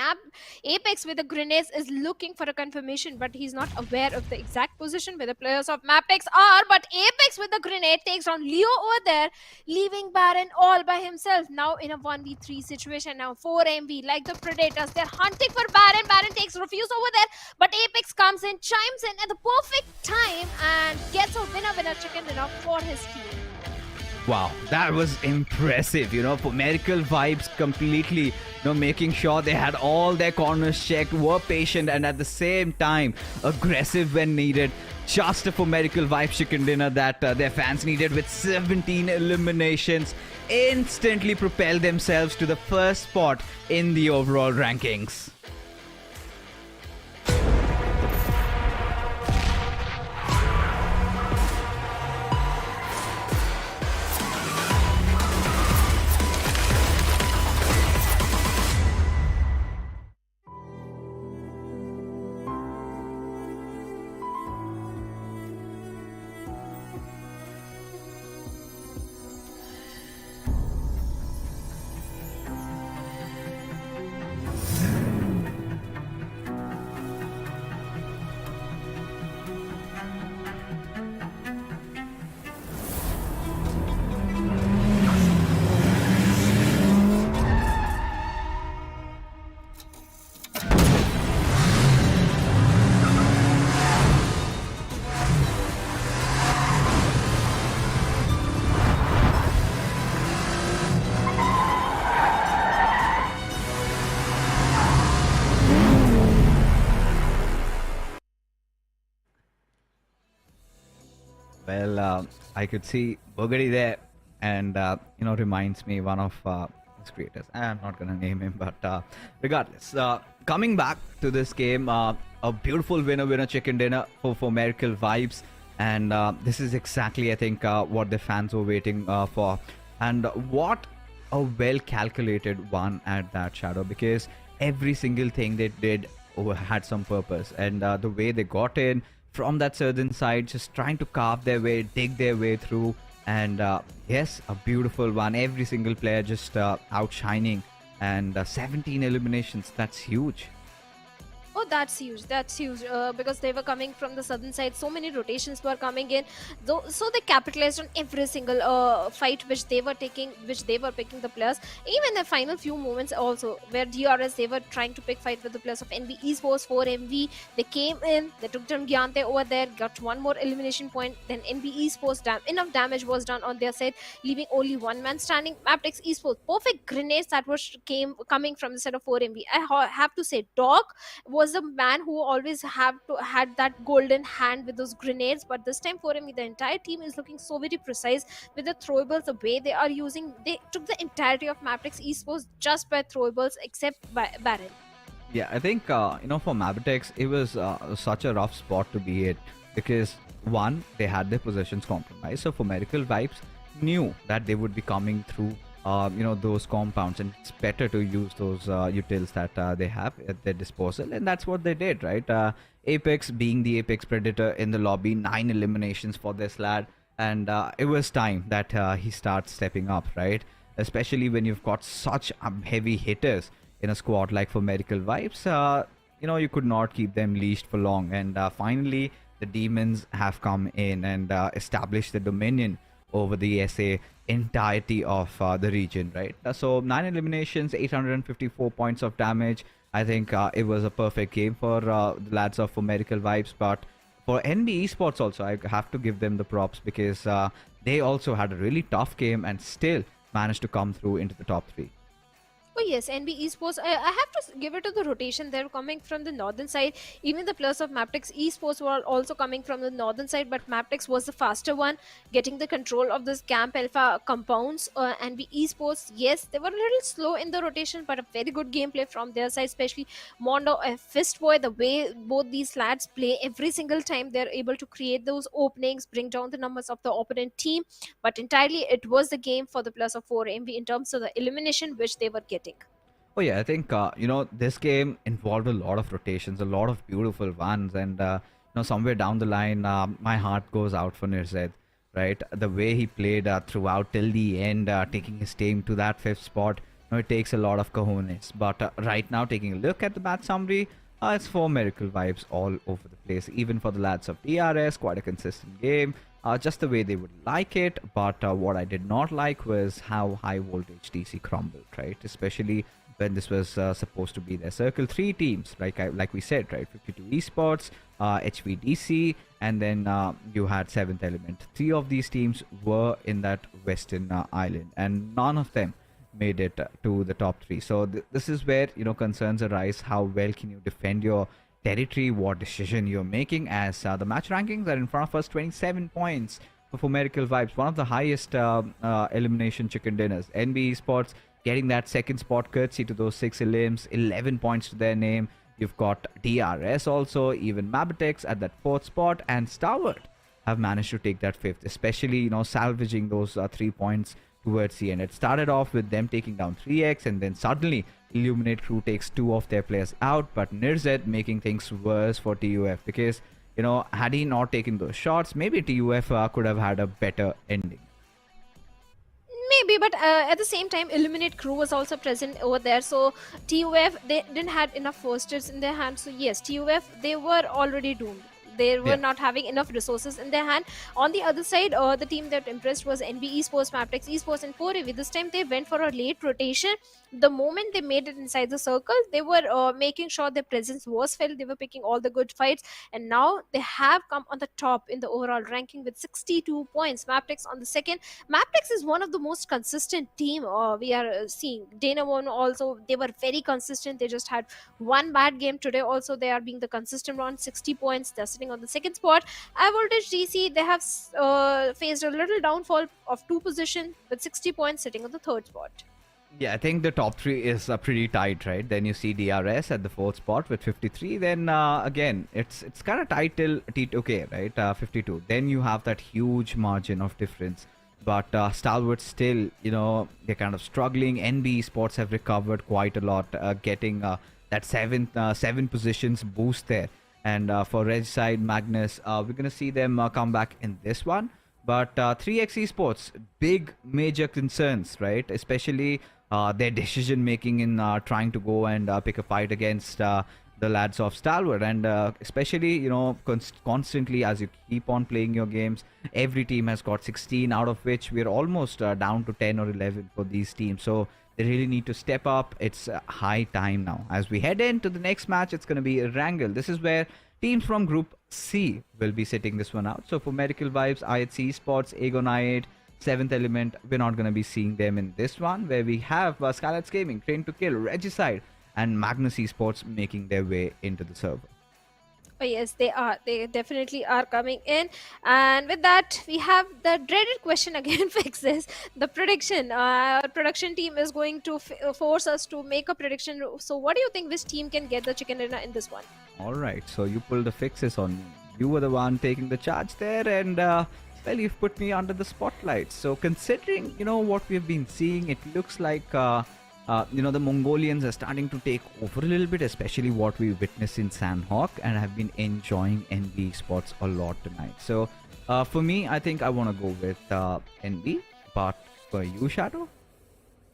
Apex with the grenades is looking for a confirmation, but he's not aware of the exact position where the players of MABETEX are. But Apex with the grenade takes down Leo over there, leaving Baron all by himself. Now in a 1v3 situation. Now 4MV, like the Predators, they're hunting for Baron. Baron takes Refuse over there, but Apex comes in, chimes in at the perfect time, and gets a winner chicken dinner for his team. Wow, that was impressive, for Medical Vibes completely, making sure they had all their corners checked, were patient, and at the same time, aggressive when needed. Just for Medical Vibes chicken dinner that their fans needed, with 17 eliminations, instantly propel themselves to the first spot in the overall rankings. Well, I could see Bogari there, and reminds me one of his creators. I'm not gonna name him, but regardless, coming back to this game, a beautiful winner chicken dinner for Medical Vibes, and this is exactly, I think, what the fans were waiting for, and what a well calculated one at that, Shadow, because every single thing they did had some purpose, and the way they got in from that southern side, just trying to carve their way, dig their way through, and yes, a beautiful one. Every single player just outshining, and 17 eliminations, that's huge. Oh, that's huge. That's huge. Because they were coming from the southern side. So many rotations were coming in. So they capitalized on every single fight which they were taking, which they were picking the players. Even the final few moments also, where DRS, they were trying to pick fight with the players of NB Esports, 4MV. They came in, they took down Gyante over there, got one more elimination point. Then NB Esports, enough damage was done on their side, leaving only one man standing. MABETEX Esports, perfect grenades that was coming from the side of 4MV. I have to say, Dog was the man who always had that golden hand with those grenades, but this time for him, the entire team is looking so very precise with the throwables. The way they are using, they took the entirety of MABETEX Esports just by throwables, except by Baron. Yeah, I think for MABETEX, it was such a rough spot to be in, because one, they had their positions compromised, so for Medical Vibes knew that they would be coming through those compounds, and it's better to use those utils that they have at their disposal, and that's what they did, right? Apex being the Apex Predator in the lobby, 9 eliminations for this lad, and it was time that he starts stepping up, right? Especially when you've got such heavy hitters in a squad like for Medical Vibes. You could not keep them leashed for long, and finally the demons have come in and established the dominion over the SA entirety of the region, right? So 9 eliminations, 854 points of damage. I think it was a perfect game for the lads of Medical Vibes, but for NB Esports also, I have to give them the props, because they also had a really tough game and still managed to come through into the top 3. Oh yes, NB Esports. I have to give it to the rotation. They're coming from the northern side. Even the players of MABETEX Esports were also coming from the northern side, but MABETEX was the faster one, getting the control of this Camp Alpha compounds. NB Esports, yes, they were a little slow in the rotation, but a very good gameplay from their side, especially Mondo and Fistboy. The way both these lads play, every single time they're able to create those openings, bring down the numbers of the opponent team. But entirely, it was the game for the plus of 4 MV in terms of the elimination which they were getting. Oh yeah, I think this game involved a lot of rotations, a lot of beautiful ones, and somewhere down the line, my heart goes out for Nirzed, right? The way he played throughout till the end, taking his team to that fifth spot. It takes a lot of cojones. But right now, taking a look at the match summary, it's 4 miracle vibes all over the place. Even for the lads of DRS, quite a consistent game. Just the way they would like it. But what I did not like was how Highvoltage DC crumbled, right? Especially when this was supposed to be their Circle 3 teams, like we said, right? 52 Esports, HVDC, and then you had 7th Element. 3 of these teams were in that Western Island, and none of them made it to the top 3. So this is where concerns arise. How well can you defend your territory? What decision you're making? As the match rankings are in front of us, 27 points for Miracle Vibes, one of the highest elimination chicken dinners. NB Esports getting that second spot courtesy to those 6 elims, 11 points to their name. You've got DRS also, even MABETEX at that 4th spot, and Stalwart have managed to take that 5th, especially salvaging those 3 points towards the end. It started off with them taking down 3x, and then suddenly Illuminate Crew takes 2 of their players out, but Nirzed making things worse for TUF, because had he not taken those shots, maybe TUF could have had a better ending. Maybe, but at the same time, Illuminate Crew was also present over there. So TUF, they didn't had enough firsters in their hand. So yes, TUF, they were already doomed. They were not having enough resources in their hand. On the other side, the team that impressed was NB Esports, MABETEX Esports, and 4AV. This time they went for a late rotation. The moment they made it inside the circle, they were making sure their presence was felt. They were picking all the good fights, and now they have come on the top in the overall ranking with 62 points. MABETEX on the second. MABETEX is one of the most consistent team we are seeing. Dana One also, they were very consistent. They just had one bad game today. Also, they are being the consistent one, 60 points. They're sitting on the second spot. Highvoltage DC, they have faced a little downfall of 2 positions with 60 points, sitting on the 3rd spot. Yeah, I think the top 3 is pretty tight, right? Then you see DRS at the 4th spot with 53. Then again, it's kind of tight till T2K, right? 52. Then you have that huge margin of difference. But Stalwart still, they're kind of struggling. NB Esports have recovered quite a lot, getting that 7 positions boost there. And for Reg side, Magnus, we're going to see them come back in this one. But 3x Esports, big major concerns, right? Especially their decision making in trying to go and pick a fight against the lads of Stalwart. And especially, constantly as you keep on playing your games, every team has got 16, out of which we're almost down to 10 or 11 for these teams. So they really need to step up. It's high time now. As we head into the next match, it's going to be Erangel. This is where teams from Group C will be sitting this one out. So for Medical Vibes, IHC Esports, Aegon I8, 7th Element, we're not going to be seeing them in this one, where we have SKYLIGHTZ Gaming, Train to Kill, Regicide, and Magnus Esports making their way into the server. Oh yes, they are. They definitely are coming in. And with that, we have the dreaded question again, Fixes. The prediction. Our production team is going to force us to make a prediction. So what do you think which team can get the chicken dinner in this one? All right, so you pulled the Fixes on me. You were the one taking the charge there, and well, you've put me under the spotlight. So considering, what we've been seeing, it looks like the Mongolians are starting to take over a little bit, especially what we witnessed in Sanhok, and have been enjoying NB Esports a lot tonight. So for me, I think I want to go with NB, but for you, Shadow?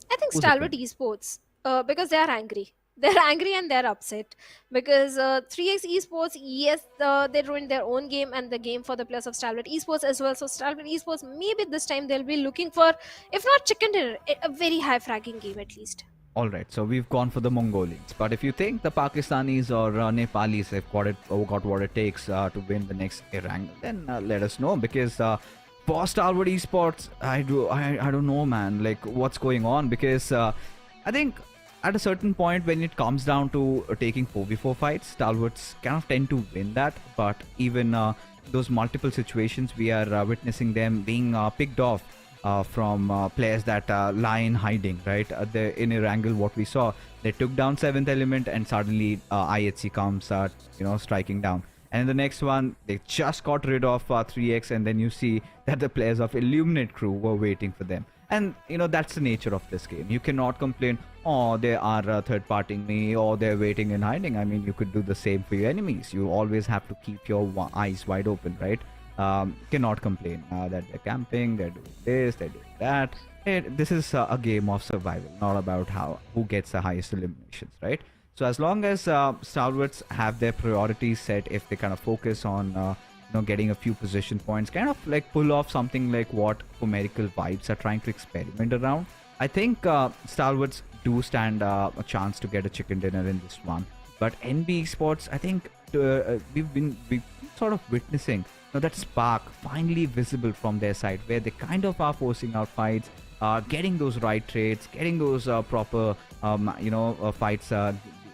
I think Stalwart Esports, because they are angry. They're angry and they're upset because 3x Esports, yes, they ruined their own game and the game for the players of Stalwart Esports as well. So Stalwart Esports, maybe this time they'll be looking for, if not chicken dinner, a very high fragging game at least. All right, so we've gone for the Mongolians. But if you think the Pakistanis or Nepalis have got what it takes to win the next Erangel, then let us know, because for Stalwart Esports, I don't know, man, like what's going on, because I think at a certain point when it comes down to taking 4v4 fights, Stalwarts kind of tend to win that. But even those multiple situations, we are witnessing them being picked off from players that lie in hiding, right? In Erangel, what we saw, they took down 7th Element and suddenly IHC comes, striking down. And in the next one, they just got rid of 3x, and then you see that the players of Illuminate crew were waiting for them. And, that's the nature of this game. You cannot complain, oh, they are third-partying me, or they're waiting and hiding. I mean, you could do the same for your enemies. You always have to keep your eyes wide open, right? Cannot complain that they're camping, they're doing this, they're doing that. This is a game of survival, not about who gets the highest eliminations, right? So as long as Stalwarts have their priorities set, if they kind of focus on getting a few position points, kind of like pull off something like what Pomerical Vibes are trying to experiment around, I think Stalwarts do stand a chance to get a chicken dinner in this one. But NB Esports, I think we've been sort of witnessing that spark finally visible from their side, where they kind of are forcing out fights, getting those right trades, getting those proper fights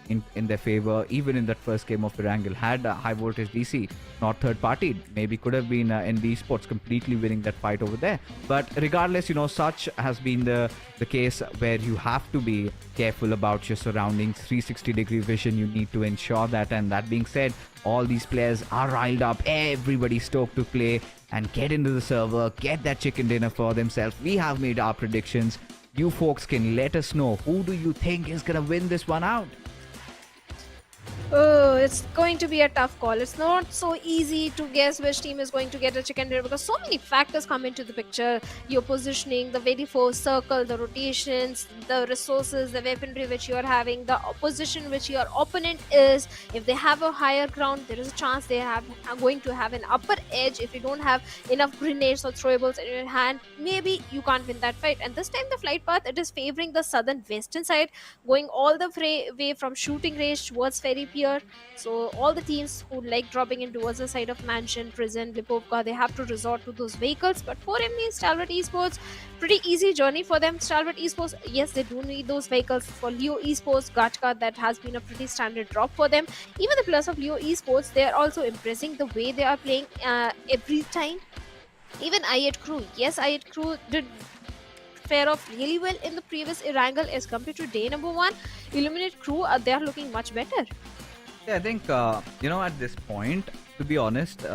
in their favor. Even in that first game of Erangel, had Highvoltage DC not third partied, maybe could have been NB Esports completely winning that fight over there. But regardless, such has been the case, where you have to be careful about your surroundings. 360-degree vision, you need to ensure that. And that being said, all these players are riled up, everybody stoked to play and get into the server, get that chicken dinner for themselves. We have made our predictions. You folks can let us know, who do you think is gonna win this one out? Oh, it's going to be a tough call. It's not so easy to guess which team is going to get a chicken dinner, because so many factors come into the picture. Your positioning, the very first circle, the rotations, the resources, the weaponry which you are having, the opposition which your opponent is. If they have a higher ground, there is a chance they are going to have an upper edge. If you don't have enough grenades or throwables in your hand, maybe you can't win that fight. And this time the flight path, it is favoring the southern western side, going all the way from shooting range towards Ferry Pier. So all the teams who like dropping in towards the side of Mansion, Prison, Lipovka, they have to resort to those vehicles. But for ME, Stalwart Esports, pretty easy journey for them. Stalwart Esports, yes, they do need those vehicles. For Leo Esports, Gatka, that has been a pretty standard drop for them. Even the players of Leo Esports, they are also impressing the way they are playing every time. Even I8 Crew, yes, I8 Crew did fare off really well in the previous Erangel as compared to day number 1. Illuminate Crew, they are looking much better. Yeah, I think, at this point, to be honest,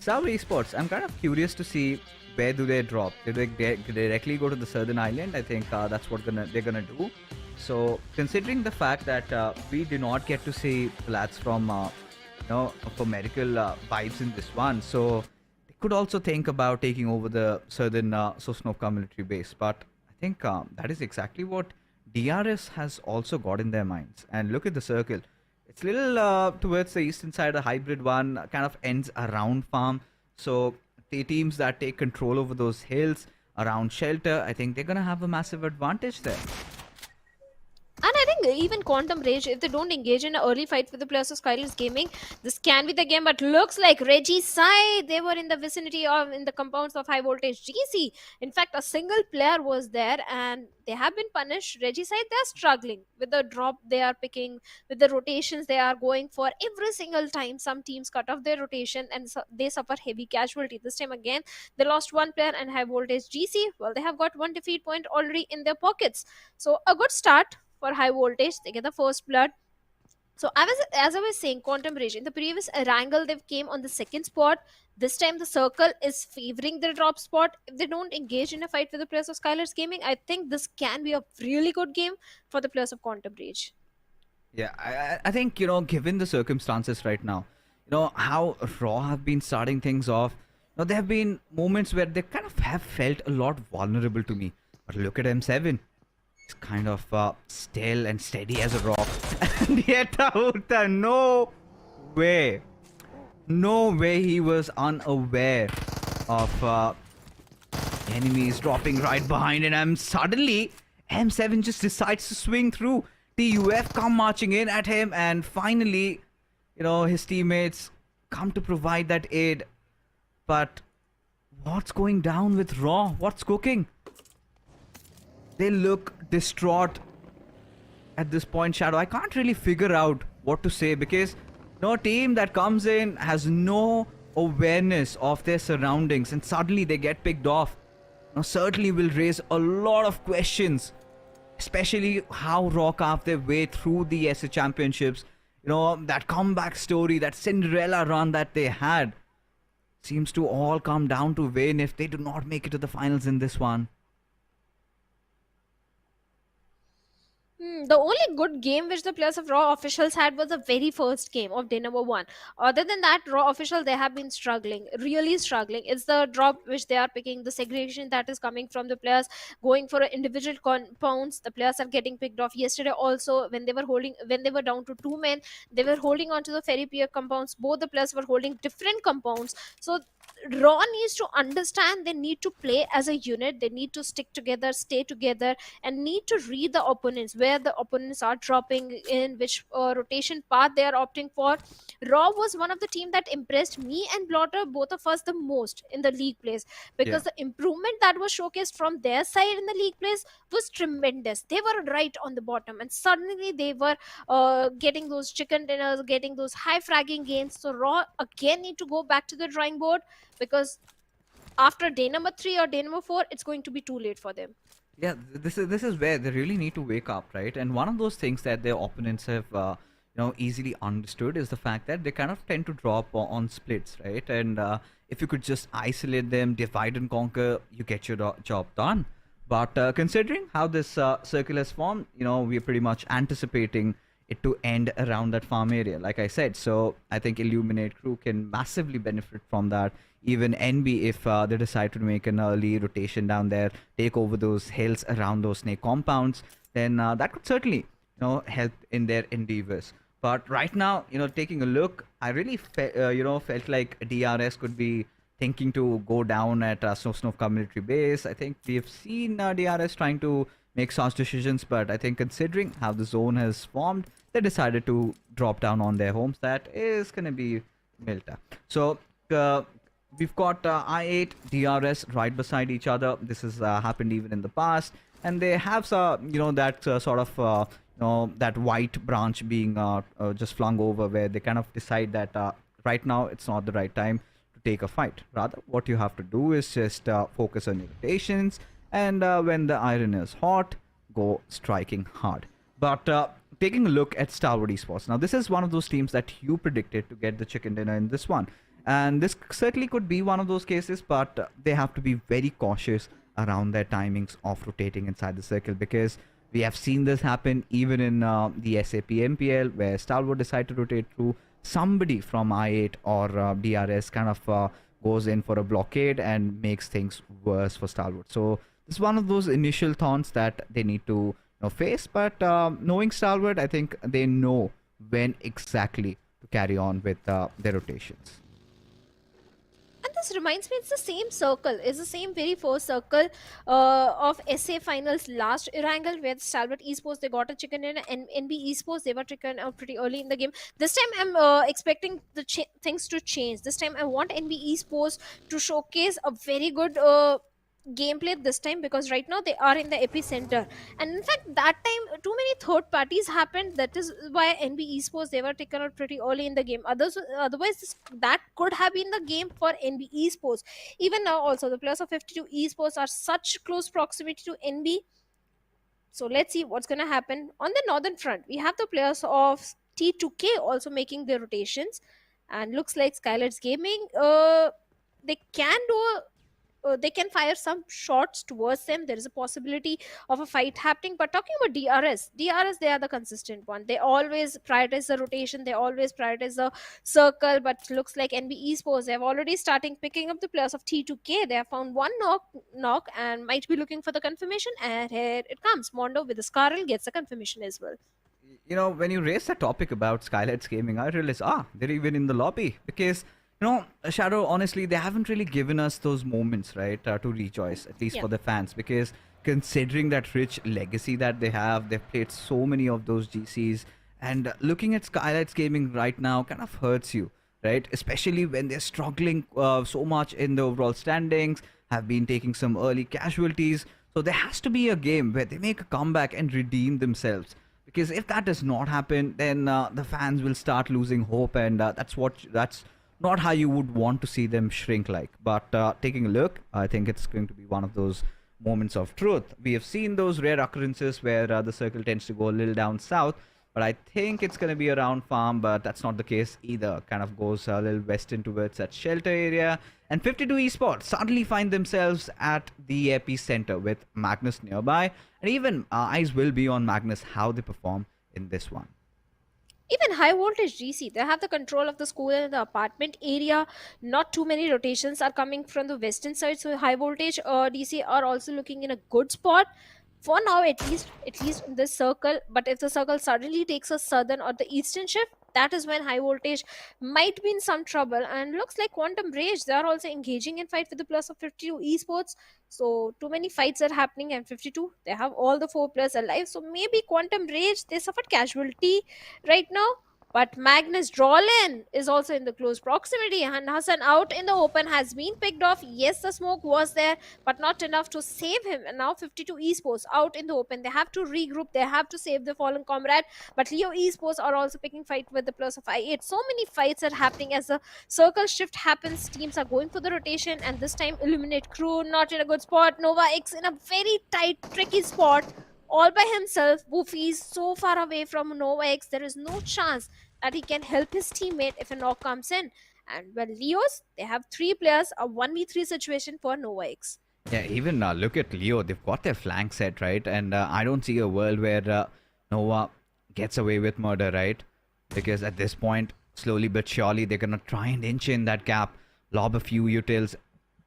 Stalwart Esports, I'm kind of curious to see where do they drop. Do they directly go to the southern island? I think that's what they're gonna do. So, considering the fact that we do not get to see lads from, for medical vibes in this one, so they could also think about taking over the southern Sosnovka military base. But I think that is exactly what DRS has also got in their minds. And look at the circle. It's a little towards the eastern side. The hybrid one kind of ends around farm. So the teams that take control over those hills around shelter, I think they're going to have a massive advantage there. And I think even Quantum Rage, if they don't engage in an early fight with the players of SKYLIGHTZ Gaming, this can be the game. But looks like Reggie's side, they were in the vicinity of, in the compounds of Highvoltage DC. In fact, a single player was there and they have been punished. Reggie's side, they're struggling with the drop they are picking, with the rotations they are going for. Every single time, some teams cut off their rotation and they suffer heavy casualty. This time again, they lost one player, and Highvoltage DC, well, they have got one defeat point already in their pockets. So a good start for Highvoltage. They get the first blood. So as I was saying, Quantum Rage, in the previous Erangel, they came on the second spot. This time the circle is favoring the drop spot. If they don't engage in a fight with the players of SKYLIGHTZ Gaming, I think this can be a really good game for the players of Quantum Rage. Yeah, I think, given the circumstances right now, how Raw have been starting things off, there have been moments where they kind of have felt a lot vulnerable to me. But look at M7. He's kind of still and steady as a rock. And yet, no way he was unaware of enemies dropping right behind him. And suddenly, M7 just decides to swing through. TUF come marching in at him, and finally, his teammates come to provide that aid. But what's going down with Raw? What's cooking? They look distraught. at this point, Shadow, I can't really figure out what to say because no team that comes in has no awareness of their surroundings and suddenly they get picked off. Now, certainly will raise a lot of questions, especially how Raw carved their way through the SA Championships. That comeback story, that Cinderella run that they had seems to all come down to win if they do not make it to the finals in this one. The only good game which the players of Raw officials had was the very first game of day number 1. Other than that, Raw officials, they have been struggling, really struggling. It's the drop which they are picking, the segregation that is coming from the players going for individual compounds. The players are getting picked off. Yesterday also, when they were down to 2 men, they were holding on to the ferry pier compounds. Both the players were holding different compounds. So Raw needs to understand they need to play as a unit. They need to stick together, stay together, and need to read the opponents, where the opponents are dropping in, which rotation path they are opting for. Raw was one of the team that impressed me and Blotter, both of us, the most in the league plays, because the improvement that was showcased from their side in the league plays was tremendous. They were right on the bottom, and suddenly they were getting those chicken dinners, getting those high fragging gains. So Raw again need to go back to the drawing board, because after day number 3 or day number 4, it's going to be too late for them. Yeah, this is where they really need to wake up, right? And one of those things that their opponents have easily understood is the fact that they kind of tend to drop on splits, right? And if you could just isolate them, divide and conquer, you get your job done. But considering how this circle has formed, we're pretty much anticipating it to end around that farm area, like I said. So I think Illuminate crew can massively benefit from that. Even NB, if they decide to make an early rotation down there, take over those hills around those snake compounds, then that could certainly help in their endeavors. But right now, taking a look, I really felt like DRS could be thinking to go down at Snow Community Base. I think we have seen DRS trying to make such decisions, but I think considering how the zone has formed, they decided to drop down on their homes. That is going to be Milta. So we've got I8, DRS right beside each other. This has happened even in the past, and they have that sort of that white branch being just flung over, where they kind of decide that right now it's not the right time to take a fight. Rather, what you have to do is just focus on your rotations, and when the iron is hot, go striking hard. But taking a look at Stalwart Esports, now this is one of those teams that you predicted to get the chicken dinner in this one. And this certainly could be one of those cases, but they have to be very cautious around their timings of rotating inside the circle, because we have seen this happen even in the SA PMPL, where Stalwart decide to rotate through somebody from I8 or DRS kind of goes in for a blockade and makes things worse for Stalwart. So this is one of those initial taunts that they need to face, but knowing Stalwart, I think they know when exactly to carry on with their rotations. And this reminds me, it's the same circle. It's the same very first circle of SA finals last Erangel, where Stalwart Esports, they got a chicken in, and NB Esports, they were taken out pretty early in the game. This time I'm expecting the things to change. This time I want NB Esports to showcase a very good gameplay this time, because right now they are in the epicenter, and in fact that time too many third parties happened. That is why NB Esports, they were taken out pretty early in the game. Otherwise that could have been the game for NB Esports. Even now also, the players of 52 Esports are such close proximity to NB. So let's see what's gonna happen. On the northern front, we have the players of T2K also making their rotations, and looks like SKYLIGHTZ Gaming, they can do they can fire some shots towards them. There is a possibility of a fight happening. But talking about DRS, they are the consistent one. They always prioritize the rotation, they always prioritize the circle. But looks like NB Esports, they have already starting picking up the players of T2K. They have found one knock and might be looking for the confirmation, and here it comes. Mondo with the Scarl gets the confirmation as well. When you raise the topic about SKYLIGHTZ Gaming, I realized they're even in the lobby, because Shadow, honestly, they haven't really given us those moments, right, to rejoice, at least for the fans, because considering that rich legacy that they have, they've played so many of those GCs, and looking at SKYLIGHTZ Gaming right now kind of hurts you, right, especially when they're struggling so much in the overall standings, have been taking some early casualties. So there has to be a game where they make a comeback and redeem themselves, Because if that does not happen, then the fans will start losing hope, and that's not how you would want to see them shrink like. But taking a look, I think it's going to be one of those moments of truth. We have seen those rare occurrences where the circle tends to go a little down south, but I think it's going to be around farm, but that's not the case either. Kind of goes a little western towards that shelter area. And 52 Esports suddenly find themselves at the epicenter with Magnus nearby. And even eyes will be on Magnus, how they perform in this one. Even Highvoltage DC, they have the control of the school and the apartment area. Not too many rotations are coming from the western side, so Highvoltage DC are also looking in a good spot for now, at least in this circle. But if the circle suddenly takes a southern or the eastern shift, that is when Highvoltage might be in some trouble. And looks like Quantum Rage, they are also engaging in fight with the plus of 52 Esports. So too many fights are happening, and 52, they have all the 4 players alive. So maybe Quantum Rage, they suffered casualty right now. But Magnus Drawlin is also in the close proximity, and Hassan out in the open has been picked off. Yes, the smoke was there, but not enough to save him. And now 52 Esports out in the open. They have to regroup. They have to save the fallen comrade. But Leo Esports are also picking fight with the plus of I8. So many fights are happening as the circle shift happens. Teams are going for the rotation, and this time Illuminate Crew not in a good spot. Nova X in a very tight, tricky spot. All by himself. Woofy is so far away from Nova X. There is no chance that he can help his teammate if a knock comes in. And well, Leos, they have 3 players, a 1v3 situation for Nova X. Yeah, even look at Leo. They've got their flank set, right? And I don't see a world where Nova gets away with murder, right? Because at this point, slowly but surely, they're going to try and inch in that gap, lob a few utils.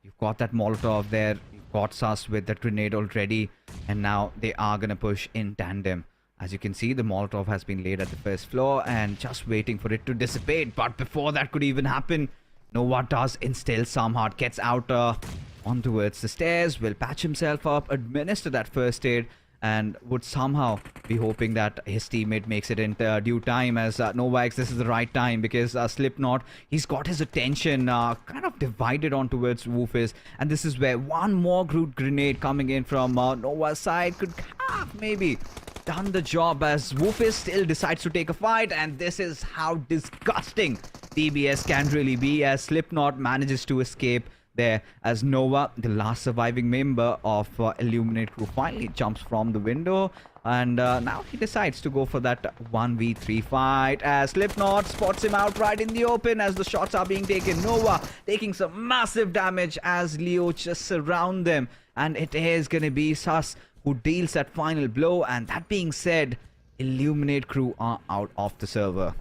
You've got that Molotov there. You've got Sus with that grenade already. And now they are going to push in tandem. As you can see, the Molotov has been laid at the first floor and just waiting for it to dissipate. But before that could even happen, Nova does instill some heart. Gets out on towards the stairs. Will patch himself up. Administer that first aid. And would somehow be hoping that his teammate makes it in due time, as Nova X, this is the right time, because Slipknot, he's got his attention kind of divided on towards Woofus, and this is where one more grenade coming in from Nova's side could have maybe done the job, as Woofus still decides to take a fight, and this is how disgusting DBS can really be, as Slipknot manages to escape there, as Nova, the last surviving member of Illuminate Crew, finally jumps from the window, and now he decides to go for that 1v3 fight, as Slipknot spots him out right in the open as the shots are being taken. Nova taking some massive damage as Leo just surround them, and it is gonna be Sus who deals that final blow. And that being said, Illuminate Crew are out of the server.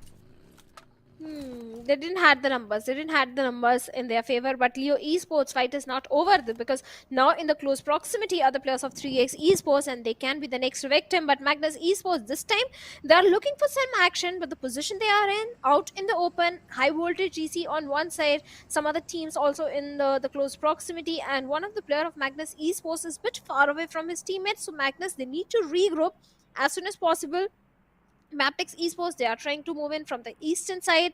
They didn't have the numbers. They didn't have the numbers in their favor. But Leo Esports fight is not over, because now in the close proximity are the players of 3x Esports, and they can be the next victim. But Magnus Esports, this time they are looking for some action, but the position they are in, out in the open, Highvoltage DC on one side, some other teams also in the close proximity, and one of the player of Magnus Esports is a bit far away from his teammates. So Magnus, they need to regroup as soon as possible. MABETEX Esports, they are trying to move in from the eastern side.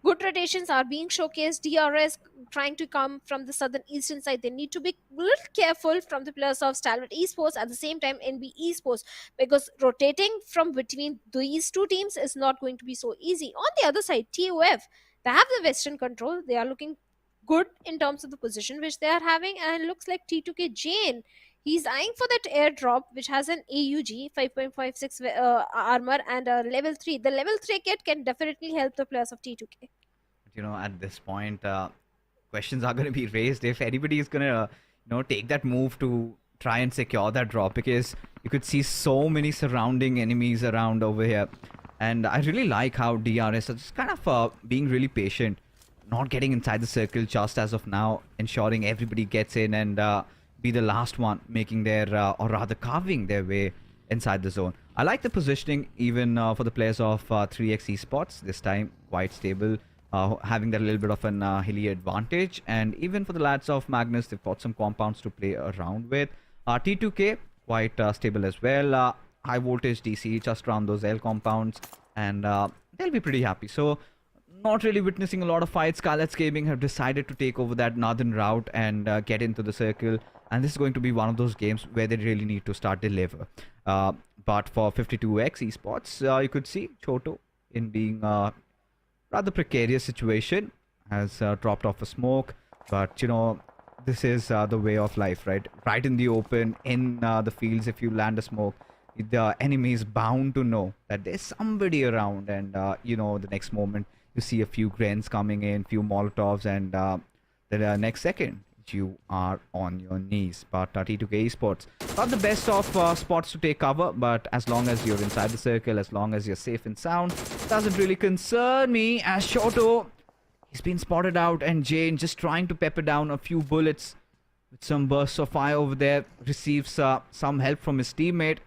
Good rotations are being showcased. DRS trying to come from the southern eastern side. They need to be a little careful from the players of Stalwart Esports. At the same time, NB Esports, because rotating from between these two teams is not going to be so easy. On the other side, TOF, they have the western control. They are looking good in terms of the position which they are having, and it looks like T2K Jane, he's eyeing for that airdrop which has an AUG 5.56 armor and a level 3. The level 3 kit can definitely help the players of T2K. You know, at this point, questions are going to be raised if anybody is going to, take that move to try and secure that drop, because you could see so many surrounding enemies around over here. And I really like how DRS is just kind of being really patient, not getting inside the circle just as of now, ensuring everybody gets in and be the last one making their, or rather carving their way inside the zone. I like the positioning even for the players of 3x Esports, this time quite stable, having that little bit of an hilly advantage. And even for the lads of Magnus, they've got some compounds to play around with. T2K, quite stable as well. Highvoltage DC just around those L compounds, and they'll be pretty happy. So not really witnessing a lot of fights. SKYLIGHTZ Gaming have decided to take over that northern route and get into the circle. And this is going to be one of those games where they really need to start deliver. But for 52X Esports, you could see Choto in being rather precarious situation, has dropped off a smoke. But you know, this is the way of life, right? Right in the open, in the fields, if you land a smoke, the enemy is bound to know that there's somebody around. And you know, the next moment you see a few grenades coming in, few molotovs, and the next second you are on your knees. But T2K Esports, not the best of spots to take cover, but as long as you're inside the circle, as long as you're safe and sound, doesn't really concern me. As Shoto, he's been spotted out, and Jane just trying to pepper down a few bullets with some bursts of fire over there, receives some help from his teammate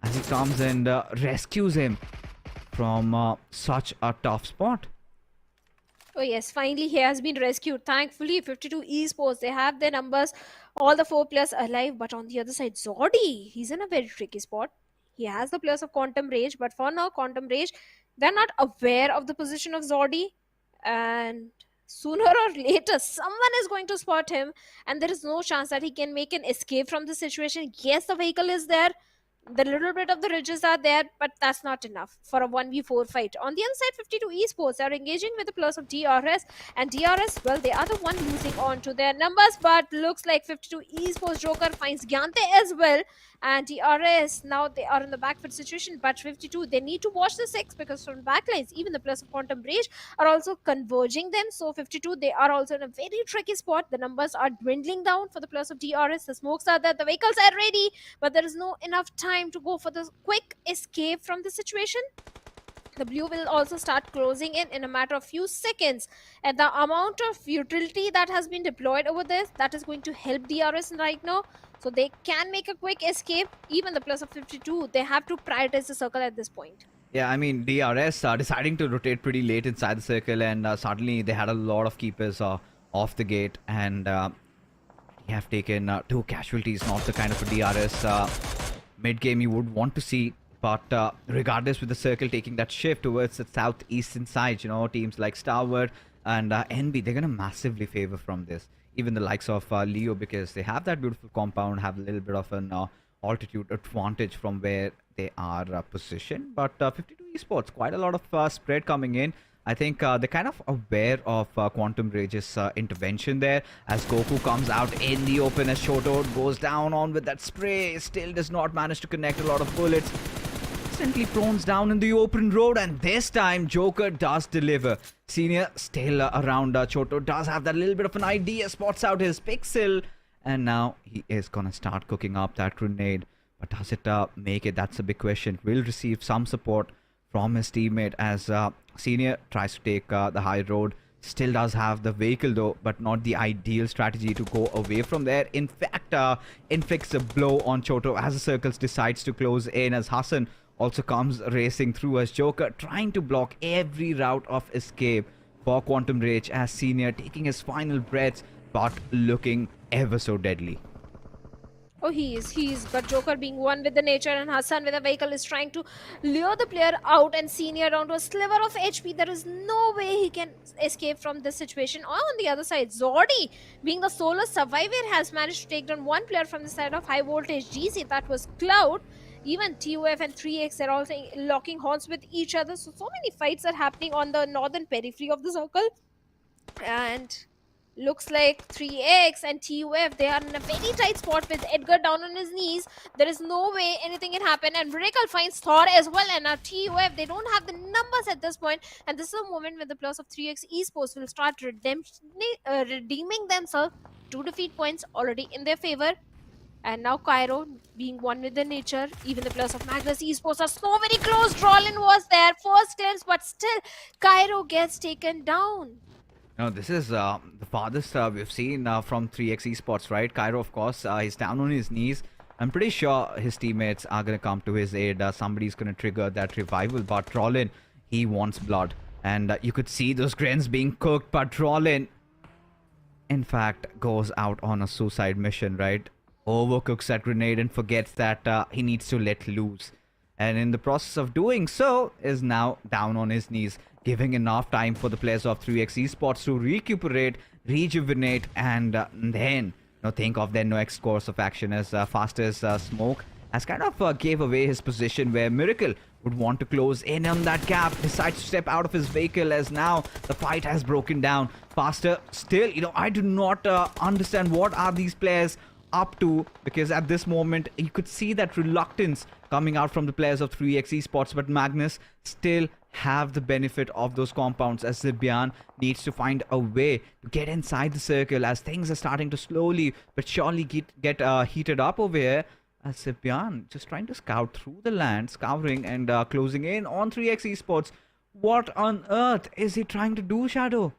as he comes and rescues him from such a tough spot. Oh yes, finally he has been rescued. Thankfully, 52 Esports, they have their numbers, all the 4 players alive. But on the other side, Zordi, he's in a very tricky spot. He has the players of Quantum Rage, but for now, Quantum Rage, they're not aware of the position of Zordi. And sooner or later, someone is going to spot him, and there is no chance that he can make an escape from the situation. Yes, the vehicle is there. The little bit of the ridges are there, but that's not enough for a 1v4 fight. On the other side, 52 Esports are engaging with the players of DRS, and DRS, well, they are the one losing on to their numbers, but looks like 52 Esports Joker finds Gyante as well, and DRS, now they are in the backfoot situation, but 52, they need to watch the 6 because from backlines, even the players of Quantum Rage are also converging them, so 52, they are also in a very tricky spot. The numbers are dwindling down for the players of DRS, the smokes are there, the vehicles are ready, but there is no enough time to go for the quick escape from the situation. The blue will also start closing in a matter of few seconds, and the amount of utility that has been deployed over this, that is going to help DRS right now, so they can make a quick escape. Even the plus of 52, they have to prioritize the circle at this point. Yeah, I mean, DRS deciding to rotate pretty late inside the circle, and suddenly they had a lot of keepers off the gate, and they have taken 2 casualties. Not the kind of a DRS mid-game you would want to see. But regardless, with the circle taking that shift towards the southeastern side, you know, teams like Stalwart and NB, they're going to massively favor from this. Even the likes of Leo, because they have that beautiful compound, have a little bit of an altitude advantage from where they are positioned. But 52 Esports, quite a lot of spread coming in. I think they're kind of aware of Quantum Rage's intervention there, as Goku comes out in the open as Shoto goes down on with that spray. Still does not manage to connect a lot of bullets. Instantly prones down in the open road, and this time Joker does deliver. Senior still around. Choto does have that little bit of an idea, spots out his pixel, and now he is gonna start cooking up that grenade. But does it make it? That's a big question. Will receive some support from his teammate as Senior tries to take the high road. Still does have the vehicle though, but not the ideal strategy to go away from there. In fact, inflicts a blow on Choto as the circles decides to close in, as Hassan also comes racing through as Joker, trying to block every route of escape for Quantum Rage, as Senior taking his final breaths, but looking ever so deadly. Oh, he is. But Joker being one with the nature, and Hassan with a vehicle is trying to lure the player out, and Senior down to a sliver of HP. There is no way he can escape from this situation. On the other side, Zordi, being the solo survivor, has managed to take down one player from the side of Highvoltage DC. That was Cloud. Even TUF and 3X are also locking horns with each other. So many fights are happening on the northern periphery of the circle. And looks like 3X and TUF, they are in a very tight spot with Edgar down on his knees. There is no way anything can happen. And Breakup finds Thor as well. And now TUF, they don't have the numbers at this point. And this is a moment when the players of 3X Esports will start redeeming themselves. 2 defeat points already in their favor. And now Cairo being one with the nature. Even the players of Magnus Esports are so very close. Drolin was there. First glimpse, but still Cairo gets taken down. No, this is the farthest we've seen from 3X Esports, right? Cairo, of course, he's down on his knees. I'm pretty sure his teammates are going to come to his aid. Somebody's going to trigger that revival. But Drolin, he wants blood. And you could see those grins being cooked. But Drolin, in fact, goes out on a suicide mission, right? Overcooks that grenade and forgets that he needs to let loose. And in the process of doing so, is now down on his knees. giving enough time for the players of 3x Esports to recuperate, rejuvenate, and then think of their next course of action as fast as Smoke has kind of gave away his position where Miracle would want to close in on that gap, decides to step out of his vehicle as now the fight has broken down. Faster still, I do not understand what are these players up to, because at this moment you could see that reluctance coming out from the players of 3x Esports, but Magnus still have the benefit of those compounds as Zibian needs to find a way to get inside the circle as things are starting to slowly but surely get heated up over here. As Zibian just trying to scout through the land, scouring and closing in on 3x Esports. What on earth is he trying to do, Shadow?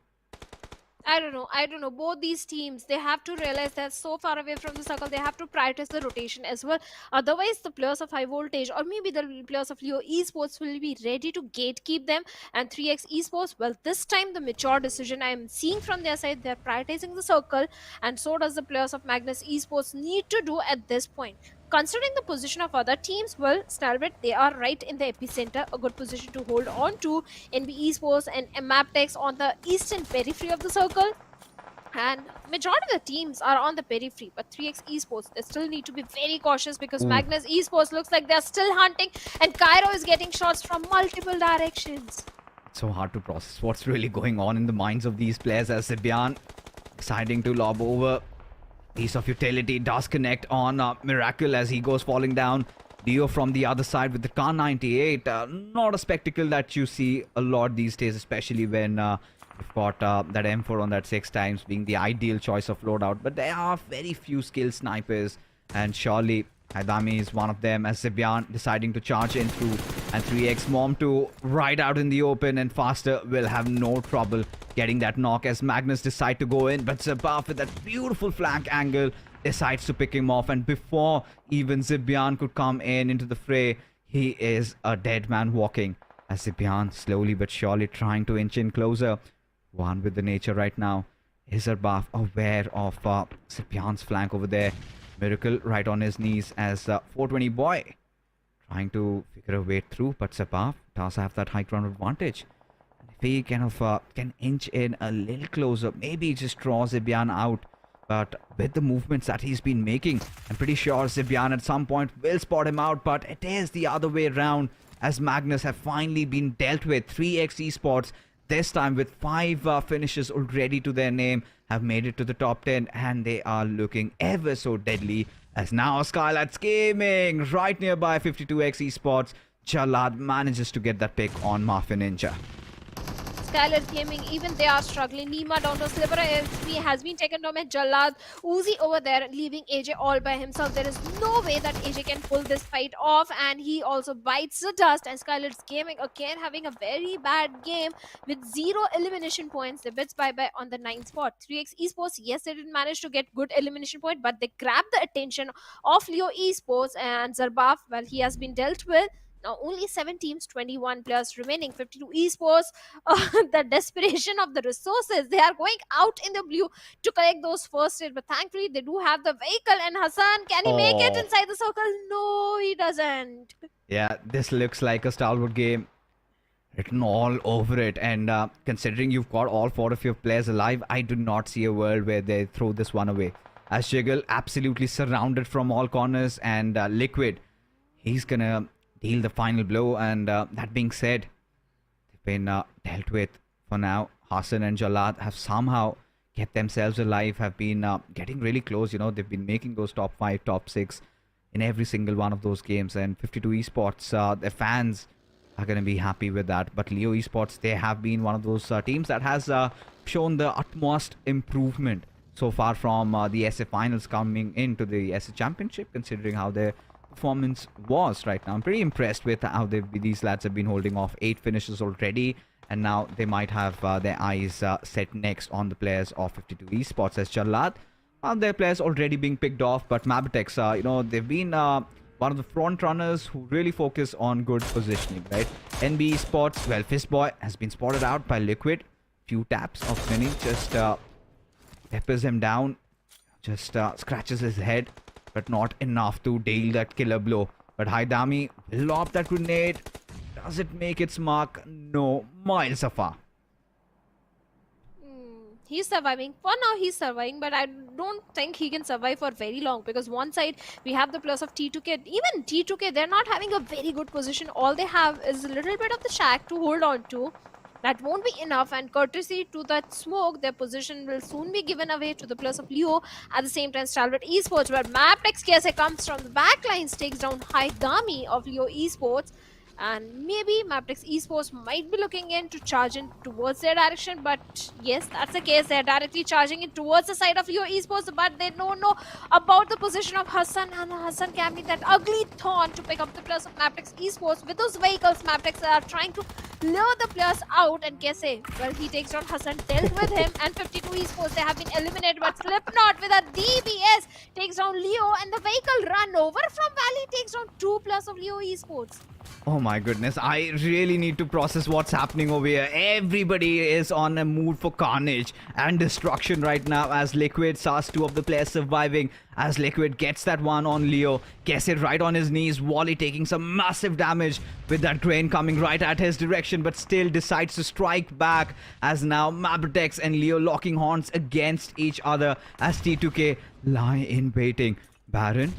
I don't know. Both these teams, they have to realize they're so far away from the circle. They have to prioritize the rotation as well. Otherwise, the players of Highvoltage or maybe the players of Leo Esports will be ready to gatekeep them. And 3x Esports, well, this time the mature decision I am seeing from their side, they're prioritizing the circle. And so does the players of Magnus Esports need to do at this point. Considering the position of other teams, well, Stalwart, they are right in the epicenter, a good position to hold on to. NB Esports and MABETEX on the eastern periphery of the circle. And majority of the teams are on the periphery, but 3x Esports, they still need to be very cautious because Magnus Esports looks like they're still hunting and Cairo is getting shots from multiple directions. It's so hard to process what's really going on in the minds of these players as Zibian deciding to lob over. Piece of utility does connect on Miracle as he goes falling down. Dio from the other side with the Kar 98. Not a spectacle that you see a lot these days, especially when you've got that M4 on that 6 times being the ideal choice of loadout. But there are very few skilled snipers, and surely Haidami is one of them as Zibian deciding to charge in through, and 3x Mom 2 right out in the open, and Faster will have no trouble getting that knock as Magnus decide to go in, but Zabaf with that beautiful flank angle decides to pick him off, and before even Zibian could come in into the fray, he is a dead man walking as Zibian slowly but surely trying to inch in closer. One with the nature right now. Is Zabaf aware of Zibian's flank over there? Miracle right on his knees as 420 boy trying to figure a way through, but Zabaf does have that high ground advantage. If he kind of can inch in a little closer, maybe just draw Zibian out. But with the movements that he's been making, I'm pretty sure Zibian at some point will spot him out. But it is the other way around as Magnus have finally been dealt with. 3x Esports, this time with 5 finishes already to their name, have made it to the top 10. And they are looking ever so deadly as now SKYLIGHTZ Gaming right nearby 52x Esports. Jalad manages to get that pick on Mafia Ninja. SKYLIGHTZ Gaming, even they are struggling. Nima down to Sliver has been taken down by Jalad. Uzi over there, leaving AJ all by himself. There is no way that AJ can pull this fight off, and he also bites the dust. And SKYLIGHTZ Gaming again having a very bad game with 0 elimination points. They bits bye-bye on the 9th spot. 3x Esports, yes, they didn't manage to get good elimination point, but they grabbed the attention of Leo Esports, and Zarbaf, well, he has been dealt with. Now only 7 teams, 21 players remaining. 52 Esports, the desperation of the resources. They are going out in the blue to collect those first aid. But thankfully, they do have the vehicle. And Hassan, can he make it inside the circle? No, he doesn't. Yeah, this looks like a Stalwart game written all over it. And considering you've got all 4 of your players alive, I do not see a world where they throw this one away. As Jiggle absolutely surrounded from all corners, and Liquid, he's gonna deal the final blow. And that being said, they've been dealt with for now. Hassan and Jalad have somehow kept themselves alive, have been getting really close. They've been making those top 5, top 6 in every single one of those games. And 52 Esports, their fans are going to be happy with that. But Leo Esports, they have been one of those teams that has shown the utmost improvement so far from the SA finals coming into the SA championship, considering how their performance was right now. I'm pretty impressed with how these lads have been holding off 8 finishes already, and now they might have their eyes set next on the players of 52 Esports as Jalad. Their players already being picked off, but MABETEX, they've been one of the front runners who really focus on good positioning, right? NB Esports, well, Fistboy has been spotted out by Liquid. Few taps of Mini just peppers him down, just scratches his head, but not enough to deal that killer blow. But Haidami will lob that grenade, Does it make its mark? No, miles afar. He's surviving. For now, he's surviving, but I don't think he can survive for very long because one side we have the plus of T2K. Even T2K, they're not having a very good position. All they have is a little bit of the shack to hold on to. That won't be enough, and courtesy to that smoke, their position will soon be given away to the plus of Leo. At the same time, Stalwart Esports, where MABETEX KSA comes from the backlines, takes down Haigami of Leo Esports. And maybe MABETEX Esports might be looking in to charge in towards their direction, but yes, that's the case. They're directly charging it towards the side of Leo Esports, but they don't know about the position of Hassan, and Hassan can be that ugly thorn to pick up the plus of MABETEX Esports. With those vehicles, MABETEX are trying to lure the plus out, and KSA, well, he takes down Hassan, dealt with him, and 52 Esports, they have been eliminated, but Slipknot with a DBS takes down Leo, and the vehicle run over from Valley takes down 2 plus of Leo Esports. Oh my goodness, I really need to process what's happening over here. Everybody is on a mood for carnage and destruction right now as Liquid saws 2 of the players surviving. As Liquid gets that one on Leo, gets it right on his knees. Wally taking some massive damage with that grain coming right at his direction, but still decides to strike back as now MABETEX and Leo locking horns against each other as T2K lie in waiting. Baron,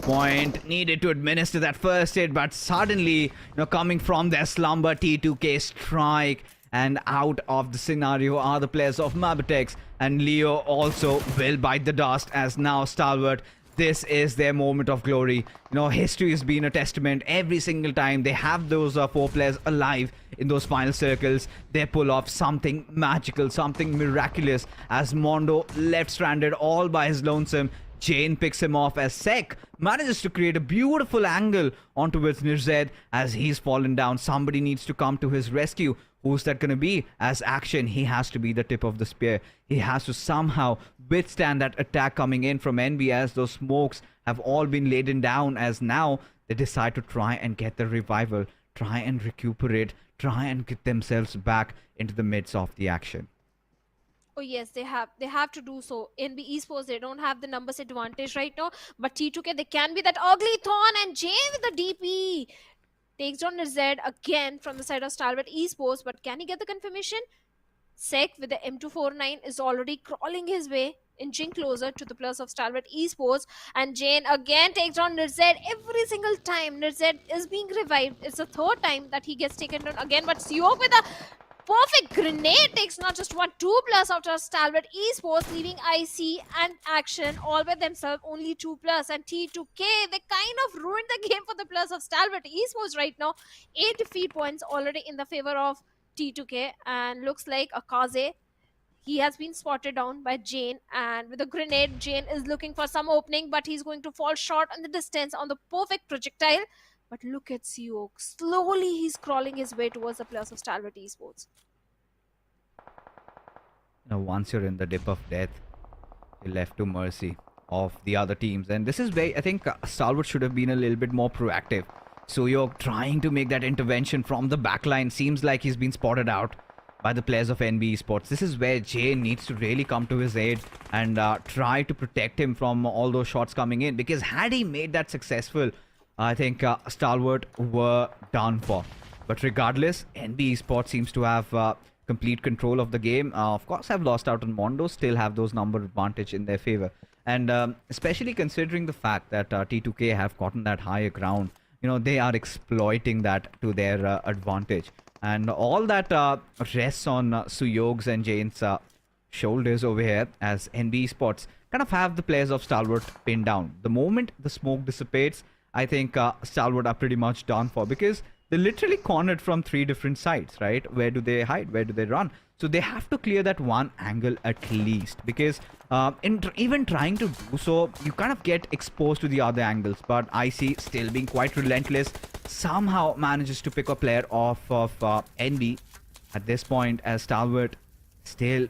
point needed to administer that first hit, but suddenly, coming from their slumber, T2K strike, and out of the scenario are the players of MABETEX, and Leo also will bite the dust as now Stalwart. This is their moment of glory. History has been a testament. Every single time they have those 4 players alive in those final circles, they pull off something magical, something miraculous as Mondo left stranded all by his lonesome. Jane picks him off as Sek manages to create a beautiful angle onto his Nirzed as he's fallen down. Somebody needs to come to his rescue. Who's that going to be? As Action, he has to be the tip of the spear. He has to somehow withstand that attack coming in from NB as those smokes have all been laden down, as now they decide to try and get the revival, try and recuperate, try and get themselves back into the midst of the action. Oh yes, they have to do so. NB Esports, they don't have the numbers advantage right now, but T2K, they can be that ugly thorn, and Jane with the DP takes down Nirzed again from the side of Stalwart Esports, but can he get the confirmation? Sek with the M249 is already crawling his way, inching closer to the plus of Stalwart Esports, and Jane again takes down Nirzed. Every single time Nirzed is being revived, it's the 3rd time that he gets taken down again, but Sanhok with a perfect grenade takes not just 1, 2 plus after Stalwart Esports, leaving IC and Action all by themselves, only 2 plus, and T2K, they kind of ruined the game for the plus of Stalwart Esports right now. 8 defeat points already in the favor of T2K, and looks like Akaze, he has been spotted down by Jane, and with a grenade, Jane is looking for some opening, but he's going to fall short on the distance on the perfect projectile. But look at Sanhok. Slowly he's crawling his way towards the plus of Stalwart Esports. Once you're in the dip of death, you're left to mercy of the other teams. And this is where I think Stalwart should have been a little bit more proactive. So you're trying to make that intervention from the backline. Seems like he's been spotted out by the players of NB Esports. This is where Jane needs to really come to his aid and try to protect him from all those shots coming in. Because had he made that successful, I think Stalwart were done for. But regardless, NB Esports seems to have complete control of the game. Of course, have lost out on Mondo, still have those number advantage in their favor. And especially considering the fact that T2K have gotten that higher ground, they are exploiting that to their advantage. And all that rests on Sanhok's and Jane's shoulders over here as NB Esports kind of have the players of Stalwart pinned down. The moment the smoke dissipates, I think Stalwart are pretty much done for, because they're literally cornered from 3 different sides, right? Where do they hide? Where do they run? So they have to clear that one angle at least, because even trying to do so, you kind of get exposed to the other angles. But IC, still being quite relentless, somehow manages to pick a player off of NB at this point, as Stalwart still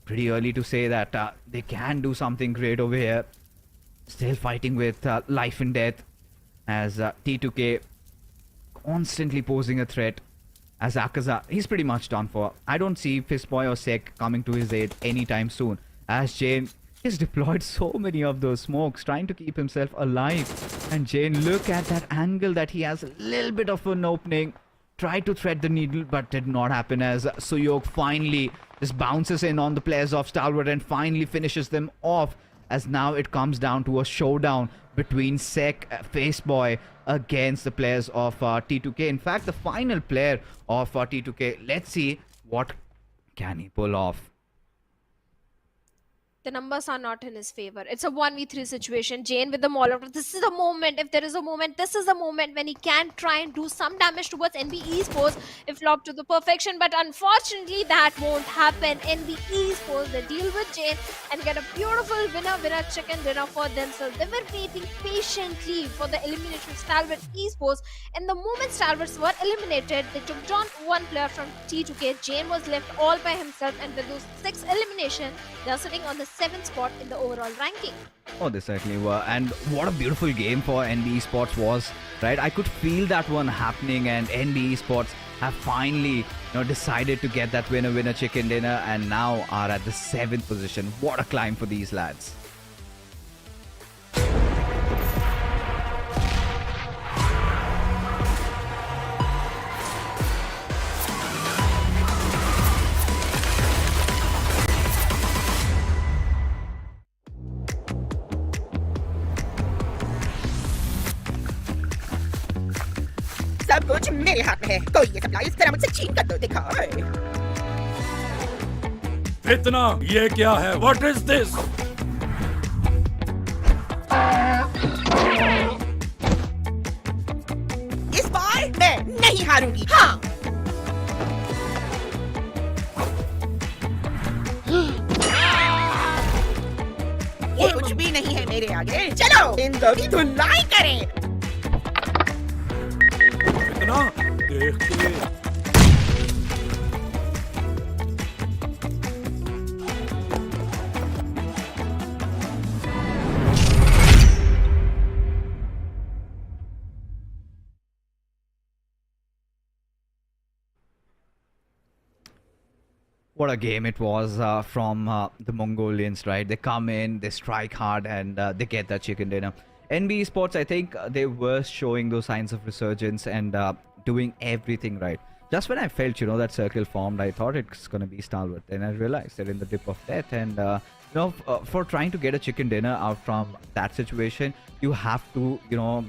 pretty early to say that they can do something great over here. Still fighting with life and death, as T2K constantly posing a threat, as Akaza, he's pretty much done for. I don't see Fistboy or Sek coming to his aid anytime soon, as Jane has deployed so many of those smokes, trying to keep himself alive. And Jane, look at that angle that he has, a little bit of an opening. tried to thread the needle, but did not happen as Suyok finally just bounces in on the players of Stalwart and finally finishes them off, as now it comes down to a showdown between Sek Faceboy against the players of T2K. In fact, the final player of T2K. Let's see what can he pull off. The numbers are not in his favor. It's a 1v3 situation. Jane with the Molotov. This is the moment. If there is a moment, this is the moment when he can try and do some damage towards NB Esports if lobbed to the perfection. But unfortunately, that won't happen. NB Esports, they deal with Jane and get a beautiful winner chicken dinner for themselves. They were waiting patiently for the elimination of Stalwart Esports. And the moment Stalwarts were eliminated, they took down one player from T2K. Jane was left all by himself, and with those 6 eliminations, they are sitting on the 7th spot in the overall ranking. Oh, they certainly were. And what a beautiful game for NB Esports was, right? I could feel that one happening, and NB Esports have finally, decided to get that winner chicken dinner and now are at the 7th position. What a climb for these lads. सब कुछ मेरे हाथ में है कोई ये supply इस तरह मुझसे छीन कर तो दिखाए इतना ये क्या है व्हाट इज दिस इस बार मैं नहीं हारूंगी हाँ ये कुछ भी नहीं है मेरे आगे चलो इन दो की धुलाई करें इतना देख के What a game it was from the Mongolians, right? They come in, they strike hard, and they get that chicken dinner. NB Esports, I think they were showing those signs of resurgence and doing everything right. Just when I felt, that circle formed, I thought it's going to be Stalwart. Then I realized they're in the dip of death. And, for trying to get a chicken dinner out from that situation, you have to,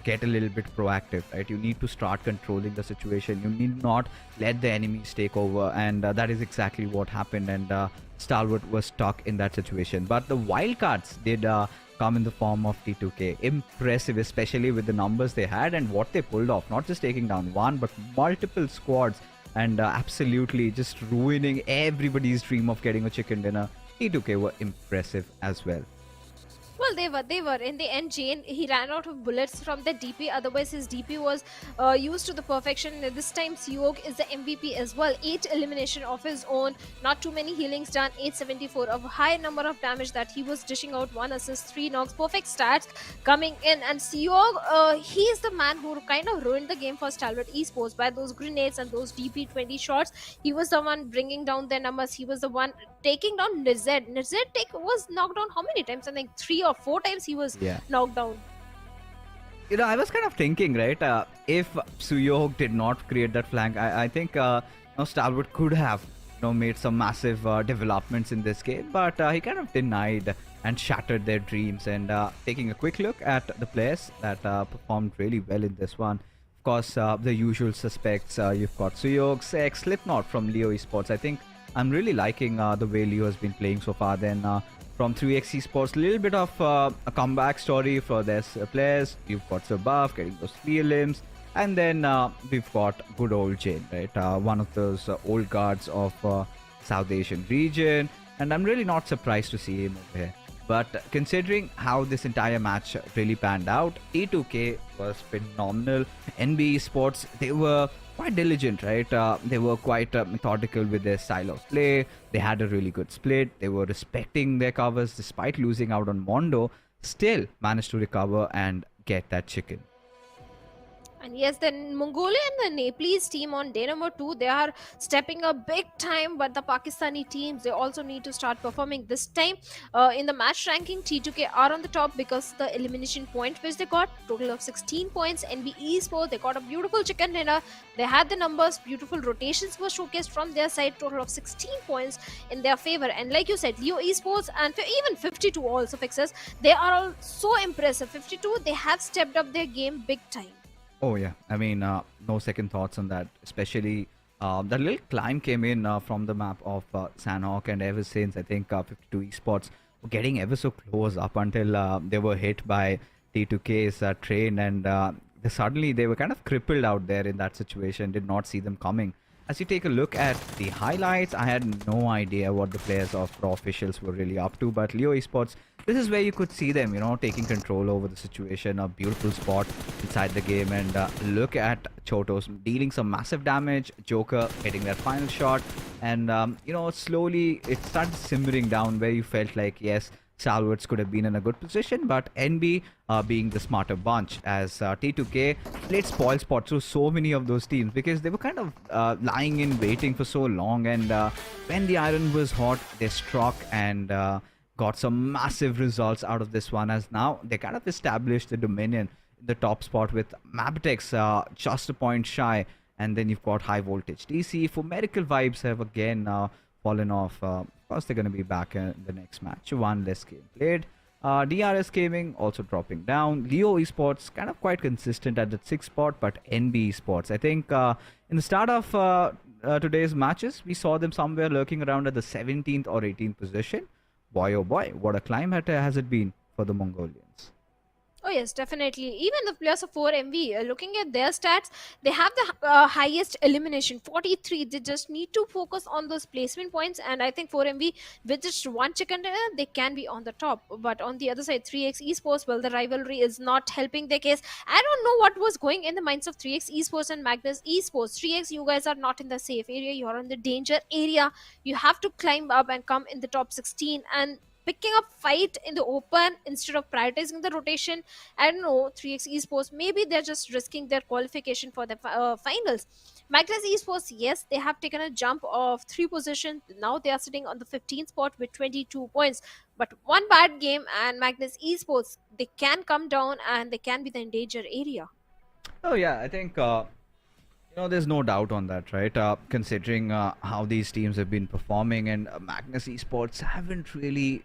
get a little bit proactive, right? You need to start controlling the situation. You need not let the enemies take over. And that is exactly what happened. And Stalwart was stuck in that situation. But the wildcards did come in the form of T2K. Impressive, especially with the numbers they had and what they pulled off. Not just taking down one, but multiple squads. And absolutely just ruining everybody's dream of getting a chicken dinner. T2K were impressive as well. Well, they were. In the end, Jane, he ran out of bullets from the DP. Otherwise, his DP was used to the perfection. This time, Sanhok is the MVP as well. 8 elimination of his own. Not too many healings done. 874. A high number of damage that he was dishing out. 1 assist, 3 knocks. Perfect stats coming in. And Sanhok, he is the man who kind of ruined the game for Stalwart Esports by those grenades and those DP 20 shots. He was the one bringing down their numbers. He was the one taking down Nized. Nized was knocked down how many times? I think 3 or 4 times he was knocked down. I was kind of thinking, right? If Sanhok did not create that flank, I think Stalwart could have made some massive developments in this game, but he kind of denied and shattered their dreams. And taking a quick look at the players that performed really well in this one. Of course, the usual suspects. You've got Sanhok, Sek, Slipknot from Leo Esports. I think I'm really liking the way Leo has been playing so far. Then from 3x Esports, a little bit of a comeback story for their players. You've got Sir Buff getting those 3 limbs. And then we've got good old Jane, right? One of those old guards of South Asian region. And I'm really not surprised to see him over here. But considering how this entire match really panned out, T2K was phenomenal. NB Esports, they were quite diligent, right? They were quite methodical with their style of play. They had a really good split. They were respecting their covers despite losing out on Mondo. Still managed to recover and get that chicken. And yes, the Mongolia and the Nepalese team on day number 2, they are stepping up big time. But the Pakistani teams, they also need to start performing this time. In the match ranking, T2K are on the top because the elimination point which they got, total of 16 points. NB Esports, they got a beautiful chicken dinner. They had the numbers, beautiful rotations were showcased from their side, total of 16 points in their favor. And like you said, Leo Esports and even 52 also fixes, they are all so impressive. 52, they have stepped up their game big time. Oh yeah, I mean, no second thoughts on that. Especially that little climb came in from the map of Sanhok, and ever since I think 52 Esports were getting ever so close up until they were hit by T2K's train, and suddenly they were kind of crippled out there in that situation. Did not see them coming. As you take a look at the highlights, I had no idea what the players of Pro officials were really up to, but Leo Esports, this is where you could see them, taking control over the situation. A beautiful spot inside the game, and look at Chotos dealing some massive damage, Joker hitting that final shot, and slowly it started simmering down where you felt like, yes, Stalwarts could have been in a good position, but NB being the smarter bunch, as T2K played spoil spot through so many of those teams because they were kind of lying in waiting for so long, and when the iron was hot, they struck and got some massive results out of this one, as now they kind of established the dominion in the top spot with MABETEX just a point shy, and then you've got Highvoltage DC. For Medical Vibes have again fallen off. Of course, they're going to be back in the next match. One less game played. DRS Gaming also dropping down. Leo Esports kind of quite consistent at the 6th spot, but NB Esports, I think in the start of today's matches, we saw them somewhere lurking around at the 17th or 18th position. Boy, oh boy, what a climb has it been for the Mongolians. Oh yes, definitely. Even the players of 4MV, looking at their stats, they have the highest elimination, 43. They just need to focus on those placement points, and I think 4MV, with just one chicken dinner, they can be on the top. But on the other side, 3x Esports, well, the rivalry is not helping their case. I don't know what was going in the minds of 3x Esports and Magnus Esports. 3x, you guys are not in the safe area. You are in the danger area. You have to climb up and come in the top 16, and picking up fight in the open instead of prioritizing the rotation. I don't know, 3x Esports, maybe they're just risking their qualification for the finals. Magnus Esports, yes, they have taken a jump of 3 positions. Now they are sitting on the 15th spot with 22 points. But one bad game and Magnus Esports, they can come down and they can be the danger area. Oh yeah, I think there's no doubt on that, right? Considering how these teams have been performing, and Magnus Esports haven't really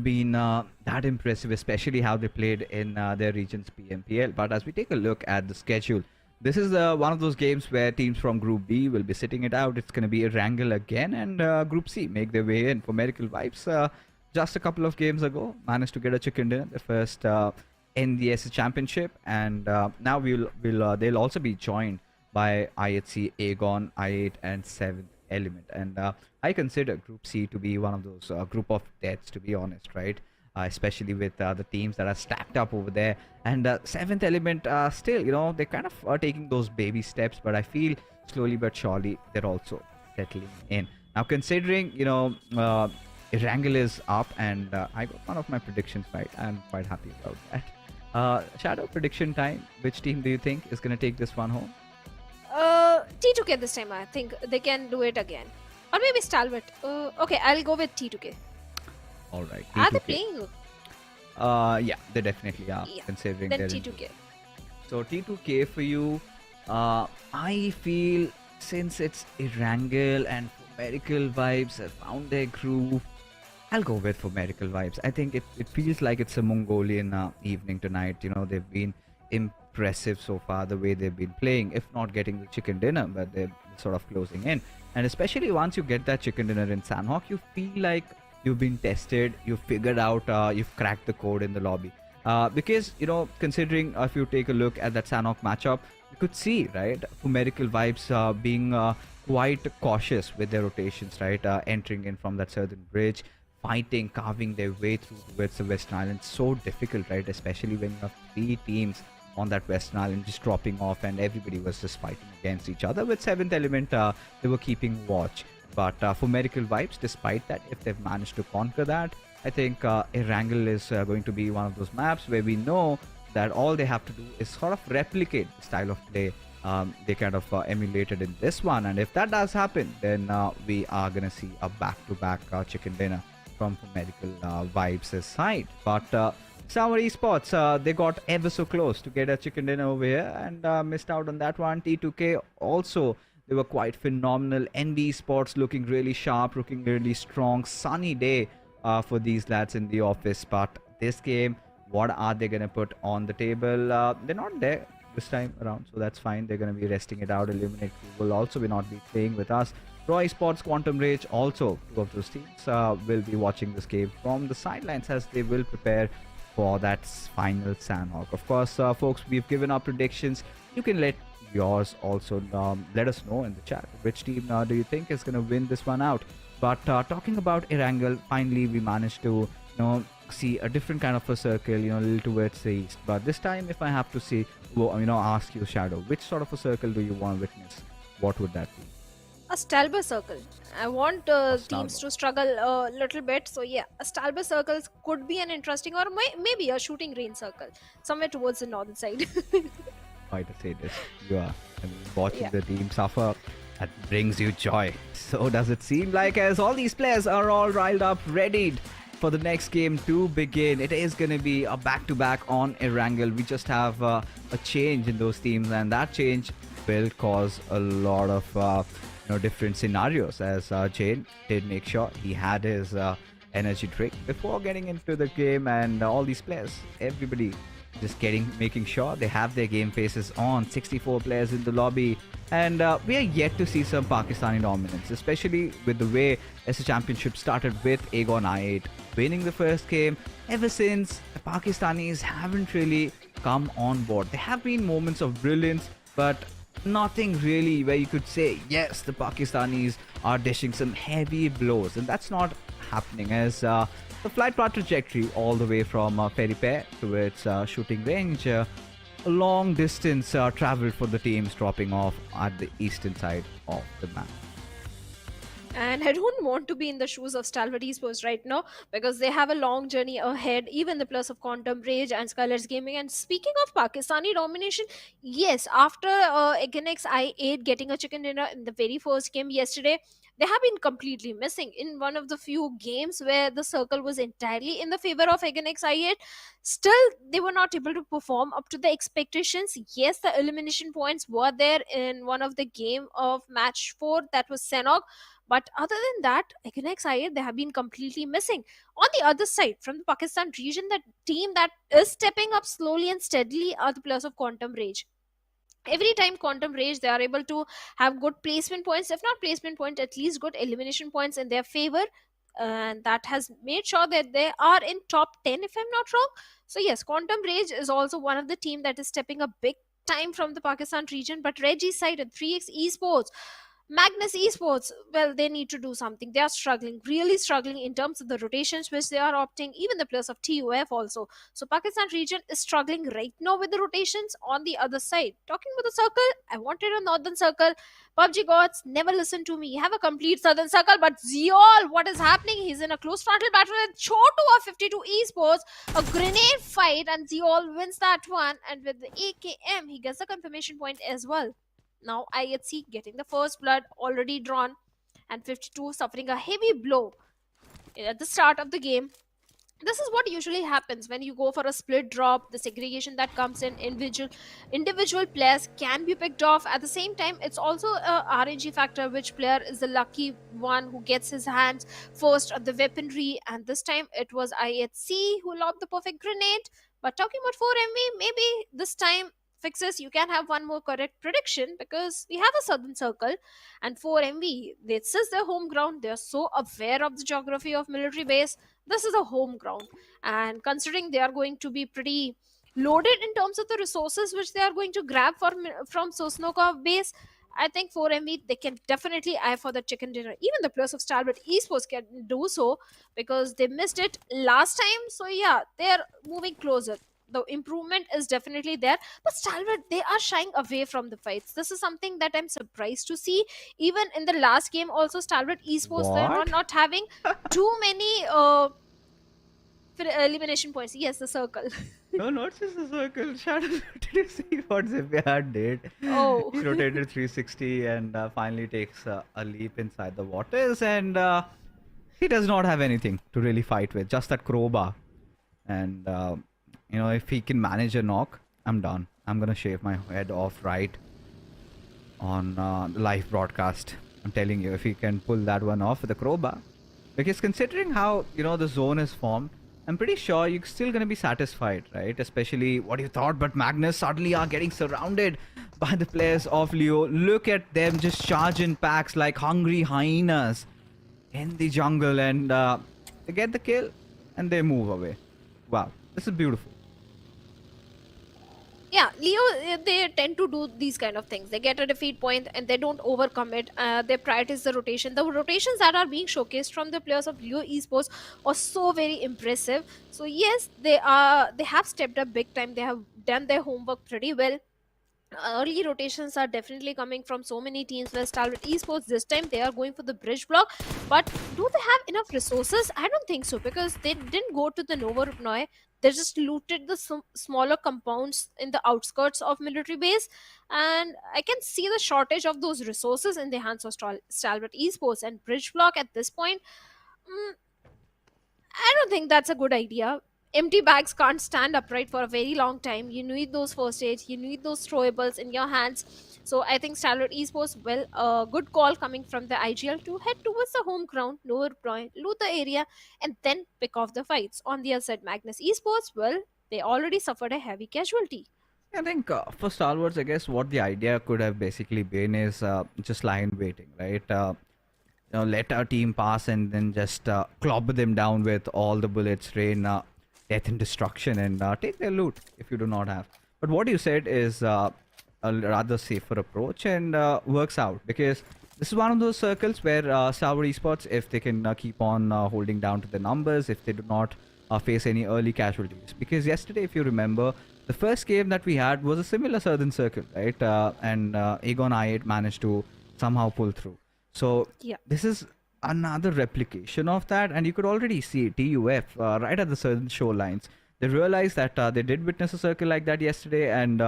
been that impressive, especially how they played in their region's PMPL. But as we take a look at the schedule, this is one of those games where teams from Group B will be sitting it out. It's going to be Erangel again, and Group C make their way in. For Medical Vibes, just a couple of games ago, managed to get a chicken dinner, the first NDS championship, and now they'll also be joined by IHC, Aegon, I8, and 7th Element. And I consider Group C to be one of those group of deaths, to be honest, right? Especially with the teams that are stacked up over there. And 7th Element, still, they kind of are taking those baby steps, but I feel slowly but surely they're also settling in. Now, considering, Erangel is up, and I got one of my predictions right. I'm quite happy about that. Shadow, prediction time. Which team do you think is going to take this one home? T2K this time, I think they can do it again. Or maybe Stalwart. Okay, I'll go with T2K. All right. Are they playing? Yeah, they definitely are. Yeah, considering then they're T2K. So T2K for you, I feel since it's Erangel and Medical Vibes have found their groove, I'll go with for Medical Vibes. I think it feels like it's a Mongolian evening tonight. They've been impressive so far, the way they've been playing, if not getting the chicken dinner, but they're sort of closing in. And especially once you get that chicken dinner in Sanhok, you feel like you've been tested, you've figured out, you've cracked the code in the lobby. Because, considering if you take a look at that Sanhok matchup, you could see, right, for Medical Vibes being quite cautious with their rotations, right, entering in from that southern bridge, fighting, carving their way through towards the Western Island. So difficult, right, especially when you have 3 teams on that Western Island just dropping off, and everybody was just fighting against each other. With 7th Element, they were keeping watch. But for Medical Vibes, despite that, if they've managed to conquer that, I think Erangel is going to be one of those maps where we know that all they have to do is sort of replicate the style of play they kind of emulated in this one. And if that does happen, then we are going to see a back-to-back chicken dinner from Medical Vibes' side. But Stalwart Esports, they got ever so close to get a chicken dinner over here and missed out on that one. T2K also, they were quite phenomenal. NB Sports looking really sharp, looking really strong. Sunny day for these lads in the office. But this game, what are they going to put on the table? They're not there this time around, so that's fine. They're going to be resting it out. Illuminate will also be not be playing with us. Roy Sports, Quantum Rage, also two of those teams will be watching this game from the sidelines as they will prepare for that final Sanhok. Of course, folks, we've given our predictions. You can let yours also let us know in the chat which team do you think is going to win this one out. But talking about Erangel, finally we managed to see a different kind of a circle, a little towards the east. But this time, if I have to say, ask you, Shadow, which sort of a circle do you want to witness? What would that be? A Stalwart circle. I want teams to struggle a little bit. So yeah, a Stalwart circle could be an interesting, or maybe a shooting range circle somewhere towards the northern side. Why to say this? You are watching the team suffer. That brings you joy. So does it seem like, as all these players are all riled up, readied for the next game to begin. It is going to be a back-to-back on Erangel. We just have a change in those teams, and that change will cause a lot of different scenarios, as Jane did make sure he had his energy drink before getting into the game. And all these players, everybody just making sure they have their game faces on. 64 players in the lobby, and we are yet to see some Pakistani dominance, especially with the way as the championship started with Aegon I8 winning the first game. Ever since, the Pakistanis haven't really come on board. There have been moments of brilliance, but nothing really where you could say, yes, the Pakistanis are dishing some heavy blows, and that's not happening, as the flight path trajectory all the way from Peripet to its shooting range, a long distance traveled for the teams dropping off at the eastern side of the map. And I don't want to be in the shoes of Stalwart Esports right now, because they have a long journey ahead, even the plus of Quantum Rage and SKYLIGHTZ Gaming. And speaking of Pakistani domination, yes, after Againx I8 getting a chicken dinner in the very first game yesterday, they have been completely missing in one of the few games where the circle was entirely in the favor of Againx I8. Still, they were not able to perform up to the expectations. Yes, the elimination points were there in one of the game of match 4, that was Sanhok. But other than that, Againx I8, they have been completely missing. On the other side, from the Pakistan region, the team that is stepping up slowly and steadily are the players of Quantum Rage. Every time Quantum Rage, they are able to have good placement points, if not placement point, at least good elimination points in their favor. And that has made sure that they are in top 10, if I'm not wrong. So yes, Quantum Rage is also one of the team that is stepping up big time from the Pakistan region. But Reggie's side at 3x Esports, Magnus Esports, well, they need to do something. They are struggling, really struggling in terms of the rotations which they are opting, even the players of TUF also. So Pakistan region is struggling right now with the rotations. On the other side, talking about the circle, I wanted a northern circle. PUBG gods, never listen to me. You have a complete southern circle, but Zeol, what is happening? He's in a close frontal battle with Chotu of 52 Esports. A grenade fight, and Zeol wins that one. And with the AKM, he gets the confirmation point as well. Now IHC getting the first blood already drawn, and 52 suffering a heavy blow at the start of the game. This is what usually happens when you go for a split drop. The segregation that comes in, individual players can be picked off. At the same time, it's also a RNG factor, which player is the lucky one who gets his hands first on the weaponry. And this time it was IHC who lobbed the perfect grenade. But talking about 4MV, maybe this time Fixes, you can have one more correct prediction, because we have a southern circle, and 4MV, this is their home ground. They're so aware of the geography of military base. This is a home ground, and considering they are going to be pretty loaded in terms of the resources which they are going to grab from Sosnoka base, I think 4MV, they can definitely eye for the chicken dinner. Even the players of Stalwart Esports can do so, because they missed it last time. So yeah, they're moving closer. The improvement is definitely there, but Stalwart, they are shying away from the fights. This is something that I'm surprised to see. Even in the last game also, Stalwart Esports, they are not having too many elimination points. Yes, the circle. No, not just the circle. Shadow, did you see what Zibyad did? Oh. He rotated 360 and finally takes a leap inside the waters, and he does not have anything to really fight with, just that crowbar. And if he can manage a knock, I'm done. I'm gonna shave my head off right on the live broadcast. I'm telling you, if he can pull that one off with a crowbar, because considering how the zone is formed, I'm pretty sure you're still gonna be satisfied, right? Especially what you thought, but Magnus suddenly are getting surrounded by the players of Leo. Look at them just charge in packs like hungry hyenas in the jungle, and they get the kill and they move away. Wow, this is beautiful. Yeah, Leo, they tend to do these kind of things. They get a defeat point and they don't overcome it. They prioritize the rotation. The rotations that are being showcased from the players of Leo Esports are so very impressive. So yes, they have stepped up big time. They have done their homework pretty well. Early rotations are definitely coming from so many teams. Where Stalwart Esports this time they are going for the bridge block, but do they have enough resources? I don't think so, because they didn't go to the Nova Rupnoy. They just looted the smaller compounds in the outskirts of military base, and I can see the shortage of those resources in the hands of Stalwart Esports. And bridge block at this point, mm, I don't think that's a good idea. Empty bags can't stand upright for a very long time. You need those first aids, you need those throwables in your hands. So I think Stalwart Esports, well, a good call coming from the IGL to head towards the home ground, lower point, loot the area, and then pick off the fights. On the other side, Magnus Esports, well, they already suffered a heavy casualty. I think for Stalwarts, I guess what the idea could have basically been is just line waiting, right? Let our team pass and then just clobber them down with all the bullets, rain death and destruction, and take their loot if you do not have. But what you said is a rather safer approach, and works out, because this is one of those circles where Stalwart Esports, if they can keep on holding down to the numbers, if they do not face any early casualties. Because yesterday, if you remember, the first game that we had was a similar southern circle, right? And Aegon I8 managed to somehow pull through. So Yeah. this is another replication of that, and you could already see TUF right at the southern shorelines. They realized that they did witness a circle like that yesterday, and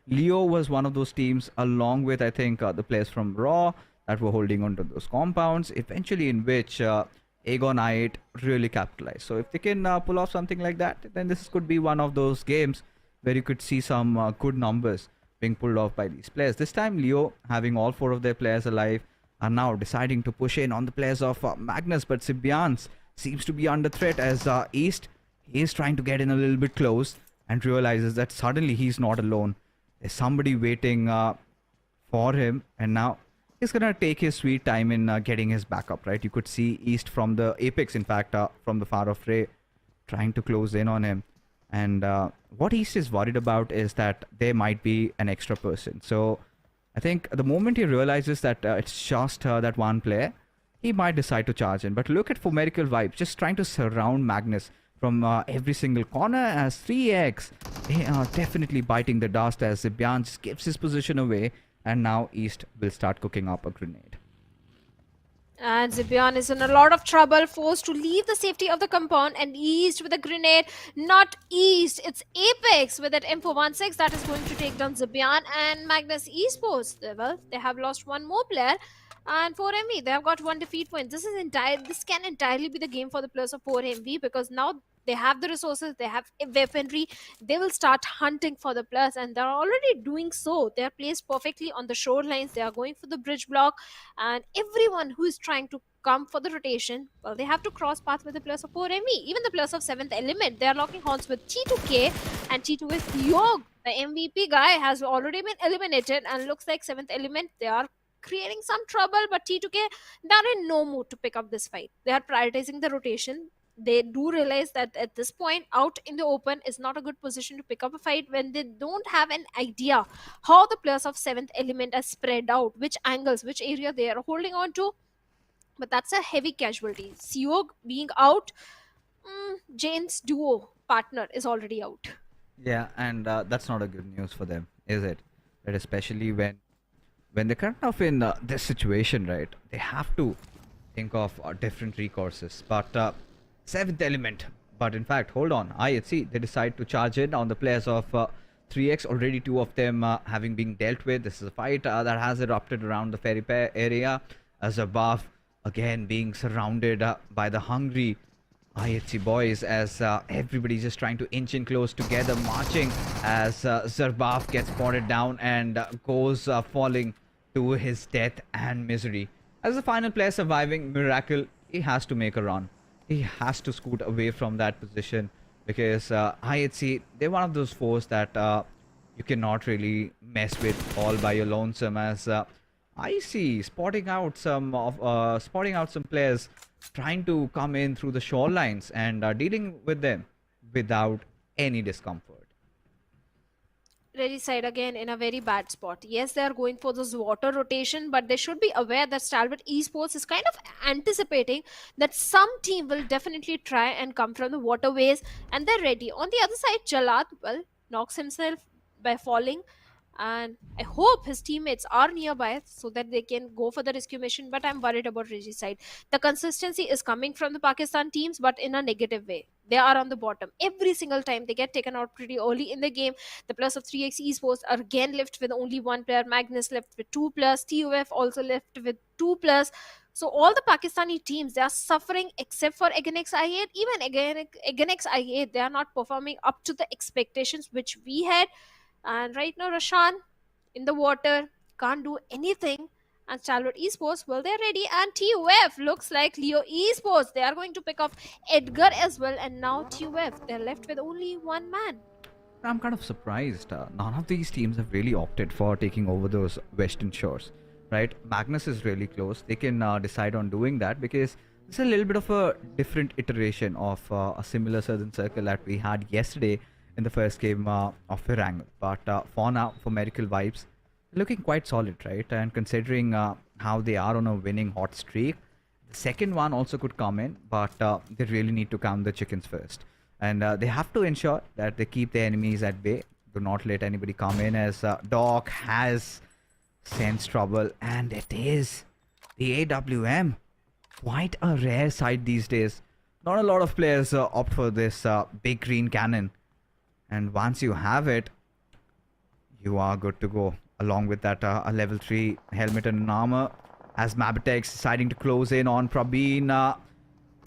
Leo was one of those teams, along with I think the players from Raw, that were holding on to those compounds, eventually in which Aegon I8 really capitalized. So if they can pull off something like that, then this could be one of those games where you could see some good numbers being pulled off by these players. This time Leo, having all 4 of their players alive, are now deciding to push in on the players of Magnus, but Sibians seems to be under threat as East, he is trying to get in a little bit close and realizes that suddenly he's not alone. There's somebody waiting for him, and now he's gonna take his sweet time in getting his backup, right? You could see East from the Apex, in fact, from the far off Ray, trying to close in on him. And what East is worried about is that there might be an extra person. So I think the moment he realizes that it's just that one player, he might decide to charge in. But look at Fomerical Vibes, just trying to surround Magnus from every single corner as 3x. They are definitely biting the dust as Zibian just gives his position away, and now East will start cooking up a grenade. And Zibian is in a lot of trouble, forced to leave the safety of the compound, and East with a grenade. Not East, it's Apex with that M416 that is going to take down Zibian and Magnus Esports. Well, they have lost one more player, and 4MV, they have got 1 defeat point. This can entirely be the game for the players of 4MV, because now they have the resources, they have weaponry, they will start hunting for the players, and they're already doing so. They are placed perfectly on the shorelines, they are going for the bridge block, and everyone who is trying to come for the rotation, well, they have to cross paths with the players of 4ME. Even the players of 7th Element, they are locking horns with T2K, and T2 is Yog. The MVP guy has already been eliminated, and looks like 7th Element, they are creating some trouble, but T2K, they're in no mood to pick up this fight. They are prioritizing the rotation. They do realize that at this point, out in the open is not a good position to pick up a fight when they don't have an idea how the players of 7th Element are spread out, which angles, which area they are holding on to. But that's a heavy casualty. Siog being out, Jane's duo partner is already out. Yeah, and that's not a good news for them, is it? Right, especially when they're kind of in this situation, right? They have to think of different recourses. But 7th Element But in fact, hold on, IHC, they decide to charge in on the players of 3x. Already two of them having been dealt with. This is a fight that has erupted around the ferry pair area. As above, again being surrounded by the hungry IHC boys, as everybody's just trying to inch in close together, marching as Zarbaf gets spotted down and goes falling to his death and misery. As the final player surviving, Miracle, he has to make a run. He has to scoot away from that position, because IHC, they're one of those foes that you cannot really mess with all by your lonesome, as I see spotting out some players trying to come in through the shorelines and dealing with them without any discomfort. Regicide again in a very bad spot. Yes, they are going for this water rotation, but they should be aware that Stalwart Esports is kind of anticipating that some team will definitely try and come from the waterways, and they're ready. On the other side, Jalad, well, knocks himself by falling, and I hope his teammates are nearby so that they can go for the rescue mission, but I'm worried about Regicide. The consistency is coming from the Pakistan teams, but in a negative way. They are on the bottom every single time. They get taken out pretty early in the game. The plus of 3x Esports are again left with only one player. Magnus left with 2+. TUF also left with 2+. So all the Pakistani teams, they are suffering except for Aganex I8. Even Aganex I8, they are not performing up to the expectations which we had. And right now, Rashan in the water can't do anything. And Stalwart Esports, well, they're ready. And TUF looks like Leo Esports. They are going to pick up Edgar as well. And now TUF, they're left with only one man. I'm kind of surprised. None of these teams have really opted for taking over those western shores, right? Magnus is really close. They can decide on doing that, because it's a little bit of a different iteration of a similar southern circle that we had yesterday in the first game of Erangel. But for now, for Medical Vibes, looking quite solid, right? And considering how they are on a winning hot streak, the second one also could come in, but they really need to count the chickens first. And they have to ensure that they keep their enemies at bay. Do not let anybody come in, as Doc has sensed trouble. And it is the AWM. Quite a rare sight these days. Not a lot of players opt for this big green cannon. And once you have it, you are good to go. Along with that, a level 3 helmet and armor, as MABETEX deciding to close in on Praveen,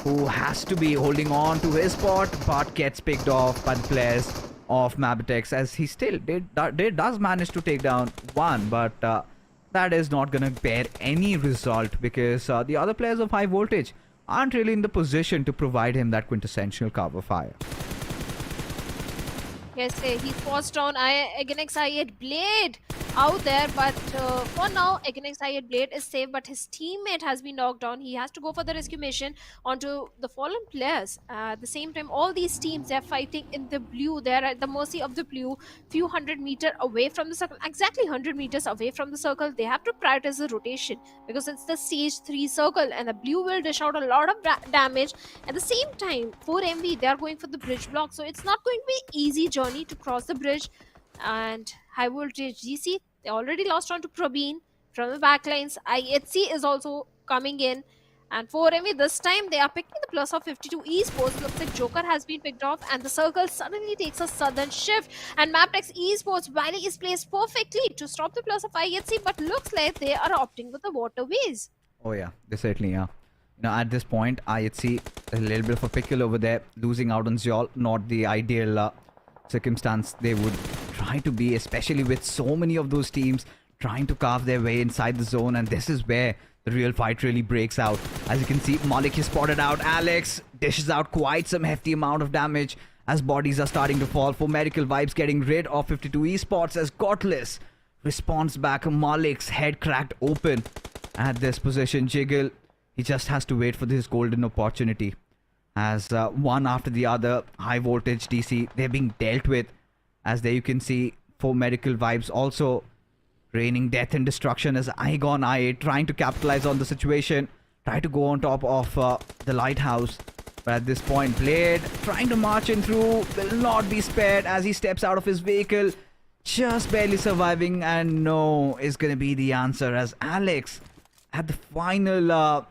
who has to be holding on to his spot, but gets picked off by the players of MABETEX, as he still does manage to take down one, but that is not going to bear any result, because the other players of Highvoltage aren't really in the position to provide him that quintessential cover fire. Yes, he forced down Aganex I8 Blade out there, but for now, Aganex I8 Blade is safe, but his teammate has been knocked down. He has to go for the rescue mission onto the fallen players. At the same time, all these teams, they're fighting in the blue. They're at the mercy of the blue, few hundred meters away from the circle, exactly 100 meters away from the circle. They have to prioritize the rotation, because it's the stage 3 circle, and the blue will dish out a lot of damage. At the same time, 4MV, they are going for the bridge block, so it's not going to be easy journey to cross the bridge. And Highvoltage DC, they already lost on to Praveen from the backlines. IHC is also coming in. And 4MV, this time they are picking the plus of 52 Esports. Looks like Joker has been picked off, and the circle suddenly takes a sudden shift. And MABETEX Esports, Valley is placed perfectly to stop the plus of IHC, but looks like they are opting with the waterways. Oh yeah, they certainly are. You know, at this point, IHC, a little bit of a pickle over there, losing out on Zol, not the ideal circumstance they would try to be, especially with so many of those teams trying to carve their way inside the zone. And this is where the real fight really breaks out. As you can see, Malik is spotted out. Alex dishes out quite some hefty amount of damage as bodies are starting to fall. For Medical Vibes getting rid of 52 Esports, as Godless responds back. Malik's head cracked open at this position. Jiggle, he just has to wait for this golden opportunity, as one after the other, Highvoltage DC, they're being dealt with. As there you can see, for Medical Vibes also raining death and destruction, as Igon I8 trying to capitalize on the situation, try to go on top of the lighthouse. But at this point, Blade trying to march in through, will not be spared as he steps out of his vehicle, just barely surviving. And no is going to be the answer, as Alex at the final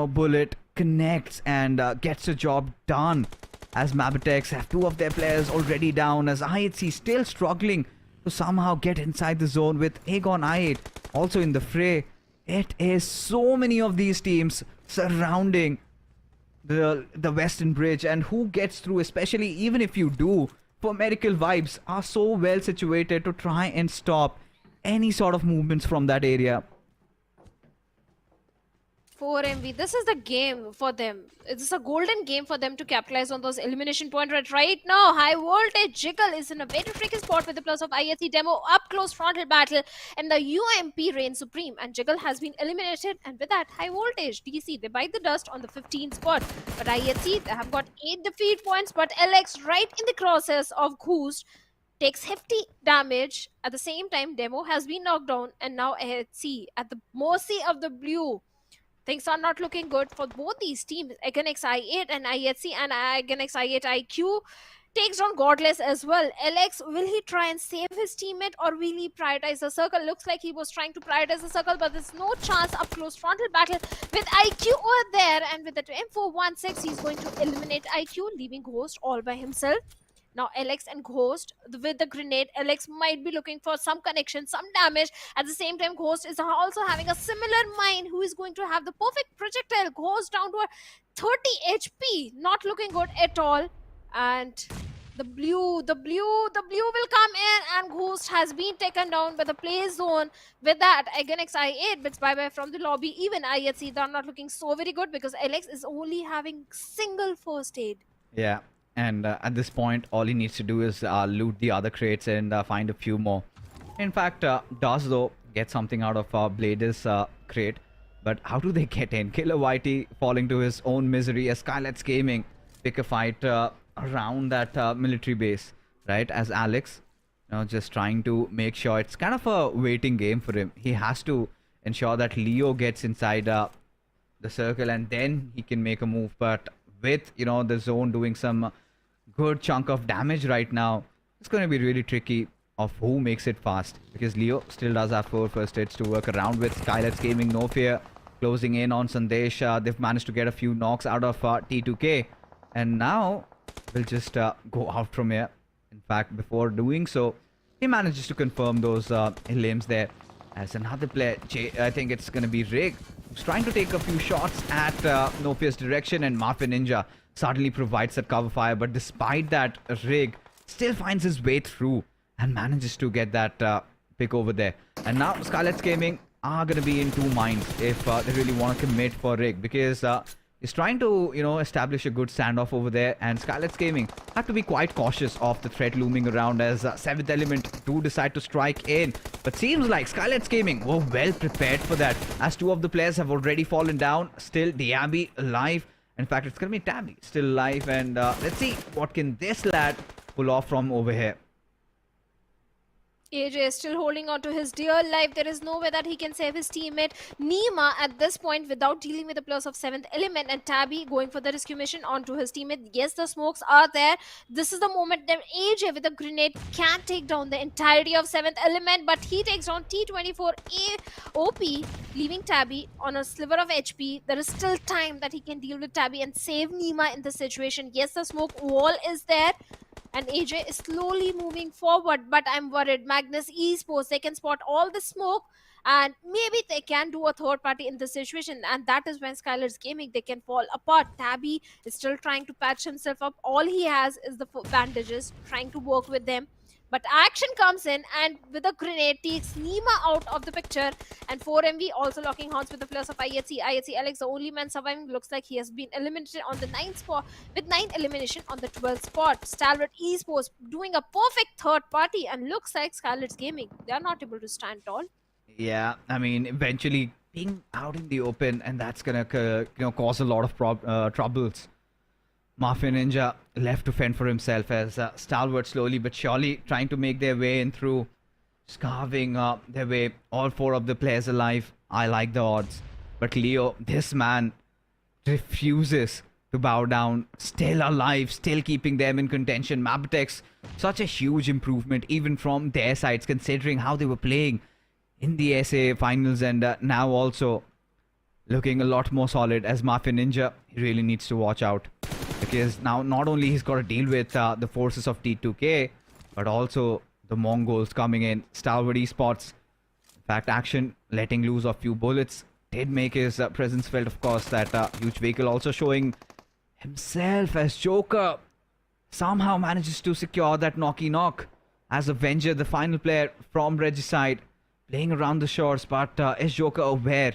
bullet connects and gets the job done. As MABETEX have 2 of their players already down, as IHC still struggling to somehow get inside the zone with Aegon i8 also in the fray. It is so many of these teams surrounding the Western Bridge, and who gets through, especially even if you do, for Medical Vibes are so well situated to try and stop any sort of movements from that area. 4MV, this is the game for them. It's a golden game for them to capitalize on those elimination points. Right now, Highvoltage Jiggle is in a very tricky spot with the plus of IHC Demo, up close frontal battle, and the UMP reigns supreme. And Jiggle has been eliminated, and with that, Highvoltage DC, they bite the dust on the 15th spot. But IHC, they have got 8 defeat points, but LX right in the crosshairs of Ghost takes hefty damage. At the same time, Demo has been knocked down, and now IHC at the mercy of the blue. Things are not looking good for both these teams. Againx i8 and IHC, and Againx i8 IQ takes down Godless as well. LX, will he try and save his teammate, or will he prioritize the circle? Looks like he was trying to prioritize the circle, but there's no chance. Up close frontal battle with IQ over there, and with the M416, he's going to eliminate IQ, leaving Ghost all by himself. Now LX and Ghost with the grenade. LX might be looking for some connection, some damage. At the same time, Ghost is also having a similar mine, who is going to have the perfect projectile. Ghost down to 30 HP. Not looking good at all. And the blue will come in, and Ghost has been taken down by the play zone. With that, Againx i8 bits bye-bye from the lobby. Even IHC, they're not looking so very good because LX is only having single first aid. Yeah. And at this point, all he needs to do is loot the other crates and find a few more. In fact, does though get something out of Blade's crate. But how do they get in? Killer YT falling to his own misery as SKYLIGHTZ Gaming pick a fight around that military base, right? As Alex, just trying to make sure it's kind of a waiting game for him. He has to ensure that Leo gets inside the circle, and then he can make a move. But with the zone doing some good chunk of damage right now, it's going to be really tricky of who makes it fast, because Leo still does have 4 first hits to work around with. SKYLIGHTZ Gaming, no fear, closing in on Sandesh. They've managed to get a few knocks out of T2K, and now we'll just go out from here. In fact, before doing so, he manages to confirm those limbs there. As another player, I think it's going to be Rig, who's trying to take a few shots at Nofia's direction, and Mafia Ninja suddenly provides that cover fire. But despite that, Rig still finds his way through and manages to get that pick over there. And now SKYLIGHTZ Gaming are going to be in 2 minds if they really want to commit for Rig, because he's trying to establish a good standoff over there, and SKYLIGHTZ Gaming have to be quite cautious of the threat looming around as 7th Element do decide to strike in. But seems like SKYLIGHTZ Gaming were well prepared for that, as 2 of the players have already fallen down. Still Diaby alive. In fact, it's going to be Tabby still alive, and let's see what can this lad pull off from over here. AJ is still holding on to his dear life. There is no way that he can save his teammate Nima at this point without dealing with the plus of 7th Element, and Tabby going for the rescue mission onto his teammate. Yes, the smokes are there. This is the moment that AJ with a grenade can take down the entirety of 7th Element, but he takes down T24 OP, leaving Tabby on a sliver of HP. There is still time that he can deal with Tabby and save Nima in this situation. Yes, the smoke wall is there, and AJ is slowly moving forward, but I'm worried. Magnus Esports, they can spot all the smoke, and maybe they can do a third party in this situation, and that is when SKYLIGHTZ Gaming, they can fall apart. Tabby is still trying to patch himself up. All he has is the bandages, trying to work with them. But action comes in, and with a grenade takes Nima out of the picture, and 4MV also locking horns with the plus of IHC. IHC Alex, the only man surviving, looks like he has been eliminated on the 9th spot, with 9 elimination on the 12th spot. Stalwart Esports doing a perfect third party, and looks like SKYLIGHTZ Gaming, they are not able to stand tall. Yeah, I mean, eventually being out in the open, and that's gonna cause a lot of troubles. Mafia Ninja left to fend for himself as Stalwart slowly but surely trying to make their way in through, scarving their way. All 4 of the players alive. I like the odds. But Leo, this man, refuses to bow down. Still alive, still keeping them in contention. MABETEX, such a huge improvement even from their sides, considering how they were playing in the SA finals, and now also looking a lot more solid as Mafia Ninja. He really needs to watch out, because now not only he's got to deal with the forces of T2K, but also the Mongols coming in. Stalwart Esports, in fact, Action letting loose a few bullets did make his presence felt. Of course, that huge vehicle also showing himself as Joker somehow manages to secure that knock as Avenger, the final player from Regicide, playing around the shores. But is Joker aware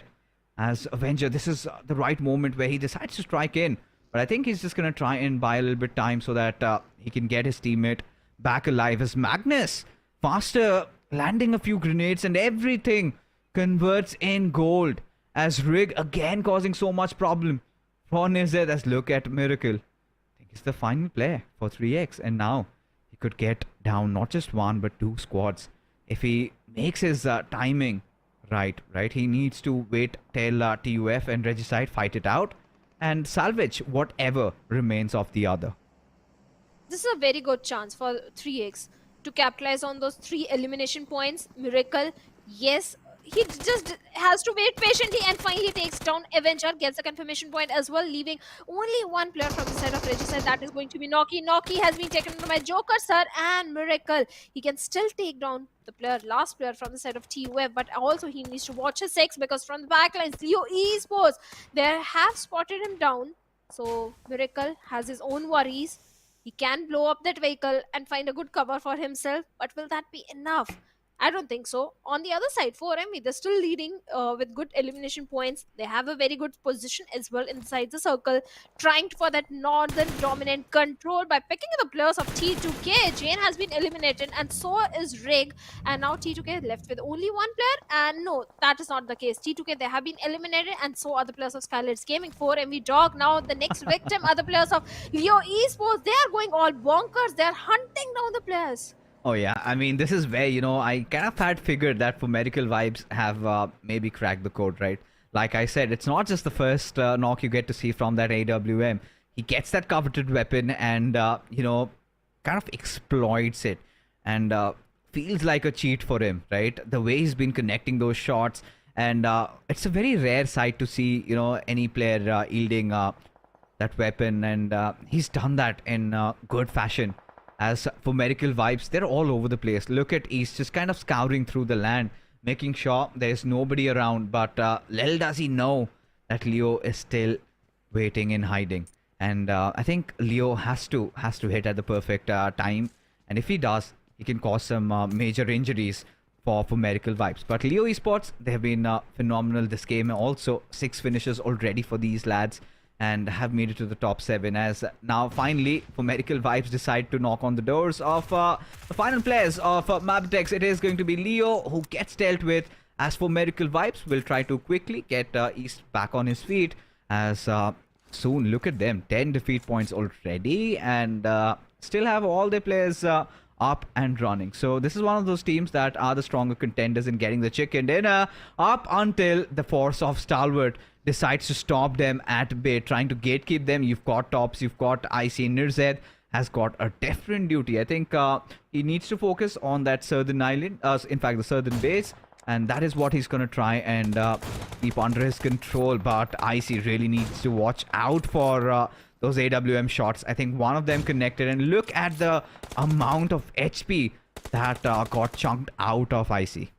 as Avenger? This is the right moment where he decides to strike in. But I think he's just going to try and buy a little bit time so that he can get his teammate back alive. As Magnus, faster, landing a few grenades and everything converts in gold. As Rig again causing so much problem for Nized. As look at Miracle. I think it's the final player for 3x. And now he could get down not just one but two squads. If he makes his timing right, he needs to wait till TUF and Regicide fight it out and salvage whatever remains of the other. This is a very good chance for 3x to capitalize on those 3 elimination points. Miracle, yes, he just has to wait patiently and finally takes down Avenger, gets a confirmation point as well, leaving only one player from the side of Regicide. That is going to be Noki. Noki has been taken by Joker, sir, and Miracle. He can still take down the last player from the side of TUF, but also he needs to watch his 6, because from the backlines, Leo Esports, they have spotted him down. So Miracle has his own worries. He can blow up that vehicle and find a good cover for himself, but will that be enough? I don't think so. On the other side, 4MV, they're still leading with good elimination points. They have a very good position as well inside the circle, trying for that northern dominant control by picking the players of T2K. Jane has been eliminated and so is Rig. And now T2K left with only one player. And no, that is not the case. T2K, they have been eliminated and so are the players of SKYLIGHTZ Gaming. 4MV Dog, now the next victim are the players of Leo Esports. They are going all bonkers. They are hunting down the players. Oh yeah, I mean, this is where, I kind of had figured that for Medical Vibes have maybe cracked the code, right? Like I said, it's not just the first knock you get to see from that AWM. He gets that coveted weapon and, kind of exploits it and feels like a cheat for him, right? The way he's been connecting those shots, and it's a very rare sight to see, any player yielding that weapon, and he's done that in good fashion. As for Medical Vibes, they're all over the place. Look at East, just kind of scouring through the land, making sure there's nobody around. But little does he know that Leo is still waiting in hiding. And I think Leo has to hit at the perfect time. And if he does, he can cause some major injuries for Medical Vibes. But Leo Esports, they have been phenomenal this game. Also, 6 finishes already for these lads, and have made it to the top 7, as now finally for Medical Vibes decide to knock on the doors of the final players of MABETEX. It is going to be Leo who gets dealt with. As for Medical Vibes, will try to quickly get East back on his feet, as soon, look at them, 10 defeat points already, and still have all their players up and running. So this is one of those teams that are the stronger contenders in getting the chicken dinner, up until the force of Stalwart decides to stop them at bay, trying to gatekeep them. You've got Tops, you've got IC. Nirzed has got a different duty. I think he needs to focus on that southern island, in fact the southern base, and that is what he's going to try and keep under his control. But IC really needs to watch out for those AWM shots. I think one of them connected, and look at the amount of HP that got chunked out of IC.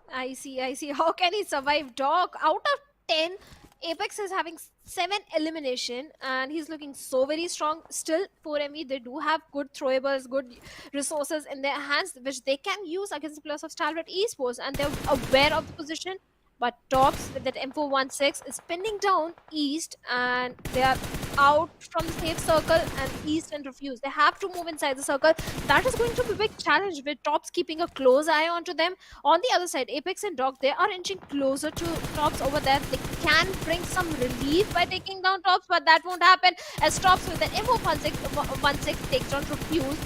I see. How can he survive, Dog? Out of 10, Apex is having 7 elimination and he's looking so very strong. Still, 4ME, they do have good throwables, good resources in their hands, which they can use against the players of Stalwart Esports, and they're aware of the position. But Tops with that M416 is pinning down East, and they are out from the safe circle, and East and refuse. They have to move inside the circle. That is going to be a big challenge, with Tops keeping a close eye onto them. On the other side, Apex and Dog, they are inching closer to Tops over there. They can bring some relief by taking down Tops, but that won't happen, as Tops with an M416 takes down refuse.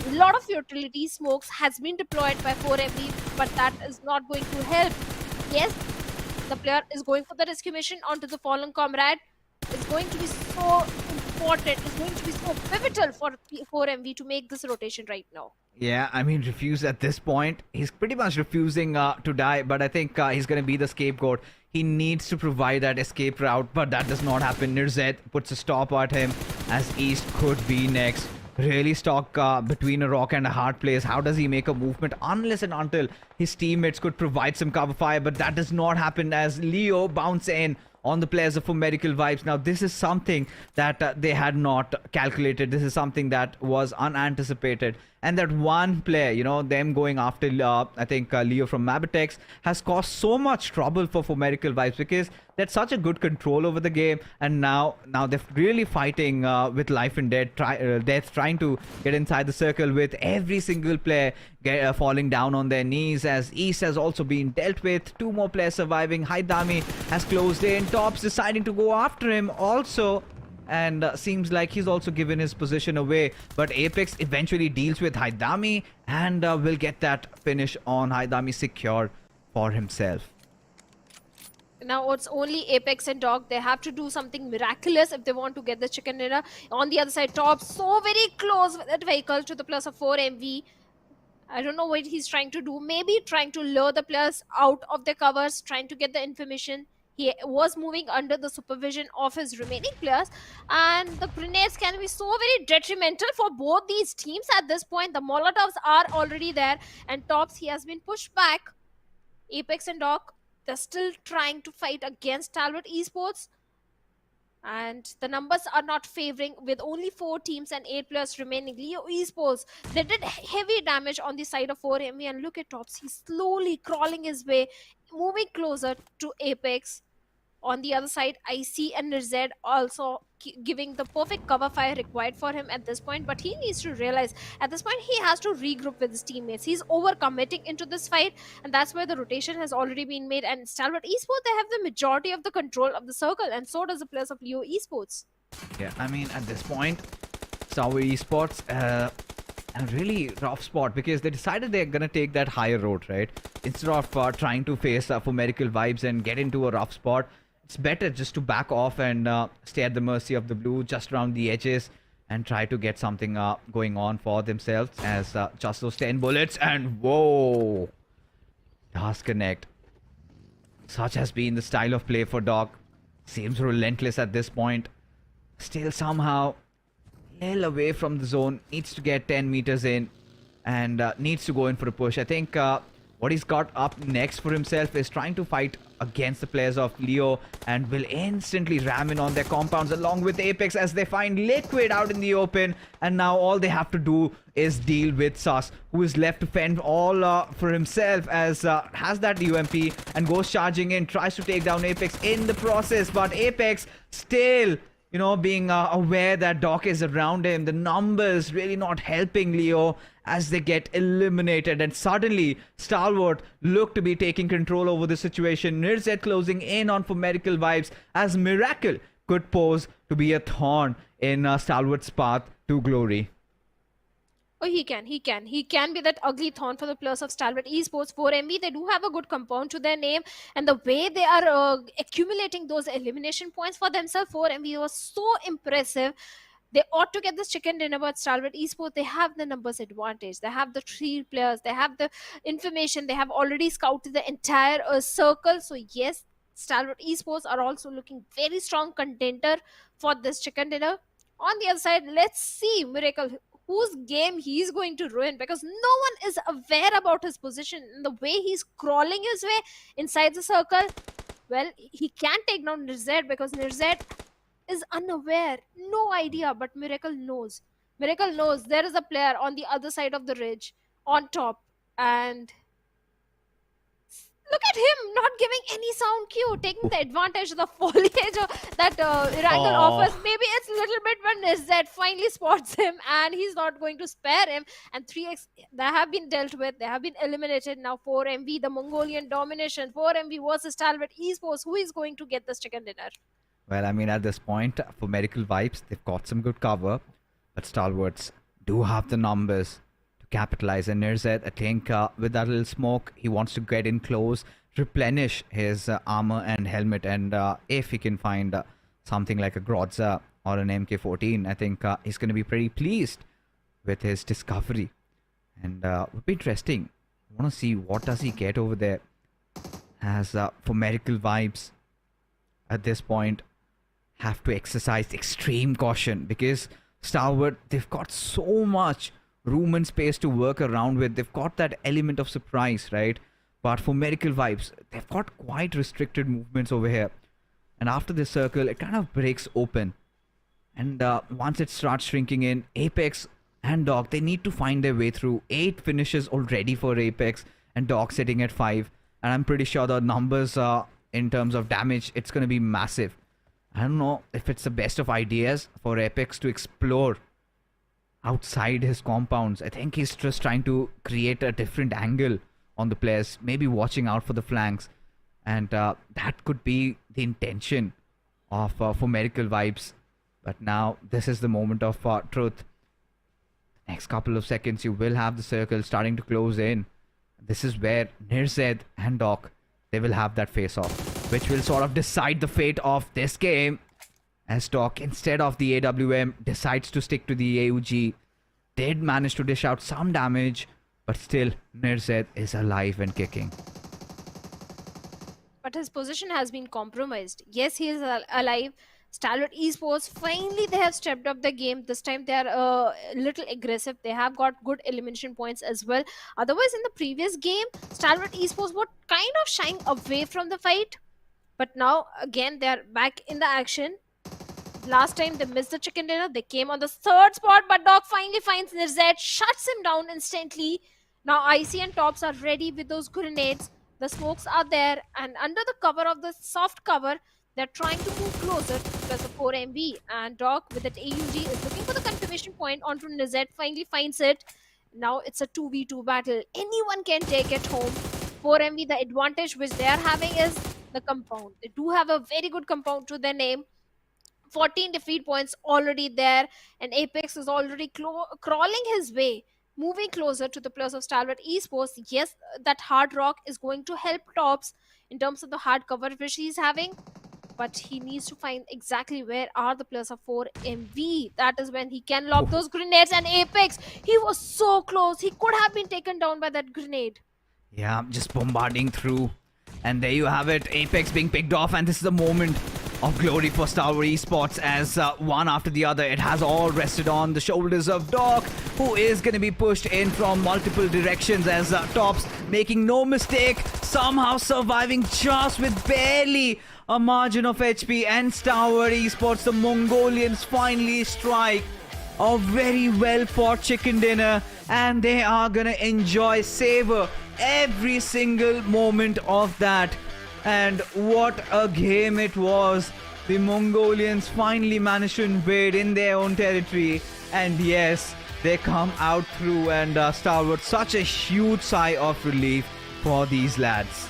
A lot of utility smokes has been deployed by 4MB, but that is not going to help. Yes, the player is going for the rescue mission onto the fallen comrade. It's going to be so important. It's going to be so pivotal for 4MV to make this rotation right now. Yeah, I mean, Refuse at this point, he's pretty much refusing to die, but I think he's going to be the scapegoat. He needs to provide that escape route, but that does not happen. NIRZ puts a stop at him as East could be next. Really stuck between a rock and a hard place. How does he make a movement unless and until his teammates could provide some cover fire? But that does not happen as Leo bounce in on the players of Medical Vibes. Now, this is something that they had not calculated. This is something that was unanticipated. And that one player, you know, them going after, I think, Leo from MABETEX has caused so much trouble for Medical Vibes because they had such a good control over the game. And now they're really fighting with life and death, trying to get inside the circle with every single player falling down on their knees as East has also been dealt with. 2 more players surviving. Haidami has closed in. Tops deciding to go after him also. And seems like he's also given his position away. But Apex eventually deals with Haidami and will get that finish on Haidami secured for himself. Now it's only Apex and Dog. They have to do something miraculous if they want to get the chicken dinner. On the other side, Top so very close with that vehicle to the plus of 4 MV. I don't know what he's trying to do. Maybe trying to lure the players out of their covers, trying to get the information. He was moving under the supervision of his remaining players, and the grenades can be so very detrimental for both these teams at this point. The Molotovs are already there, and Tops, he has been pushed back. Apex and Doc, they're still trying to fight against Stalwart Esports, and the numbers are not favoring with only 4 teams and 8 players remaining. Leo Esports, they did heavy damage on the side of 4MV, and look at Tops, he's slowly crawling his way, moving closer to Apex. On the other side, IC and NIRZ also giving the perfect cover fire required for him at this point, but he needs to realize at this point he has to regroup with his teammates. He's overcommitting into this fight, and that's where the rotation has already been made. And Stalwart Esports, they have the majority of the control of the circle, and so does the players of Leo Esports. Yeah, I mean, at this point, Stalwart Esports a really rough spot because they decided they're gonna take that higher road, right? Instead of trying to face for Medical Vibes and get into a rough spot, it's better just to back off and stay at the mercy of the blue, just around the edges, and try to get something going on for themselves as just those 10 bullets and whoa, does connect. Such has been the style of play for Doc. Seems relentless at this point. Still somehow little away from the zone, needs to get 10 meters in and needs to go in for a push. I think what he's got up next for himself is trying to fight against the players of Leo and will instantly ram in on their compounds along with Apex as they find Liquid out in the open, and now all they have to do is deal with Sus, who is left to fend all for himself as has that UMP and goes charging in, tries to take down Apex in the process, but Apex still, you know, being aware that Doc is around him. The numbers really not helping Leo as they get eliminated. And suddenly, Stalwart look to be taking control over the situation. NIRZ closing in on for Medical Vibes as Miracle could pose to be a thorn in Stalwart's path to glory. Oh, he can be that ugly thorn for the players of Stalwart Esports. 4MV, they do have a good compound to their name, and the way they are accumulating those elimination points for themselves, 4MV was so impressive. They ought to get this chicken dinner, but Stalwart Esports, they have the numbers advantage. They have the 3 players, they have the information, they have already scouted the entire circle. So yes, Stalwart Esports are also looking very strong contender for this chicken dinner. On the other side, let's see Miracle, whose game he's going to ruin, because no one is aware about his position and the way he's crawling his way inside the circle. Well, he can't take down NIRZ because NIRZ is unaware, no idea, but Miracle knows. Miracle knows there is a player on the other side of the ridge on top, and look at him not giving any sound cue, taking the advantage of the foliage that Erangel offers. Maybe it's a little bit when NIRZ finally spots him and he's not going to spare him. And 3x, they have been dealt with. They have been eliminated. Now 4MV, the Mongolian domination. 4MV versus Stalwart Esports. Who is going to get this chicken dinner? Well, I mean, at this point, for Medical Vibes, they've got some good cover, but Stalwarts do have the numbers capitalize. And NIRZ, I think with that little smoke, he wants to get in close, replenish his armor and helmet, and if he can find something like a Groza or an MK14, I think he's going to be pretty pleased with his discovery. And would be interesting. I want to see what does he get over there as for Miracle Vibes at this point have to exercise extreme caution, because Stalwart, they've got so much room and space to work around with. They've got that element of surprise, right? But for Miracle Vibes, they've got quite restricted movements over here. And after this circle, it kind of breaks open. And once it starts shrinking in, Apex and Dog, they need to find their way through. 8 finishes already for Apex, and Dog sitting at 5. And I'm pretty sure the numbers in terms of damage, it's going to be massive. I don't know if it's the best of ideas for Apex to explore outside his compounds. I think he's just trying to create a different angle on the players, maybe watching out for the flanks. And that could be the intention of for Miracle Vibes. But now this is the moment of truth. Next couple of seconds, you will have the circle starting to close in. This is where Nirzed and Doc, they will have that face-off, which will sort of decide the fate of this game. As Doc, instead of the AWM, decides to stick to the AUG. Did manage to dish out some damage, but still Nirzed is alive and kicking. But his position has been compromised. Yes, he is alive. Stalwart Esports, finally they have stepped up the game. This time they are a little aggressive. They have got good elimination points as well. Otherwise, in the previous game, Stalwart Esports were kind of shying away from the fight. But now, again, they are back in the action. Last time they missed the chicken dinner. They came on the 3rd spot, but Dog finally finds Nirzed, shuts him down instantly. Now Icy and Tops are ready with those grenades. The smokes are there, and under the cover of the soft cover, they're trying to move closer because of 4MV. And Doc with that AUG is looking for the confirmation point onto Nirzed, finally finds it. Now it's a 2v2 battle. Anyone can take it home. 4MV, the advantage which they are having is the compound. They do have a very good compound to their name. 14 defeat points already there, and Apex is already crawling his way, moving closer to the players of Stalwart Esports. Yes, that hard rock is going to help Tops in terms of the hard cover which he's having, but he needs to find exactly where are the players of 4MV. That is when he can lob those grenades. And Apex, he was so close. He could have been taken down by that grenade. Yeah, just bombarding through. And there you have it, Apex being picked off, and this is the moment of glory for Stalwart Esports as one after the other, it has all rested on the shoulders of Doc, who is going to be pushed in from multiple directions as Tops, making no mistake, somehow surviving just with barely a margin of HP. And Stalwart Esports, the Mongolians, finally strike a very well fought chicken dinner, and they are going to enjoy, savor every single moment of that. And what a game it was. The Mongolians finally managed to invade in their own territory. And yes, they come out through, and Stalwart, such a huge sigh of relief for these lads.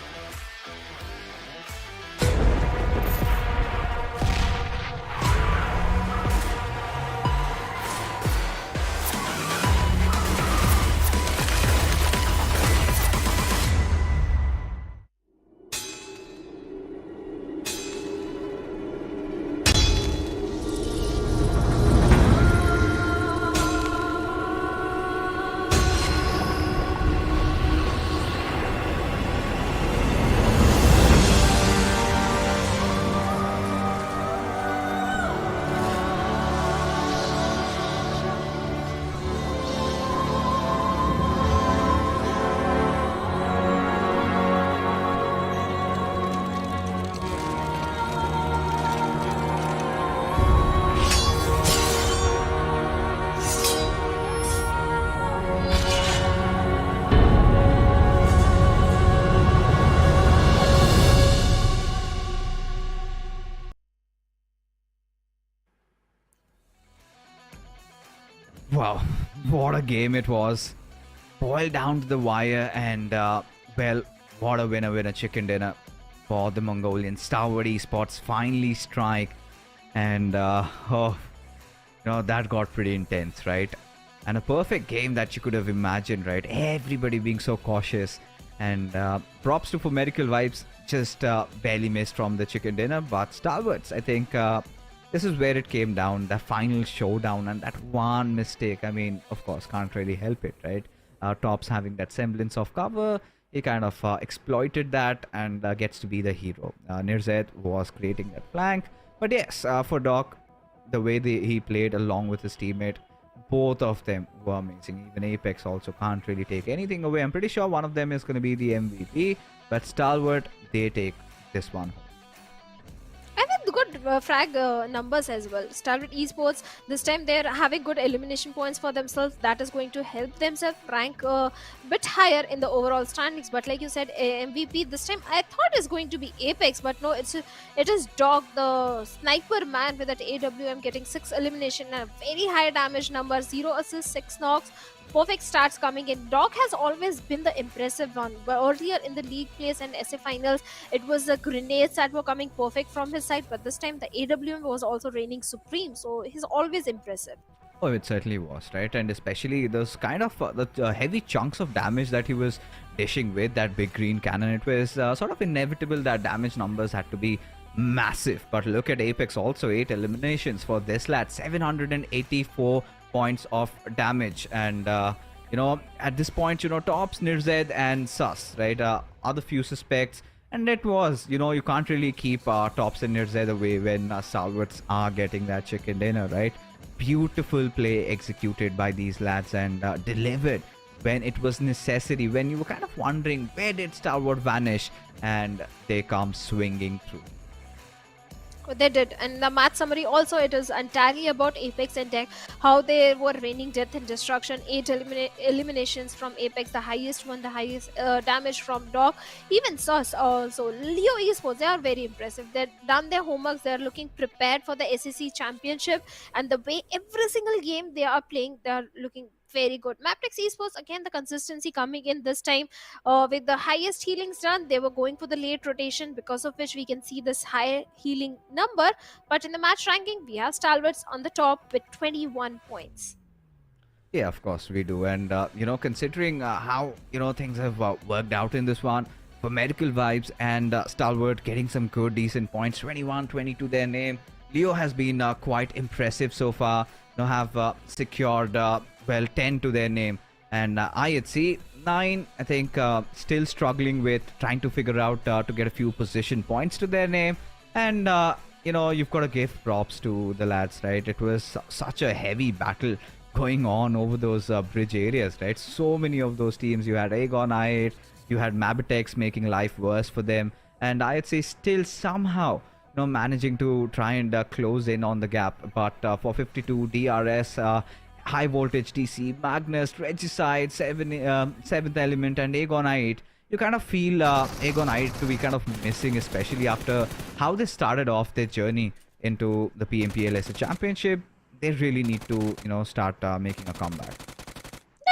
Wow, what a game it was. Boiled down to the wire, and well, what a winner chicken dinner for the Mongolians. Stalwart Esports finally strike, and oh, you know, that got pretty intense, right? And a perfect game that you could have imagined, right? Everybody being so cautious, and props to for Miracle Vibes, just barely missed from the chicken dinner. But Stalwarts, I think this is where it came down, the final showdown, and that one mistake, I mean, of course, can't really help it, right? Tops having that semblance of cover, he kind of exploited that and gets to be the hero. Nirzet was creating that flank. But yes, for Doc, the way he played along with his teammate, both of them were amazing. Even Apex also can't really take anything away. I'm pretty sure one of them is going to be the MVP, but Stalwart, they take this one. And with good frag numbers as well. Stalwart Esports, this time they're having good elimination points for themselves. That is going to help themselves rank a bit higher in the overall standings. But like you said, MVP this time I thought is going to be Apex, but no, it is Dog, the sniper man, with that AWM getting 6 elimination and a very high damage number, 0 assists, 6 knocks. Perfect starts coming in. Dog has always been the impressive one, but earlier in the league plays and SA finals, it was the grenades that were coming perfect from his side, but this time the AWM was also reigning supreme, so he's always impressive. Oh, it certainly was, right? And especially those kind of the heavy chunks of damage that he was dishing with that big green cannon. It was sort of inevitable that damage numbers had to be massive. But look at Apex also, 8 eliminations for this lad, 784 points of damage. And you know, at this point, you know, Tops, Nirzed and Sus, right, are the few suspects. And it was, you know, you can't really keep Tops and Nirzed away when Stalwarts are getting that chicken dinner, right? Beautiful play executed by these lads and delivered when it was necessary, when you were kind of wondering where did Stalwart vanish, and they come swinging through. They did. And the match summary also, it is entirely about Apex and Tech, how they were raining death and destruction. 8 eliminations from Apex, the highest one, the highest damage from Dog. Even Sus also. Leo Esports, they are very impressive. They've done their homeworks, they're looking prepared for the SEC championship, and the way every single game they are playing, they are looking very good. MABETEX Esports, again the consistency coming in this time with the highest healings done. They were going for the late rotation, because of which we can see this high healing number. But in the match ranking, we have Stalwarts on the top with 21 points. Yeah, of course we do. And you know, considering how, you know, things have worked out in this one, for Medical Vibes and Stalwart getting some good decent points, 21, 20 to their name. Leo has been quite impressive so far. You know, have secured well 10 to their name, and IHC 9, I think, still struggling with trying to figure out to get a few position points to their name. And you know, you've got to give props to the lads, right? It was such a heavy battle going on over those bridge areas, right? So many of those teams. You had Aegon I8, you had MABETEX making life worse for them, and IHC still somehow, you know, managing to try and close in on the gap. But for 52, DRS, Highvoltage DC, Magnus, Regicide, 7th Element, and Aegon I8, you kind of feel Aegon I8 to be kind of missing, especially after how they started off their journey into the PMPL as a championship. They really need to, you know, start making a comeback.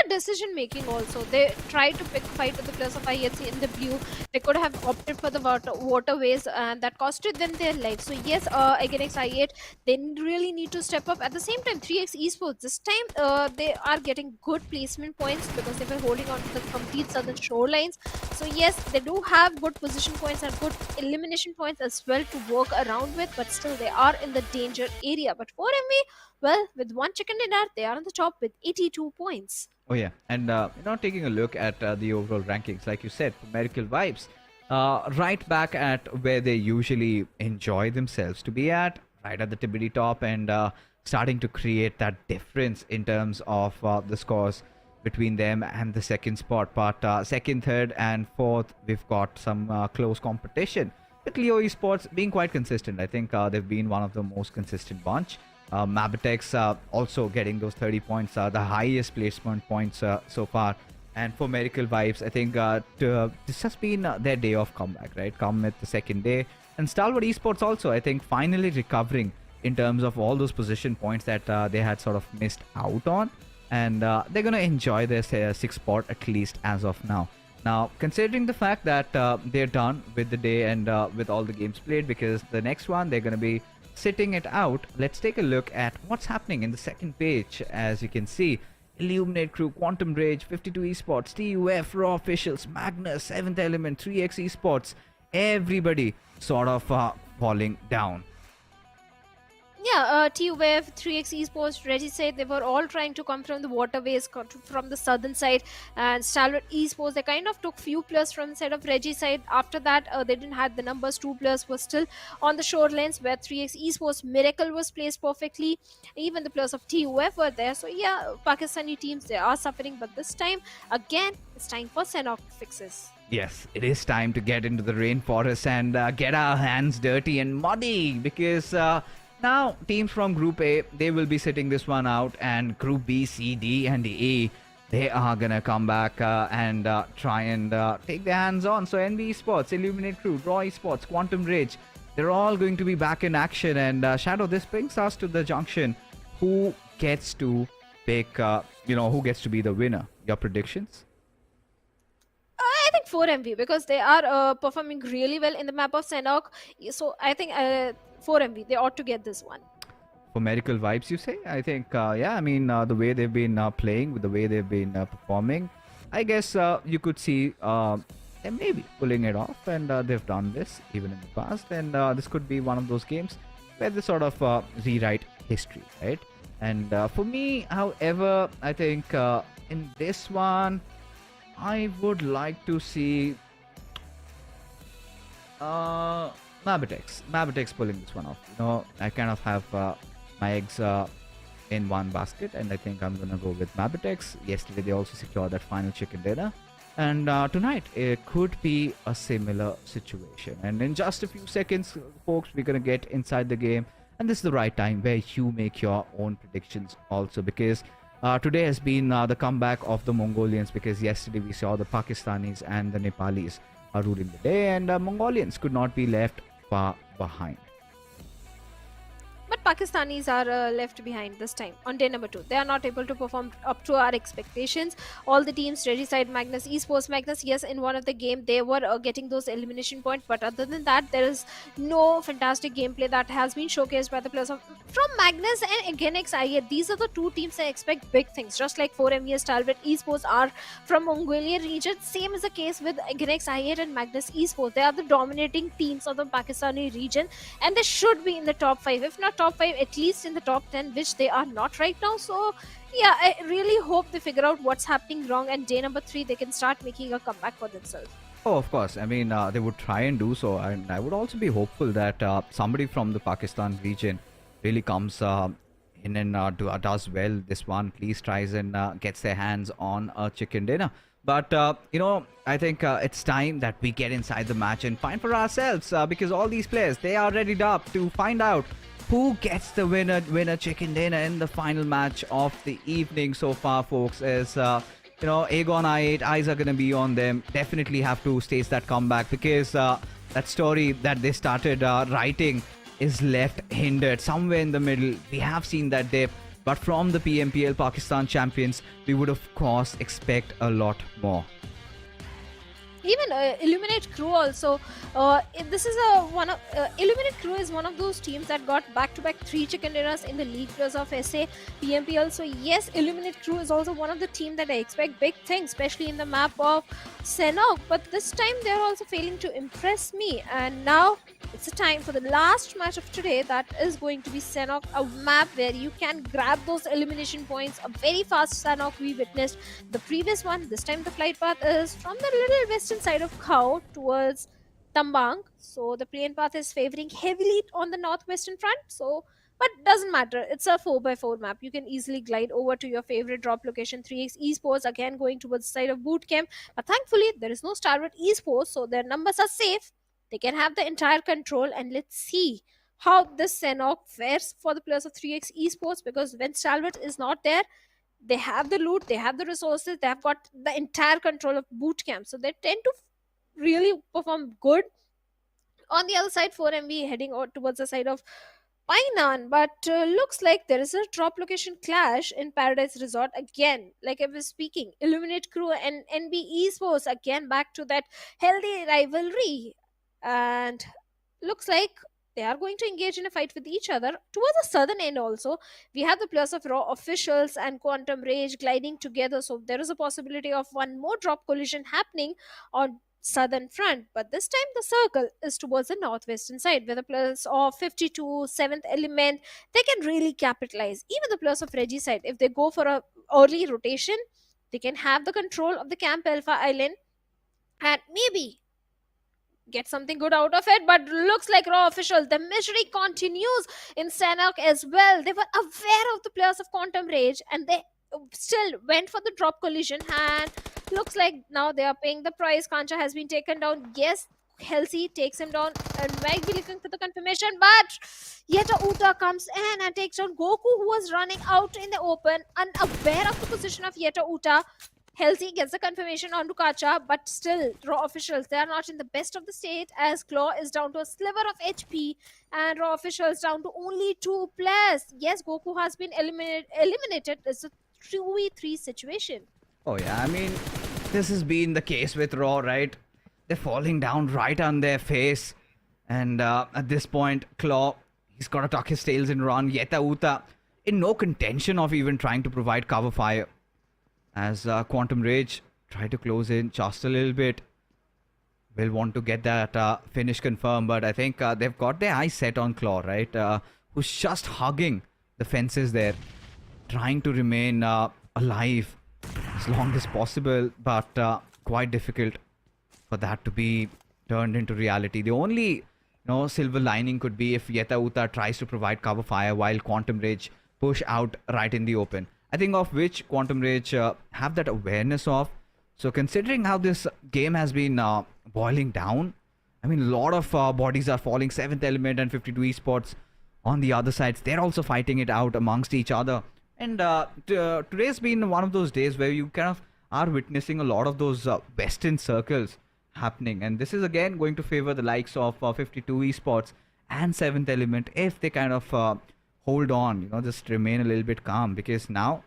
Decision making also, they tried to pick fight with the class of IHC in the blue. They could have opted for the waterways, and that costed them their lives. So yes, against I8, they really need to step up. At the same time, 3x Esports, this time they are getting good placement points because they were holding on to the complete southern shorelines. So yes, they do have good position points and good elimination points as well to work around with, but still they are in the danger area. But for MV, well, with one chicken dinner, they are on the top with 82 points. Oh yeah, and you know, taking a look at the overall rankings, like you said, for Medical Vibes, right back at where they usually enjoy themselves to be at, right at the tippity top, and starting to create that difference in terms of the scores between them and the second spot. But second, third, and fourth, we've got some close competition, with Leo Esports being quite consistent. I think they've been one of the most consistent bunch. MABETEX also getting those 30 points, the highest placement points so far. And for Medical Vibes, I think this has been their day of comeback, right? Come with the second day. And Stalwart Esports also, I think, finally recovering in terms of all those position points that they had sort of missed out on. And they're going to enjoy their 6th spot at least as of now. Now, considering the fact that they're done with the day and with all the games played, because the next one they're going to be sitting it out, let's take a look at what's happening in the second page. As you can see, Illuminate Crew, Quantum Rage, 52 Esports, TUF, Raw Officials, Magnus, 7th Element, 3x Esports, everybody sort of falling down. Yeah, T-Wave, 3x Esports, Regicide, they were all trying to come from the waterways, from the southern side, and Stalwart Esports, they kind of took few players from the side of Regicide. After that, they didn't have the numbers. Two players were still on the shorelines where 3x Esports, Miracle was placed perfectly. Even the players of TUF were there. So yeah, Pakistani teams, they are suffering, but this time, again, it's time for Sanhok fixes. Yes, it is time to get into the rainforest and get our hands dirty and muddy because now teams from Group A, they will be sitting this one out, and Group B, C, D, and E, they are gonna come back and try and take their hands on. So NB Esports, Illuminate Crew, Draw Esports, Quantum Rage, they're all going to be back in action. And Shadow, this brings us to the junction. Who gets to pick? Who gets to be the winner? Your predictions? I think 4MV because they are performing really well in the map of Sanhok. So I think 4MV, they ought to get this one. For medical vibes, you say? I think, yeah, I mean, the way they've been playing, with the way they've been performing, I guess you could see them maybe pulling it off, and they've done this even in the past, and this could be one of those games where they sort of rewrite history, right? And for me, however, I think in this one, I would like to see MABETEX pulling this one off. I kind of have my eggs in one basket, and I think I'm gonna go with MABETEX. Yesterday they also secured that final chicken dinner, and tonight it could be a similar situation. And in just a few seconds, folks, we're gonna get inside the game, and this is the right time where you make your own predictions also, because today has been the comeback of the Mongolians, because yesterday we saw the Pakistanis and the Nepalis are ruling the day, and Mongolians could not be left far behind. But Pakistanis are left behind this time on day number 2. They are not able to perform up to our expectations. All the teams, Regicide, Magnus Esports, Magnus, yes, in one of the game they were getting those elimination points, but other than that, there is no fantastic gameplay that has been showcased by the players from Magnus and Genex IA. These are the two teams I expect big things, just like 4ME Stalwart Esports are from Mongolia region. Same is the case with Genex IA and Magnus Esports. They are the dominating teams of the Pakistani region, and they should be in the top 5, if not top 5, at least in the top 10, which they are not right now. So yeah, I really hope they figure out what's happening wrong, and day number 3 they can start making a comeback for themselves. Oh, of course. I mean, they would try and do so, and I would also be hopeful that somebody from the Pakistan region really comes in and does well this one. Please tries and gets their hands on a chicken dinner. But I think it's time that we get inside the match and find for ourselves, because all these players, they are readied up to find out who gets the winner chicken dinner in the final match of the evening so far, folks. Is Aegon I8, eyes are going to be on them. Definitely have to stage that comeback, because that story that they started writing is left hindered somewhere in the middle. We have seen that dip, but from the PMPL Pakistan champions, we would of course expect a lot more. Even Illuminate Crew also. This is Illuminate Crew is one of those teams that got back-to-back 3 chicken dinners in the League Plus of SA PMPL. So yes, Illuminate Crew is also one of the team that I expect big things, especially in the map of Sanhok. But this time they are also failing to impress me. And now it's the time for the last match of today. That is going to be Sanhok, a map where you can grab those elimination points. A very fast Sanhok we witnessed the previous one. This time the flight path is from the little western side of Khao towards Tambang. So the plane path is favoring heavily on the northwestern front. So, but doesn't matter. It's a 4x4 map. You can easily glide over to your favorite drop location. 3x Esports again going towards the side of PubgM. But thankfully there is no Stalwart Esports, so their numbers are safe. They can have the entire control, and let's see how this Sanhok fares for the players of 3x Esports, because when Stalwart is not there, they have the loot, they have the resources, they have got the entire control of boot camp, so they tend to really perform good. On the other side, 4MV heading out towards the side of Painan, but looks like there is a drop location clash in Paradise Resort again. Like I was speaking, Illuminate Crew and NB Esports again back to that healthy rivalry, and looks like they are going to engage in a fight with each other. Towards the southern end also, we have the plus of Raw Officials and Quantum Rage gliding together, so there is a possibility of one more drop collision happening on southern front, but this time the circle is towards the northwestern side. With a plus of 52, seventh element, they can really capitalize. Even the plus of Reggie side, if they go for a early rotation, they can have the control of the Camp Alpha Island and maybe get something good out of it. But looks like Raw official, the misery continues in Sanhok as well. They were aware of the players of Quantum Rage and they still went for the drop collision, and looks like now they are paying the price. Kancha has been taken down. Yes, Halsey takes him down and might be looking for the confirmation, but Yeta Uta comes in and takes down Goku, who was running out in the open, unaware of the position of Yeta Uta. Halsey gets the confirmation onto Kacha, but still, Raw officials, they are not in the best of the state, as Claw is down to a sliver of HP and Raw officials down to only 2 players. Yes, Goku has been eliminated. It's a 2v3 situation. Oh yeah, I mean, this has been the case with Raw, right? They're falling down right on their face. And at this point, Claw, he's got to tuck his tails and run. Yeta Uta in no contention of even trying to provide cover fire. As Quantum Rage try to close in just a little bit. Will want to get that finish confirmed, but I think they've got their eyes set on Claw, right? Who's just hugging the fences there, trying to remain alive as long as possible, but quite difficult for that to be turned into reality. The only silver lining could be if Yeta Uta tries to provide cover fire while Quantum Rage push out right in the open. I think of which Quantum Rage have that awareness of. So considering how this game has been boiling down, I mean, a lot of bodies are falling. 7th Element and 52 Esports on the other sides, they're also fighting it out amongst each other. And today's been one of those days where you kind of are witnessing a lot of those Western circles happening. And this is again going to favor the likes of 52 Esports and 7th Element if they kind of hold on, just remain a little bit calm, because now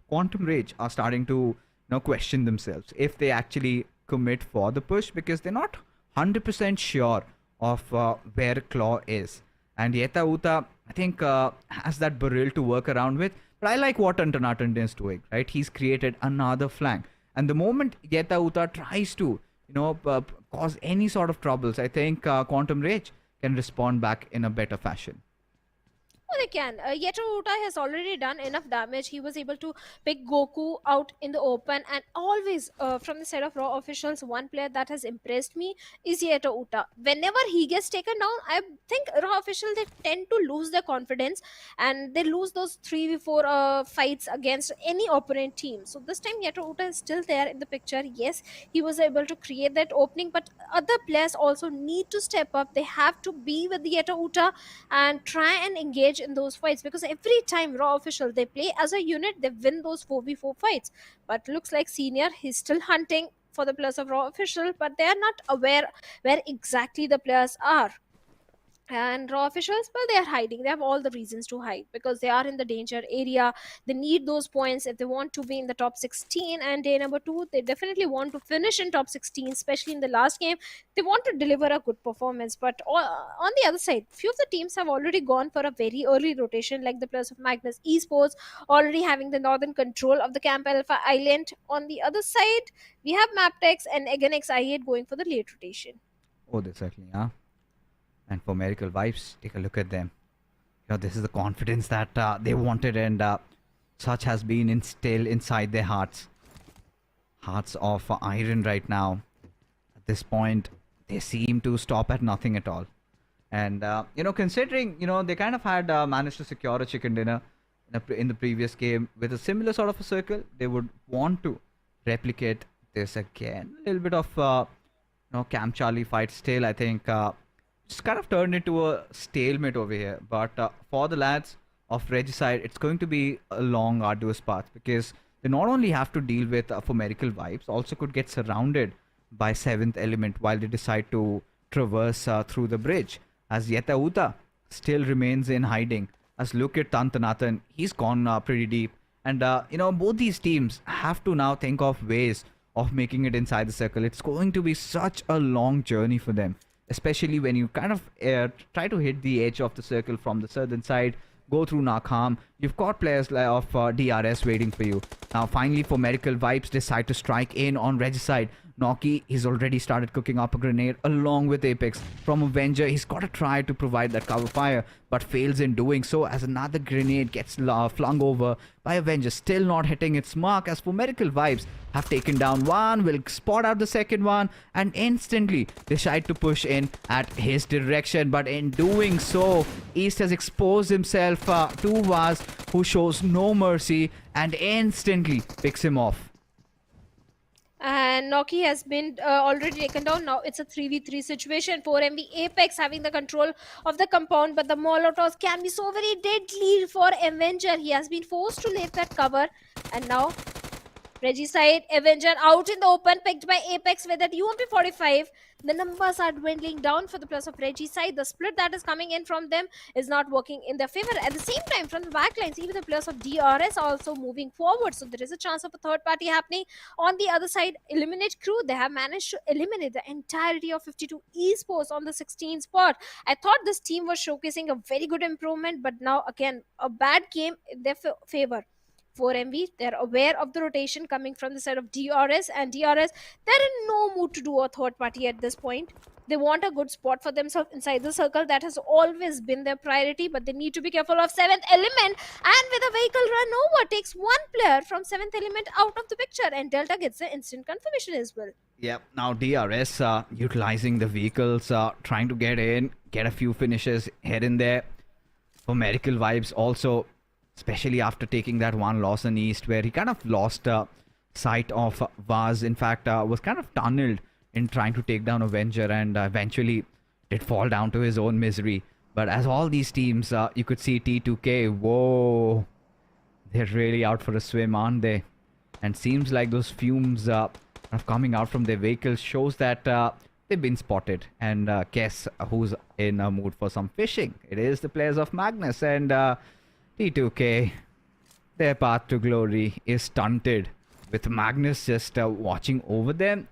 Quantum Rage are starting to question themselves if they actually commit for the push, because they're not 100% sure of where Claw is. And Yeta Uta, I think, has that barrel to work around with. But I like what Antanatan is doing, right? He's created another flank. And the moment Yeta Uta tries to, cause any sort of troubles, I think Quantum Rage can respond back in a better fashion. Oh, they can. Yeta Uta has already done enough damage. He was able to pick Goku out in the open, and always from the side of Raw officials, one player that has impressed me is Yeta Uta. Whenever he gets taken down, I think Raw officials, they tend to lose their confidence and they lose those 3v4 fights against any opponent team. So this time Yeta Uta is still there in the picture. Yes, he was able to create that opening, but other players also need to step up. They have to be with Yeta Uta and try and engage in those fights, because every time Raw official, they play as a unit, they win those 4v4 fights. But looks like Senior, he's still hunting for the players of Raw official, but they are not aware where exactly the players are. And Raw officials, well, they are hiding. They have all the reasons to hide because they are in the danger area. They need those points if they want to be in the top 16. And day number 2, they definitely want to finish in top 16, especially in the last game. They want to deliver a good performance. But on the other side, few of the teams have already gone for a very early rotation, like the players of Magnus Esports already having the northern control of the Camp Alpha Island. On the other side, we have MABETEX and Aganex I8 going for the late rotation. Oh, they certainly are. And for Miracle Vibes, take a look at them. This is the confidence that they wanted, and such has been instilled inside their hearts. Hearts of iron right now. At this point, they seem to stop at nothing at all. And, considering, they kind of had managed to secure a chicken dinner in the previous game with a similar sort of a circle, they would want to replicate this again. A little bit of, Camp Charlie fight still, I think, just kind of turned into a stalemate over here. But for the lads of Regicide, it's going to be a long, arduous path, because they not only have to deal with Miracle Vibes, also could get surrounded by 7th Element while they decide to traverse through the bridge. As Yeta Uta still remains in hiding. As look at Tantanatan, he's gone pretty deep. And, both these teams have to now think of ways of making it inside the circle. It's going to be such a long journey for them. Especially when you kind of try to hit the edge of the circle from the southern side, go through Nakham. You've got players of DRS waiting for you. Now, finally, for Miracle Vibes, decide to strike in on Regicide. Noki, he's already started cooking up a grenade along with Apex. From Avenger, he's got to try to provide that cover fire, but fails in doing so as another grenade gets flung over by Avenger, still not hitting its mark. As for Medical Vibes, have taken down one, will spot out the second one, and instantly decide to push in at his direction. But in doing so, East has exposed himself to Vaz, who shows no mercy and instantly picks him off. And Noki has been already taken down. Now it's a 3v3 situation. 4MB Apex having the control of the compound, but the Molotovs can be so very deadly for Avenger. He has been forced to leave that cover, and now Regicide, Avenger out in the open, picked by Apex with that UMP45. The numbers are dwindling down for the plus of Regicide. The split that is coming in from them is not working in their favor. At the same time, from the backlines, even the plus of DRS also moving forward. So there is a chance of a third party happening. On the other side, Eliminate Crew, they have managed to eliminate the entirety of 52 Esports on the 16th spot. I thought this team was showcasing a very good improvement, but now again, a bad game in their favor. 4MV, they're aware of the rotation coming from the side of DRS, and DRS, they're in no mood to do a third party at this point. They want a good spot for themselves inside the circle. That has always been their priority, but they need to be careful of 7th element, and with a vehicle run over, takes one player from 7th element out of the picture, and Delta gets the instant confirmation as well. Yep, now DRS utilizing the vehicles, trying to get in, get a few finishes here and there. For Medical Vibes also, especially after taking that one loss in East, where he kind of lost sight of Vaz. In fact, was kind of tunneled in trying to take down Avenger, and eventually did fall down to his own misery. But as all these teams, you could see T2K, whoa, they're really out for a swim, aren't they? And seems like those fumes coming out from their vehicles shows that they've been spotted. And guess who's in a mood for some fishing? It is the players of Magnus, and T2K, their path to glory is stunted, with Magnus just watching over them.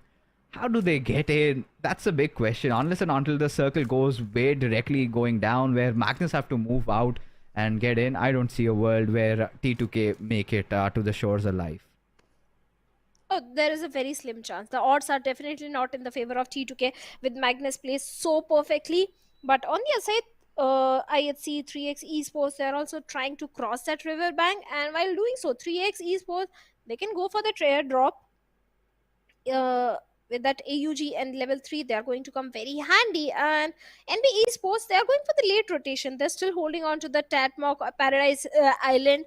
How do they get in? That's a big question. Unless and until the circle goes way directly going down, where Magnus have to move out and get in, I don't see a world where T2K make it to the shores alive. Oh, there is a very slim chance. The odds are definitely not in the favor of T2K, with Magnus placed so perfectly. But on the other side, IHC 3x Esports, they're also trying to cross that river bank, and while doing so, 3x Esports, they can go for the trade drop with that AUG and level 3. They are going to come very handy. And NB Esports, they are going for the late rotation. They're still holding on to the Tatmok Paradise Island.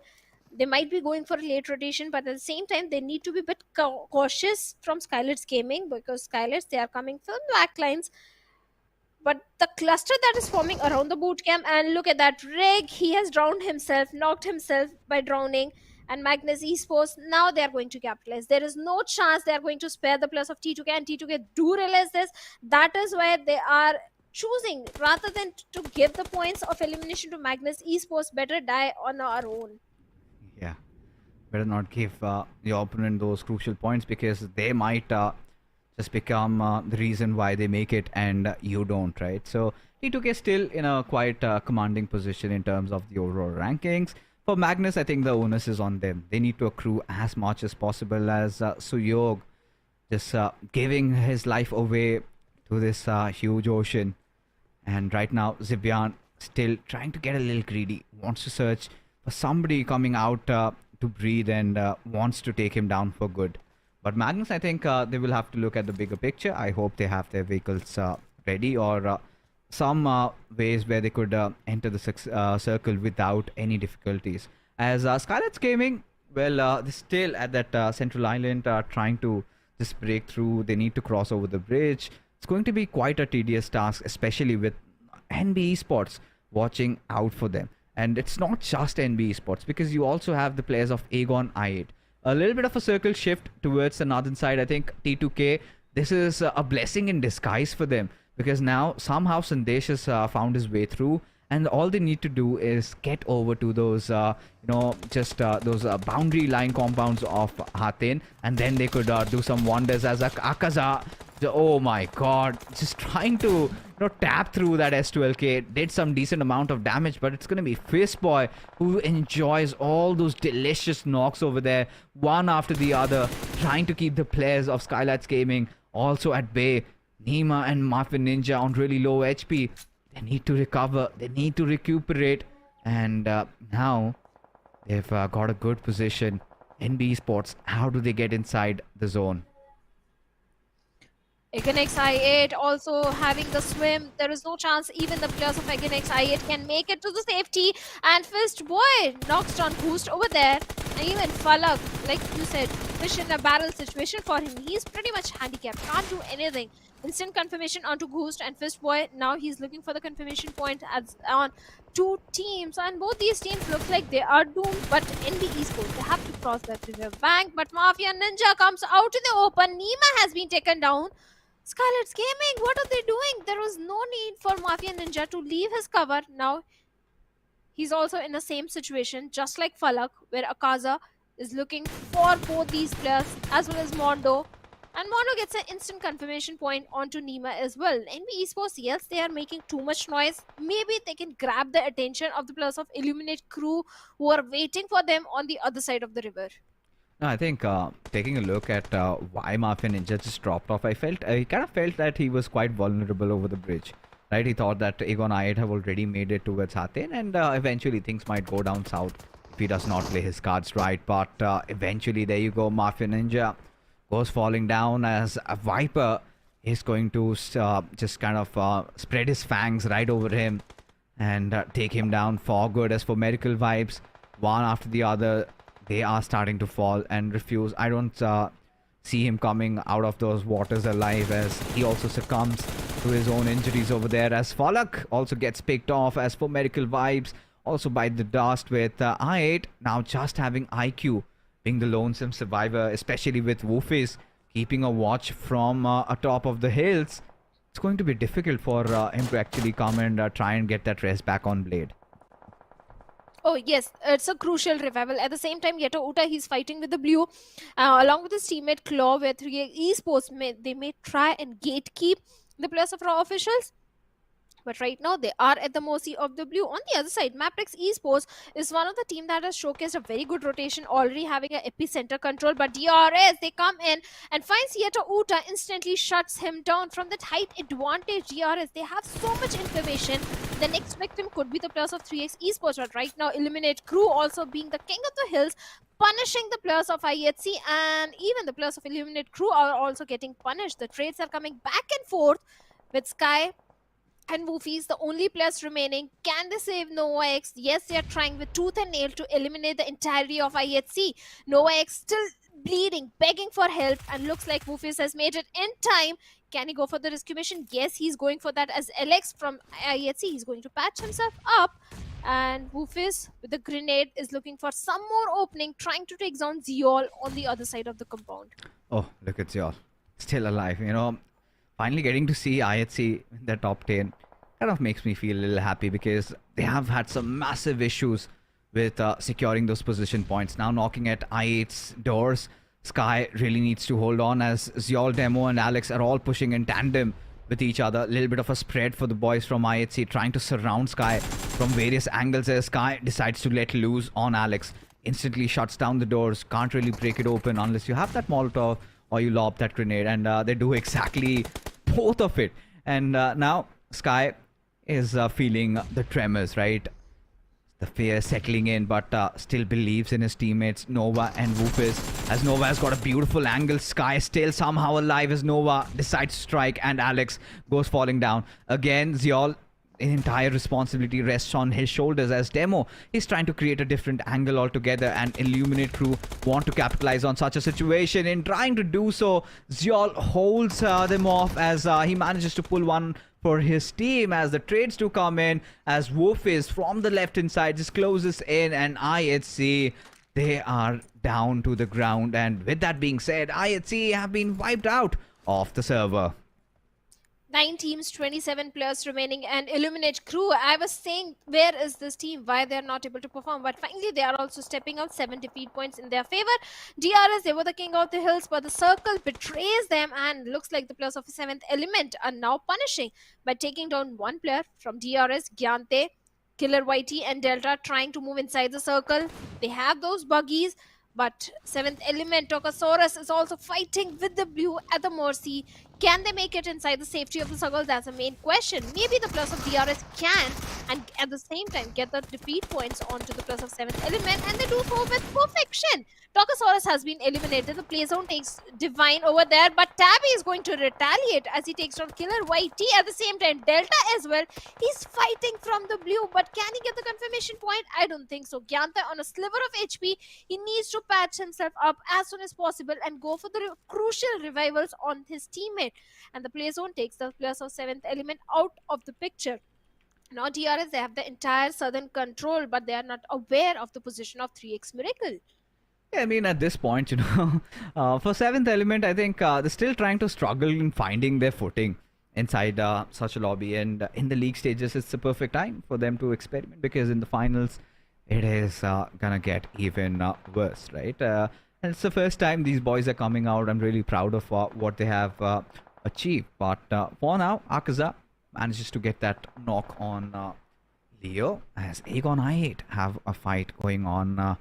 They might be going for a late rotation, but at the same time, they need to be a bit cautious from SKYLIGHTZ Gaming, because SKYLIGHTZ, they are coming from the backlines. But the cluster that is forming around the boot camp, and look at that rig, he has drowned himself, knocked himself by drowning. And Magnus Esports, now they are going to capitalize. There is no chance they are going to spare the plus of T2K, and T2K do realize this. That is why they are choosing, rather than to give the points of elimination to Magnus Esports, better die on our own. Yeah, better not give your opponent those crucial points, because they might just become the reason why they make it and you don't, right? So T2K still in a quite commanding position in terms of the overall rankings. For Magnus, I think the onus is on them. They need to accrue as much as possible, as Suyog just giving his life away to this huge ocean. And right now, Zibian still trying to get a little greedy, wants to search for somebody coming out to breathe, and wants to take him down for good. But Magnus, I think they will have to look at the bigger picture. I hope they have their vehicles ready, or some ways where they could enter the circle without any difficulties. As SKYLIGHTZ Gaming, well, they're still at that central island trying to just break through. They need to cross over the bridge. It's going to be quite a tedious task, especially with NB Esports watching out for them. And it's not just NB Esports, because you also have the players of Aegon i8. A little bit of a circle shift towards the northern side. I think T2K, this is a blessing in disguise for them, because now somehow Sandesh has found his way through, and all they need to do is get over to those those boundary line compounds of Hatin, and then they could do some wonders. As Akaza, oh my god, just trying to tap through that S12K, did some decent amount of damage, but it's gonna be Fistboy who enjoys all those delicious knocks over there, one after the other, trying to keep the players of SKYLIGHTZ Gaming also at bay. Nima and Mafia Ninja on really low HP. They need to recover. They need to recuperate. And now they've got a good position. NB Esports, how do they get inside the zone? Aganex I8 also having the swim. There is no chance even the players of Aganex I8 can make it to the safety. And Fist Boy knocks down Boost over there. And even Falak, like you said, fish in a barrel situation for him. He's pretty much handicapped, can't do anything. Instant confirmation onto Ghost and Fist Boy. Now he's looking for the confirmation point on two teams. And both these teams look like they are doomed. But NB Esports, they have to cross that river bank. But Mafia Ninja comes out in the open. Nima has been taken down. SKYLIGHTZ Gaming, what are they doing? There was no need for Mafia Ninja to leave his cover. Now, he's also in the same situation, just like Falak, where Akaza is looking for both these players, as well as Mondo. And Mondo gets an instant confirmation point onto Nima as well. NB Esports, yes, they are making too much noise. Maybe they can grab the attention of the players of Illuminate crew who are waiting for them on the other side of the river. No, I think taking a look at why Mafia Ninja just dropped off, I kind of felt that he was quite vulnerable over the bridge. Right, he thought that Aegon I8 have already made it towards Hathin, and eventually things might go down south if he does not play his cards right. But eventually, there you go, Mafia Ninja goes falling down as a Viper is going to just kind of spread his fangs right over him and take him down for good. As for Medical Vibes, one after the other, they are starting to fall and refuse. I don't see him coming out of those waters alive, as he also succumbs to his own injuries over there. As Falak also gets picked off. As for Medical Vibes, also bite the dust with I8 now just having IQ, being the lonesome survivor, especially with Woofis keeping a watch from atop of the hills. It's going to be difficult for him to actually come and try and get that rest back on Blade. Oh yes, it's a crucial revival. At the same time, Yeto Uta, he's fighting with the blue, along with his teammate Claw, where 3 Esports they may try and gatekeep the players of Raw officials. But right now, they are at the mercy of the blue. On the other side, MABETEX Esports is one of the team that has showcased a very good rotation, already having an epicenter control. But DRS, they come in and finds Yeto Uta, instantly shuts him down from that height advantage. DRS, they have so much information. The next victim could be the players of 3x Esports. But right now, Eliminate Crew also being the king of the hills, punishing the players of IHC, and even the players of Eliminate Crew are also getting punished. The trades are coming back and forth with Sky and Woofy's the only players remaining. Can they save Nova X? Yes, they are trying with tooth and nail to eliminate the entirety of IHC. Nova X still bleeding, begging for help, and looks like Woofy's has made it in time. Can he go for the rescue mission? Yes, he's going for that, as Alex from IHC, he's going to patch himself up. And Woofy's with the grenade is looking for some more opening, trying to take down Zeol on the other side of the compound. Oh, look at Zeol. Still alive, you know. Finally getting to see IHC in the top 10 kind of makes me feel a little happy, because they have had some massive issues with securing those position points. Now knocking at I8's doors, Sky really needs to hold on, as Zeol, Demo and Alex are all pushing in tandem with each other. A little bit of a spread for the boys from IHC, trying to surround Sky from various angles, as Sky decides to let loose on Alex. Instantly shuts down the doors, can't really break it open unless you have that Molotov or you lob that grenade, and they do exactly both of it. And now Sky is feeling the tremors, right? The fear settling in, but still believes in his teammates, Nova and Woofus. As Nova has got a beautiful angle, Sky still somehow alive as Nova decides to strike, and Alex goes falling down. Again, Zeol, entire responsibility rests on his shoulders, as Demo is trying to create a different angle altogether, and Illuminate Crew want to capitalize on such a situation. In trying to do so, Zeol holds them off, as he manages to pull one for his team, as the trades do come in, as Woofus from the left hand side just closes in, and IHC, they are down to the ground. And with that being said, IHC have been wiped out of the server. 9 teams, 27 players remaining, and Illuminate Crew. I was saying, where is this team? Why they're not able to perform? But finally, they are also stepping out. 7 defeat points in their favor. DRS, they were the king of the hills, but the circle betrays them, and looks like the players of the 7th element are now punishing by taking down one player from DRS, Gyante, Killer YT, and Delta, trying to move inside the circle. They have those buggies, But 7th element, Tokasaurus, is also fighting with the blue at the mercy. Can they make it inside the safety of the circle? That's the main question. Maybe the plus of DRS can, and at the same time get the defeat points onto the plus of 7th element, and they do so with perfection. Tokasaurus has been eliminated. The play zone takes Divine over there, but Tabby is going to retaliate as he takes down Killer YT. At the same time, Delta as well. He's fighting from the blue, but can he get the confirmation point? I don't think so. Gyanta on a sliver of HP. He needs to patch himself up as soon as possible and go for the crucial revivals on his teammate. And the play zone takes the plus of 7th element out of the picture. Now DRS, they have the entire southern control, but they are not aware of the position of 3x Miracle. Yeah, I mean, at this point, for 7th element, I think they're still trying to struggle in finding their footing inside such a lobby. And in the league stages, it's the perfect time for them to experiment, because in the finals, it is gonna get even worse, right? And it's the first time these boys are coming out. I'm really proud of what they have achieved. But for now, Akaza manages to get that knock on Leo, as Aegon I8 have a fight going on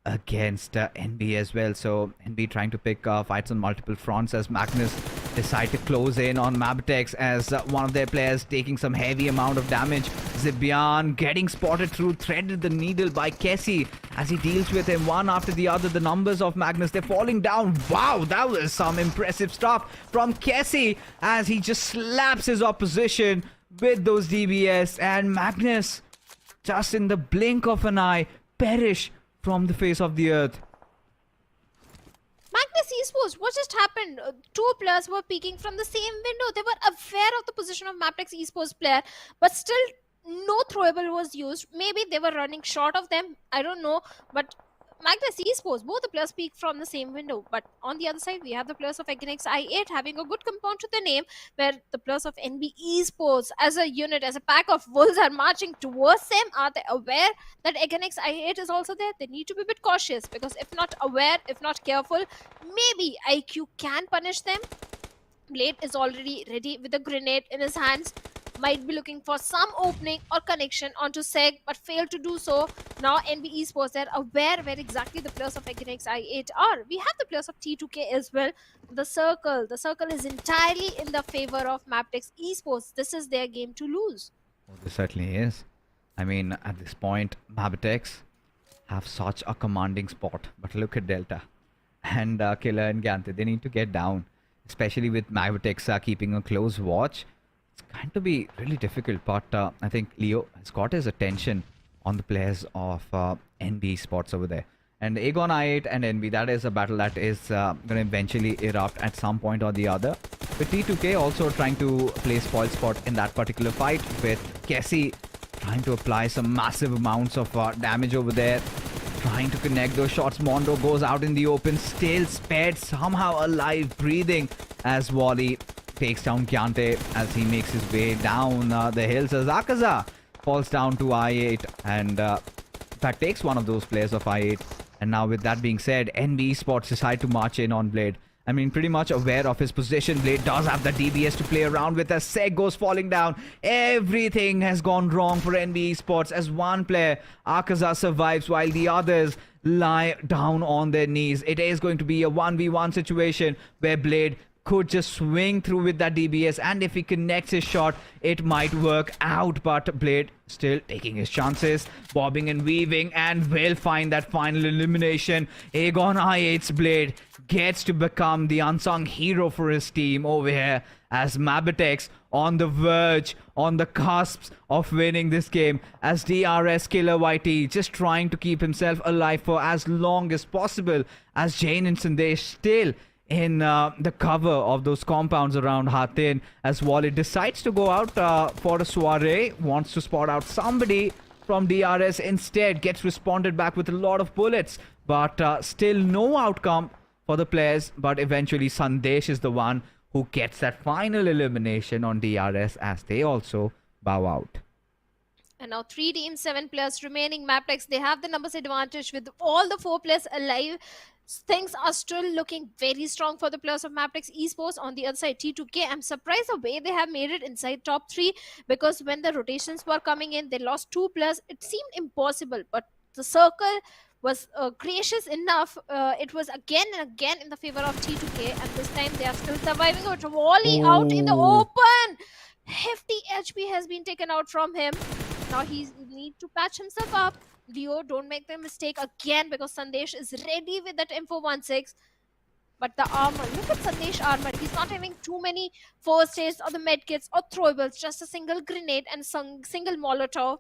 against NB as well. So NB trying to pick fights on multiple fronts, as Magnus decide to close in on MABETEX, as one of their players taking some heavy amount of damage. Zibian getting spotted through, threaded the needle by Kessie as he deals with him one after the other. The numbers of Magnus, they're falling down. Wow, that was some impressive stuff from Kessie, as he just slaps his opposition with those DBS, and Magnus, just in the blink of an eye, perish from the face of the earth. Magnus Esports, what just happened? Two players were peeking from the same window. They were aware of the position of MABETEX Esports player, but still no throwable was used. Maybe they were running short of them. I don't know. But Magnus Esports, both the players peek from the same window. But on the other side, we have the players of Egenex I8 having a good compound to the name, where the players of NB Esports as a unit, as a pack of wolves, are marching towards them. Are they aware that Egenex I8 is also there? They need to be a bit cautious, because if not aware, if not careful, maybe IQ can punish them. Blade is already ready with a grenade in his hands. Might be looking for some opening or connection onto Seg, but failed to do so. Now NB Esports, they're aware where exactly the players of Egenex I8 are. We have the players of T2K as well. The circle is entirely in the favor of MABETEX Esports. This is their game to lose. Oh, this certainly is. I mean, at this point, MABETEX have such a commanding spot. But look at Delta and Killer and Gante. They need to get down, especially with MABETEX keeping a close watch. It's going to be really difficult, but I think Leo has got his attention on the players of NB Sports over there. And Aegon I8 and NB, that is a battle that is going to eventually erupt at some point or the other. With T2K also trying to play spoil spot in that particular fight, with Kessie trying to apply some massive amounts of damage over there, trying to connect those shots. Mondo goes out in the open, still spared, somehow alive, breathing, as Wally takes down Kyante as he makes his way down the hills, as Akaza falls down to I8, and that takes one of those players of I8. And now with that being said, NB Esports decide to march in on Blade. I mean, pretty much aware of his position. Blade does have the DBS to play around with, as Seg goes falling down. Everything has gone wrong for NB Esports, as one player, Akaza, survives while the others lie down on their knees. It is going to be a 1v1 situation where Blade could just swing through with that DBS, and if he connects his shot, it might work out. But Blade still taking his chances, bobbing and weaving, and will find that final elimination. Aegon I8's Blade gets to become the unsung hero for his team over here, as MABETEX on the verge, on the cusps of winning this game, as DRS Killer YT just trying to keep himself alive for as long as possible, as Jane and Sandesh still in the cover of those compounds around Hatin, as Wally decides to go out for a soiree, wants to spot out somebody from DRS, instead gets responded back with a lot of bullets, but still no outcome for the players. But eventually Sandesh is the one who gets that final elimination on DRS, as they also bow out. And now 3 teams, 7 players remaining. MABETEX, they have the numbers advantage with all the 4 players alive. Things are still looking very strong for the players of MABETEX Esports. On the other side, T2K, I'm surprised the way they have made it inside top 3, because when the rotations were coming in, they lost 2 players. It seemed impossible, but the circle was gracious enough. It was again and again in the favor of T2K, and this time they are still surviving. With Wally out in the open, hefty HP has been taken out from him. Now he needs to patch himself up. Leo, don't make the mistake again, because Sandesh is ready with that M416. But the armor, look at Sandesh armor. He's not having too many first aids or the medkits or throwables, just a single grenade and single molotov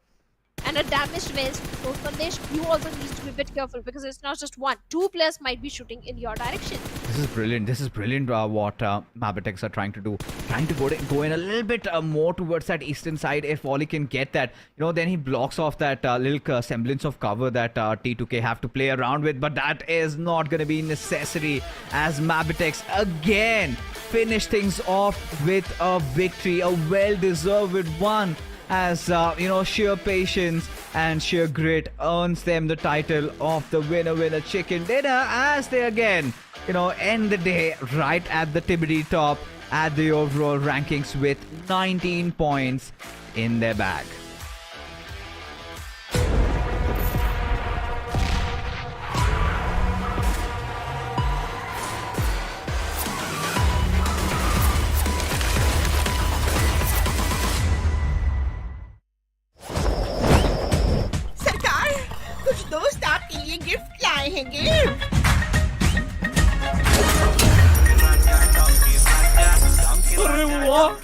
and a damaged vest. So Sandesh, you also need to be a bit careful, because it's not just one. Two players might be shooting in your direction. This is brilliant. This is brilliant what MABETEX are trying to do. Trying to go in a little bit more towards that eastern side. If Wally can get that, then he blocks off that little semblance of cover that T2K have to play around with. But that is not going to be necessary, as MABETEX again finish things off with a victory. A well-deserved one, as sheer patience and sheer grit earns them the title of the winner chicken dinner, as they again end the day right at the tippity top at the overall rankings with 19 points in their bag. सरकार, कुछ दोस्त आपके लिए gift लाए हैं gift. अरे वाह!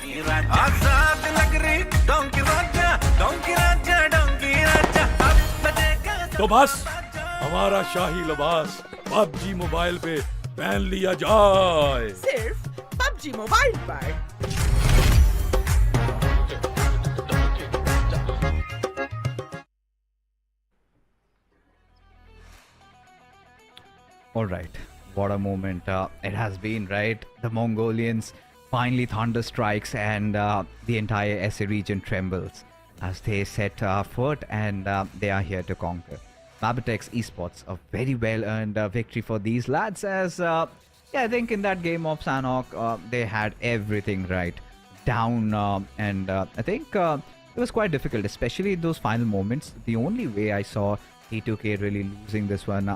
तो बस हमारा शाही लिबास पबजी मोबाइल पे पहन लिया जाए। सिर्फ पबजी मोबाइल पर। All right, what a moment it has been, right? The Mongolians finally thunder strikes, and the entire SA region trembles as they set foot, and they are here to conquer. MABETEX Esports, a very well-earned victory for these lads, as I think in that game of Sanhok, they had everything right down, and I think it was quite difficult, especially those final moments. The only way I saw T2K really losing this one,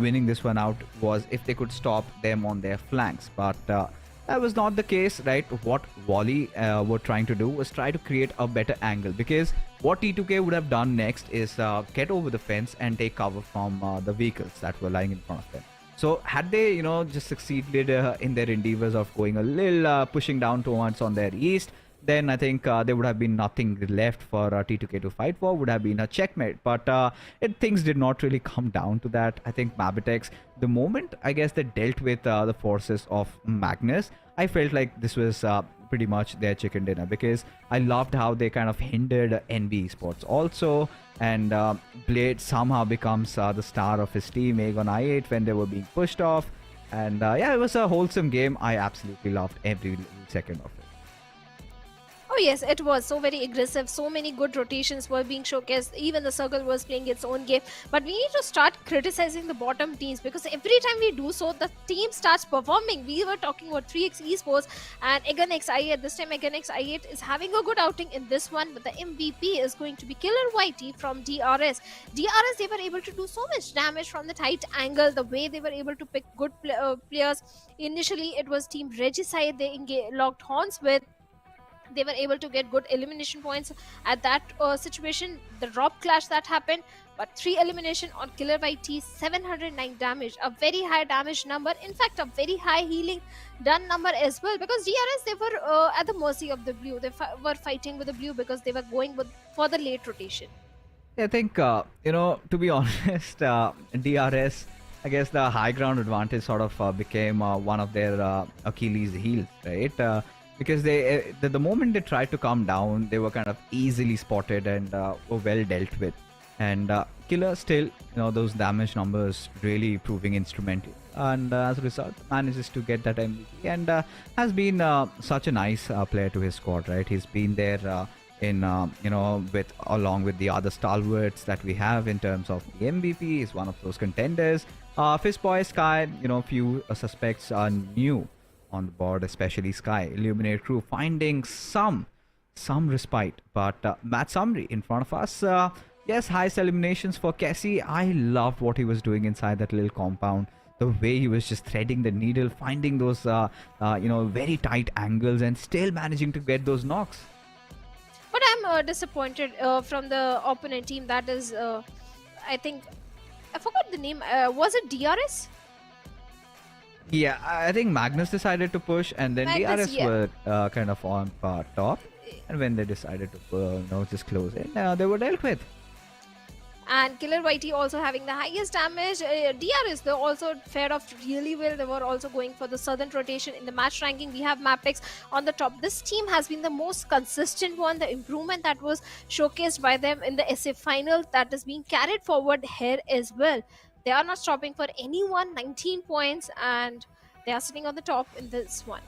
winning this one out, was if they could stop them on their flanks. But that was not the case, right? What Wally were trying to do was try to create a better angle, because what T2K would have done next is get over the fence and take cover from the vehicles that were lying in front of them. So had they, just succeeded in their endeavors of going a little pushing down towards on their east, then I think there would have been nothing left for T2K to fight for, would have been a checkmate. But things did not really come down to that. I think MABETEX, the moment I guess they dealt with the forces of Magnus, I felt like this was pretty much their chicken dinner, because I loved how they kind of hindered NB Esports also, and Blade somehow becomes the star of his team, Aegon I8, when they were being pushed off. And it was a wholesome game. I absolutely loved every second of it. Oh yes, it was so very aggressive. So many good rotations were being showcased. Even the circle was playing its own game. But we need to start criticizing the bottom teams, because every time we do so, the team starts performing. We were talking about 3x Esports and Egan I8. This time Egan I8 is having a good outing in this one, but the MVP is going to be Killer YT from DRS. DRS, they were able to do so much damage from the tight angle, the way they were able to pick good players. Initially, it was Team Regicide they locked horns with. They were able to get good elimination points at that situation. The Rob clash that happened, but 3 elimination on Killer YT, 709 damage, a very high damage number. In fact, a very high healing done number as well, because DRS, they were at the mercy of the blue. They were fighting with the blue because they were going for the late rotation. I think, to be honest, DRS, I guess the high ground advantage sort of became one of their Achilles heels, right? Because they, the moment they tried to come down, they were kind of easily spotted and were well dealt with. And Killer still, those damage numbers really proving instrumental. And as a result, manages to get that MVP, and has been such a nice player to his squad, right? He's been there in, along with the other stalwarts that we have in terms of the MVP. He's one of those contenders. Fistboy, Sky, few suspects are new on the board, especially Sky. Illuminate crew finding some respite, but Matt Sumry in front of us, Yes, highest eliminations for Kessie. I loved what he was doing inside that little compound. The way he was just threading the needle, finding those, very tight angles and still managing to get those knocks. But I'm disappointed from the opponent team. That is, I think, I forgot the name. Was it DRS? Yeah, I think Magnus decided to push, and then Magnus, DRS yeah. were kind of on top. And when they decided to just close it, they were dealt with. And Killer YT also having the highest damage. DRS, they also fared off really well. They were also going for the southern rotation in the match ranking. We have MABETEX on the top. This team has been the most consistent one. The improvement that was showcased by them in the SA final, that is being carried forward here as well. They are not stopping for anyone. 19 points, and they are sitting on the top in this one.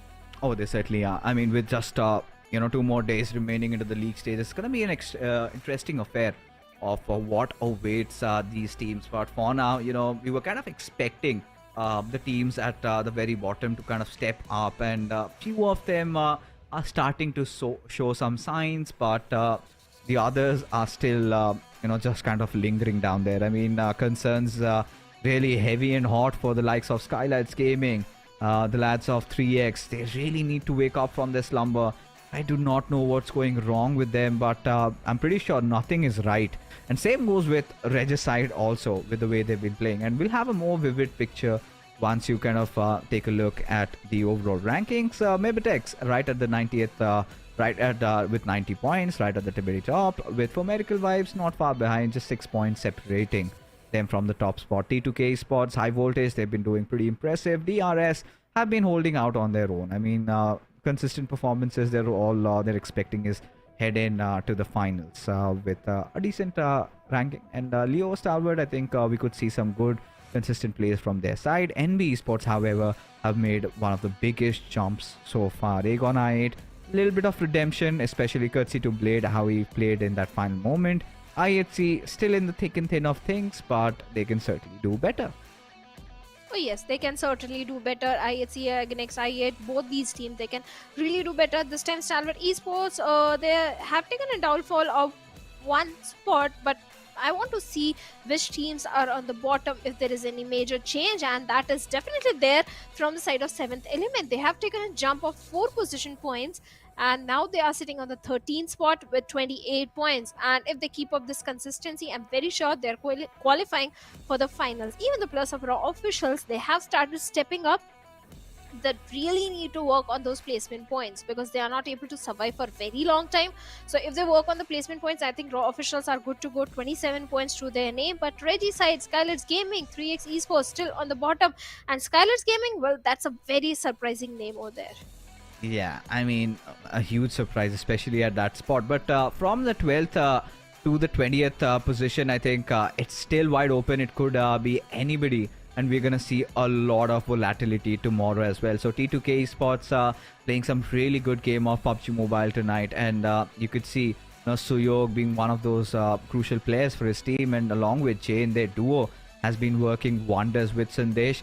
Oh, they certainly are. I mean, with just 2 more days remaining into the league stage, it's gonna be an interesting affair of what awaits these teams. But for now, we were kind of expecting the teams at the very bottom to kind of step up, and few of them are starting to show some signs, but the others are still just kind of lingering down there. I mean, concerns really heavy and hot for the likes of SKYLIGHTZ Gaming, the lads of 3x. They really need to wake up from their slumber. I do not know what's going wrong with them, but I'm pretty sure nothing is right. And same goes with Regicide also, with the way they've been playing. And we'll have a more vivid picture once you kind of take a look at the overall rankings. MABETEX right at the 90th, with 90 points, right at the very top. With For Miracle Vibes not far behind, just 6 points separating them from the top spot. T2K Esports, Highvoltage, they've been doing pretty impressive. DRS have been holding out on their own. I mean, consistent performances they're expecting is head in to the finals with a decent ranking. And Leo Stalwart, I think we could see some good consistent plays from their side. NB Esports, however, have made one of the biggest jumps so far. Aegon I8, a little bit of redemption, especially courtesy to Blade, how he played in that final moment. IHC still in the thick and thin of things, but they can certainly do better. Oh yes, they can certainly do better. IHC against I8, both these teams, they can really do better. This time Stalwart Esports, they have taken a downfall of 1 spot, but I want to see which teams are on the bottom, if there is any major change, and that is definitely there from the side of 7th Element. They have taken a jump of 4 position points, and now they are sitting on the 13th spot with 28 points. And if they keep up this consistency, I'm very sure they're qualifying for the finals. Even the plus of Raw officials, they have started stepping up. That really need to work on those placement points, because they are not able to survive for a very long time. So if they work on the placement points, I think Raw officials are good to go. 27 points to their name. But Regicide, SKYLIGHTZ Gaming, 3x Esports still on the bottom, and SKYLIGHTZ Gaming, well, that's a very surprising name over there. Yeah, I mean, a huge surprise, especially at that spot. But from the 12th to the 20th position, I think it's still wide open. It could be anybody, and we're going to see a lot of volatility tomorrow as well. So T2K Esports playing some really good game of PUBG Mobile tonight, and you could see Suyog being one of those crucial players for his team, and along with Jane, their duo has been working wonders with Sandesh.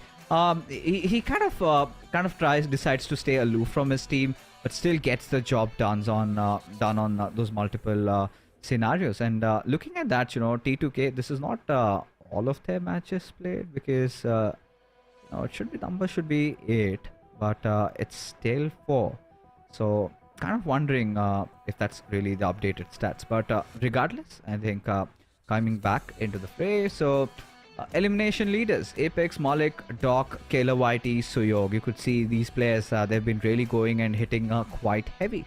He kind of decides to stay aloof from his team, but still gets the job done on those multiple scenarios. And looking at that, T2K, this is not all of their matches played, because number should be 8, but it's still 4. So kind of wondering if that's really the updated stats. But regardless, I think coming back into the fray. So elimination leaders: Apex, Malik, Doc, Kayla YT, Suyog. You could see these players, they've been really going and hitting quite heavy.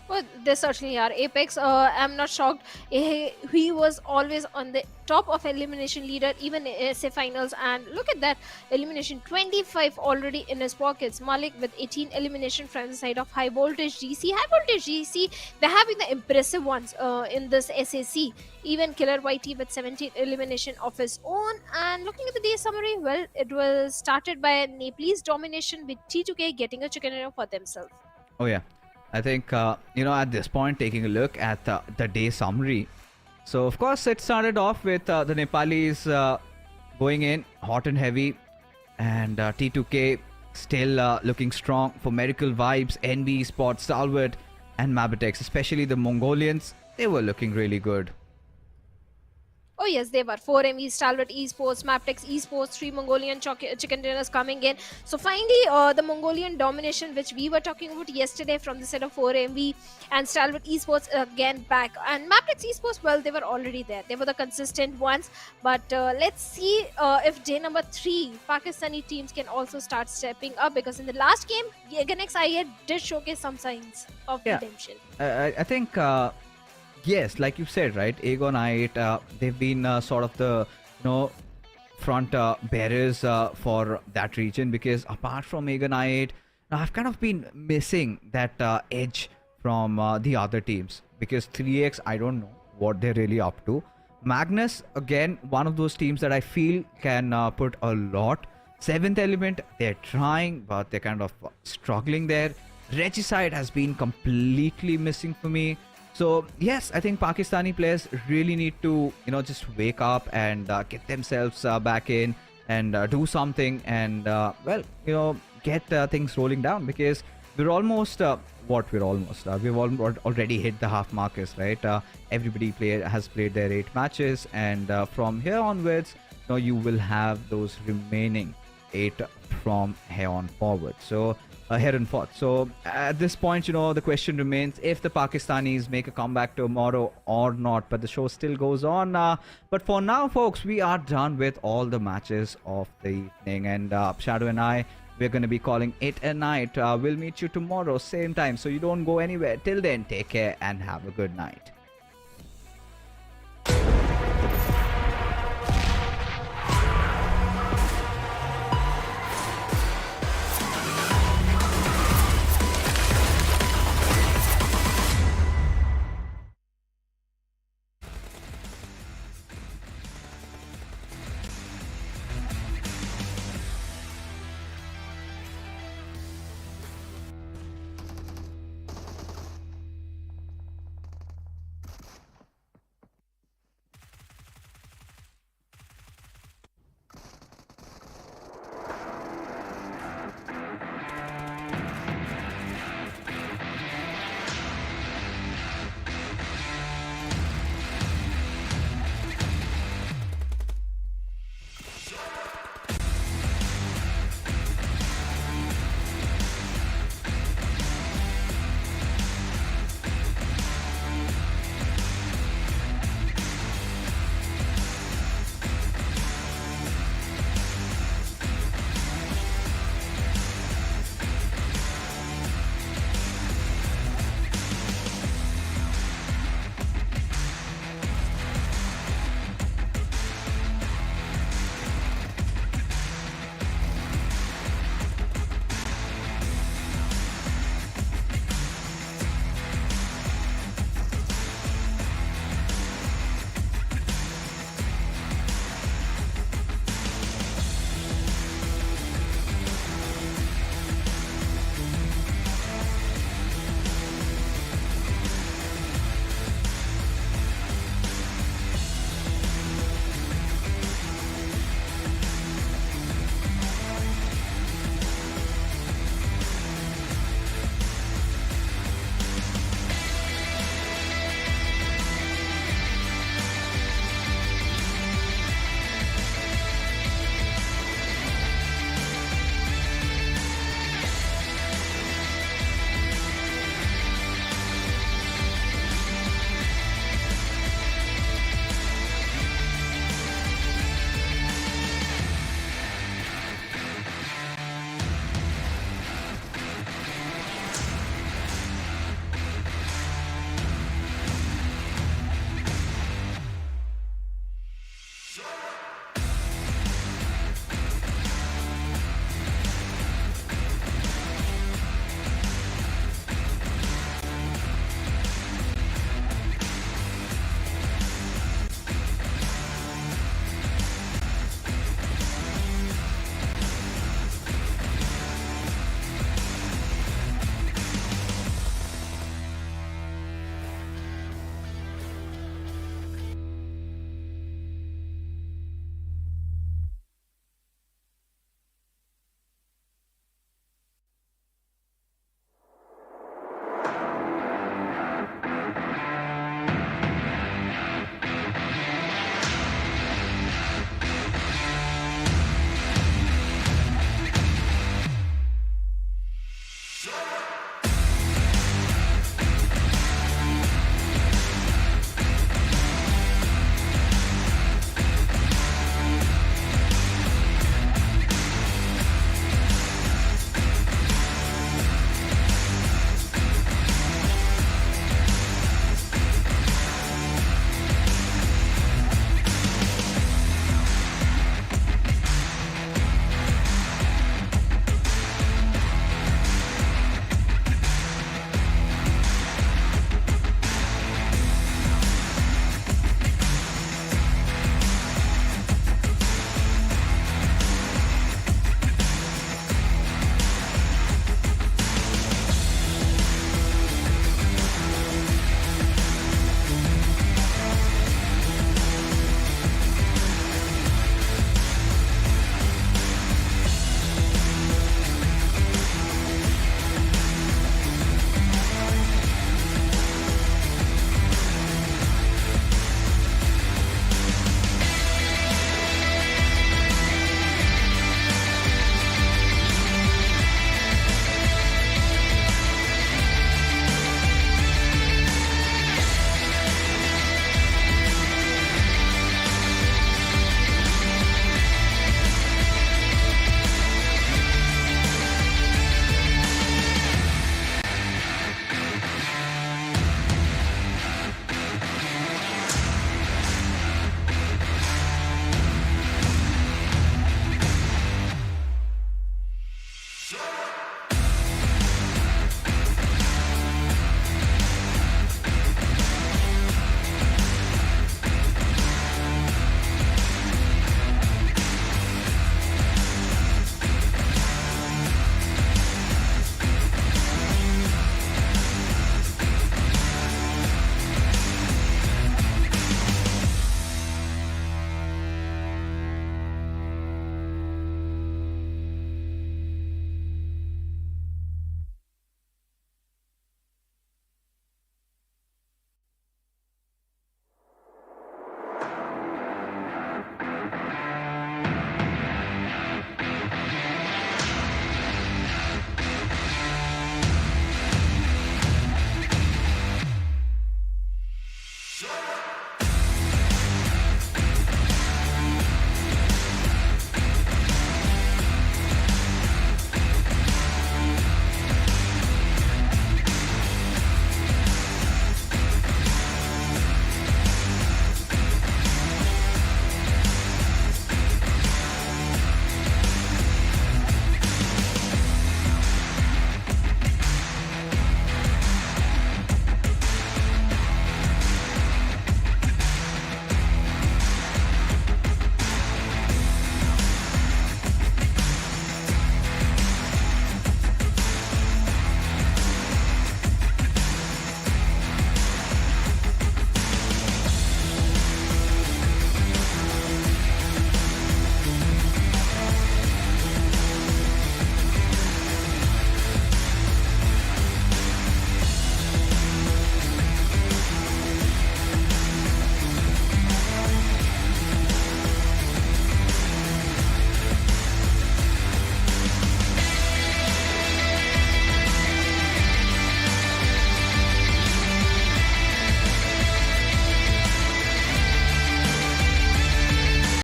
Well, they certainly are. Apex, I'm not shocked. He was always on the top of elimination leader, even in SA finals. And look at that elimination, 25 already in his pockets. Malik with 18 elimination from the side of Highvoltage DC. Highvoltage DC, they have been the impressive ones in this SAC. Even Killer YT with 17 elimination of his own. And looking at the day summary, well, it was started by Nepalese domination, with T2K getting a chicken dinner for themselves. Oh yeah. I think, at this point, taking a look at the day summary. So, of course, it started off with the Nepalis going in hot and heavy. And T2K still looking strong. For Miracle Vibes, NB Esports, Stalwart, and MABETEX, especially the Mongolians, they were looking really good. Oh yes, they were 4ME, Stalwart Esports, MABETEX Esports, 3 Mongolian chicken dinners coming in. So finally, the Mongolian domination, which we were talking about yesterday from the set of 4ME and Stalwart Esports again back. And MABETEX Esports, well, they were already there. They were the consistent ones. But let's see if day number 3, Pakistani teams can also start stepping up, because in the last game, Aganex IE did showcase some signs of redemption. I think. Yes, like you said, right? Aegon I8, they've been sort of the front bearers for that region, because apart from Aegon I8, I've kind of been missing that edge from the other teams, because 3x, I don't know what they're really up to. Magnus, again, one of those teams that I feel can put a lot. 7th Element, they're trying, but they're kind of struggling there. Regicide has been completely missing for me. So yes, I think Pakistani players really need to just wake up and get themselves back in and do something, and get things rolling down, because we're almost we've already hit the half markers, right? Everybody has played their 8 matches, and from here onwards, you will have those remaining 8 from here on forward. So here and forth. So at this point, the question remains if the Pakistanis make a comeback tomorrow or not. But the show still goes on. But for now, folks, we are done with all the matches of the evening. And Shadow and I, we're going to be calling it a night. We'll meet you tomorrow, same time. So you don't go anywhere. Till then, take care and have a good night. Yeah.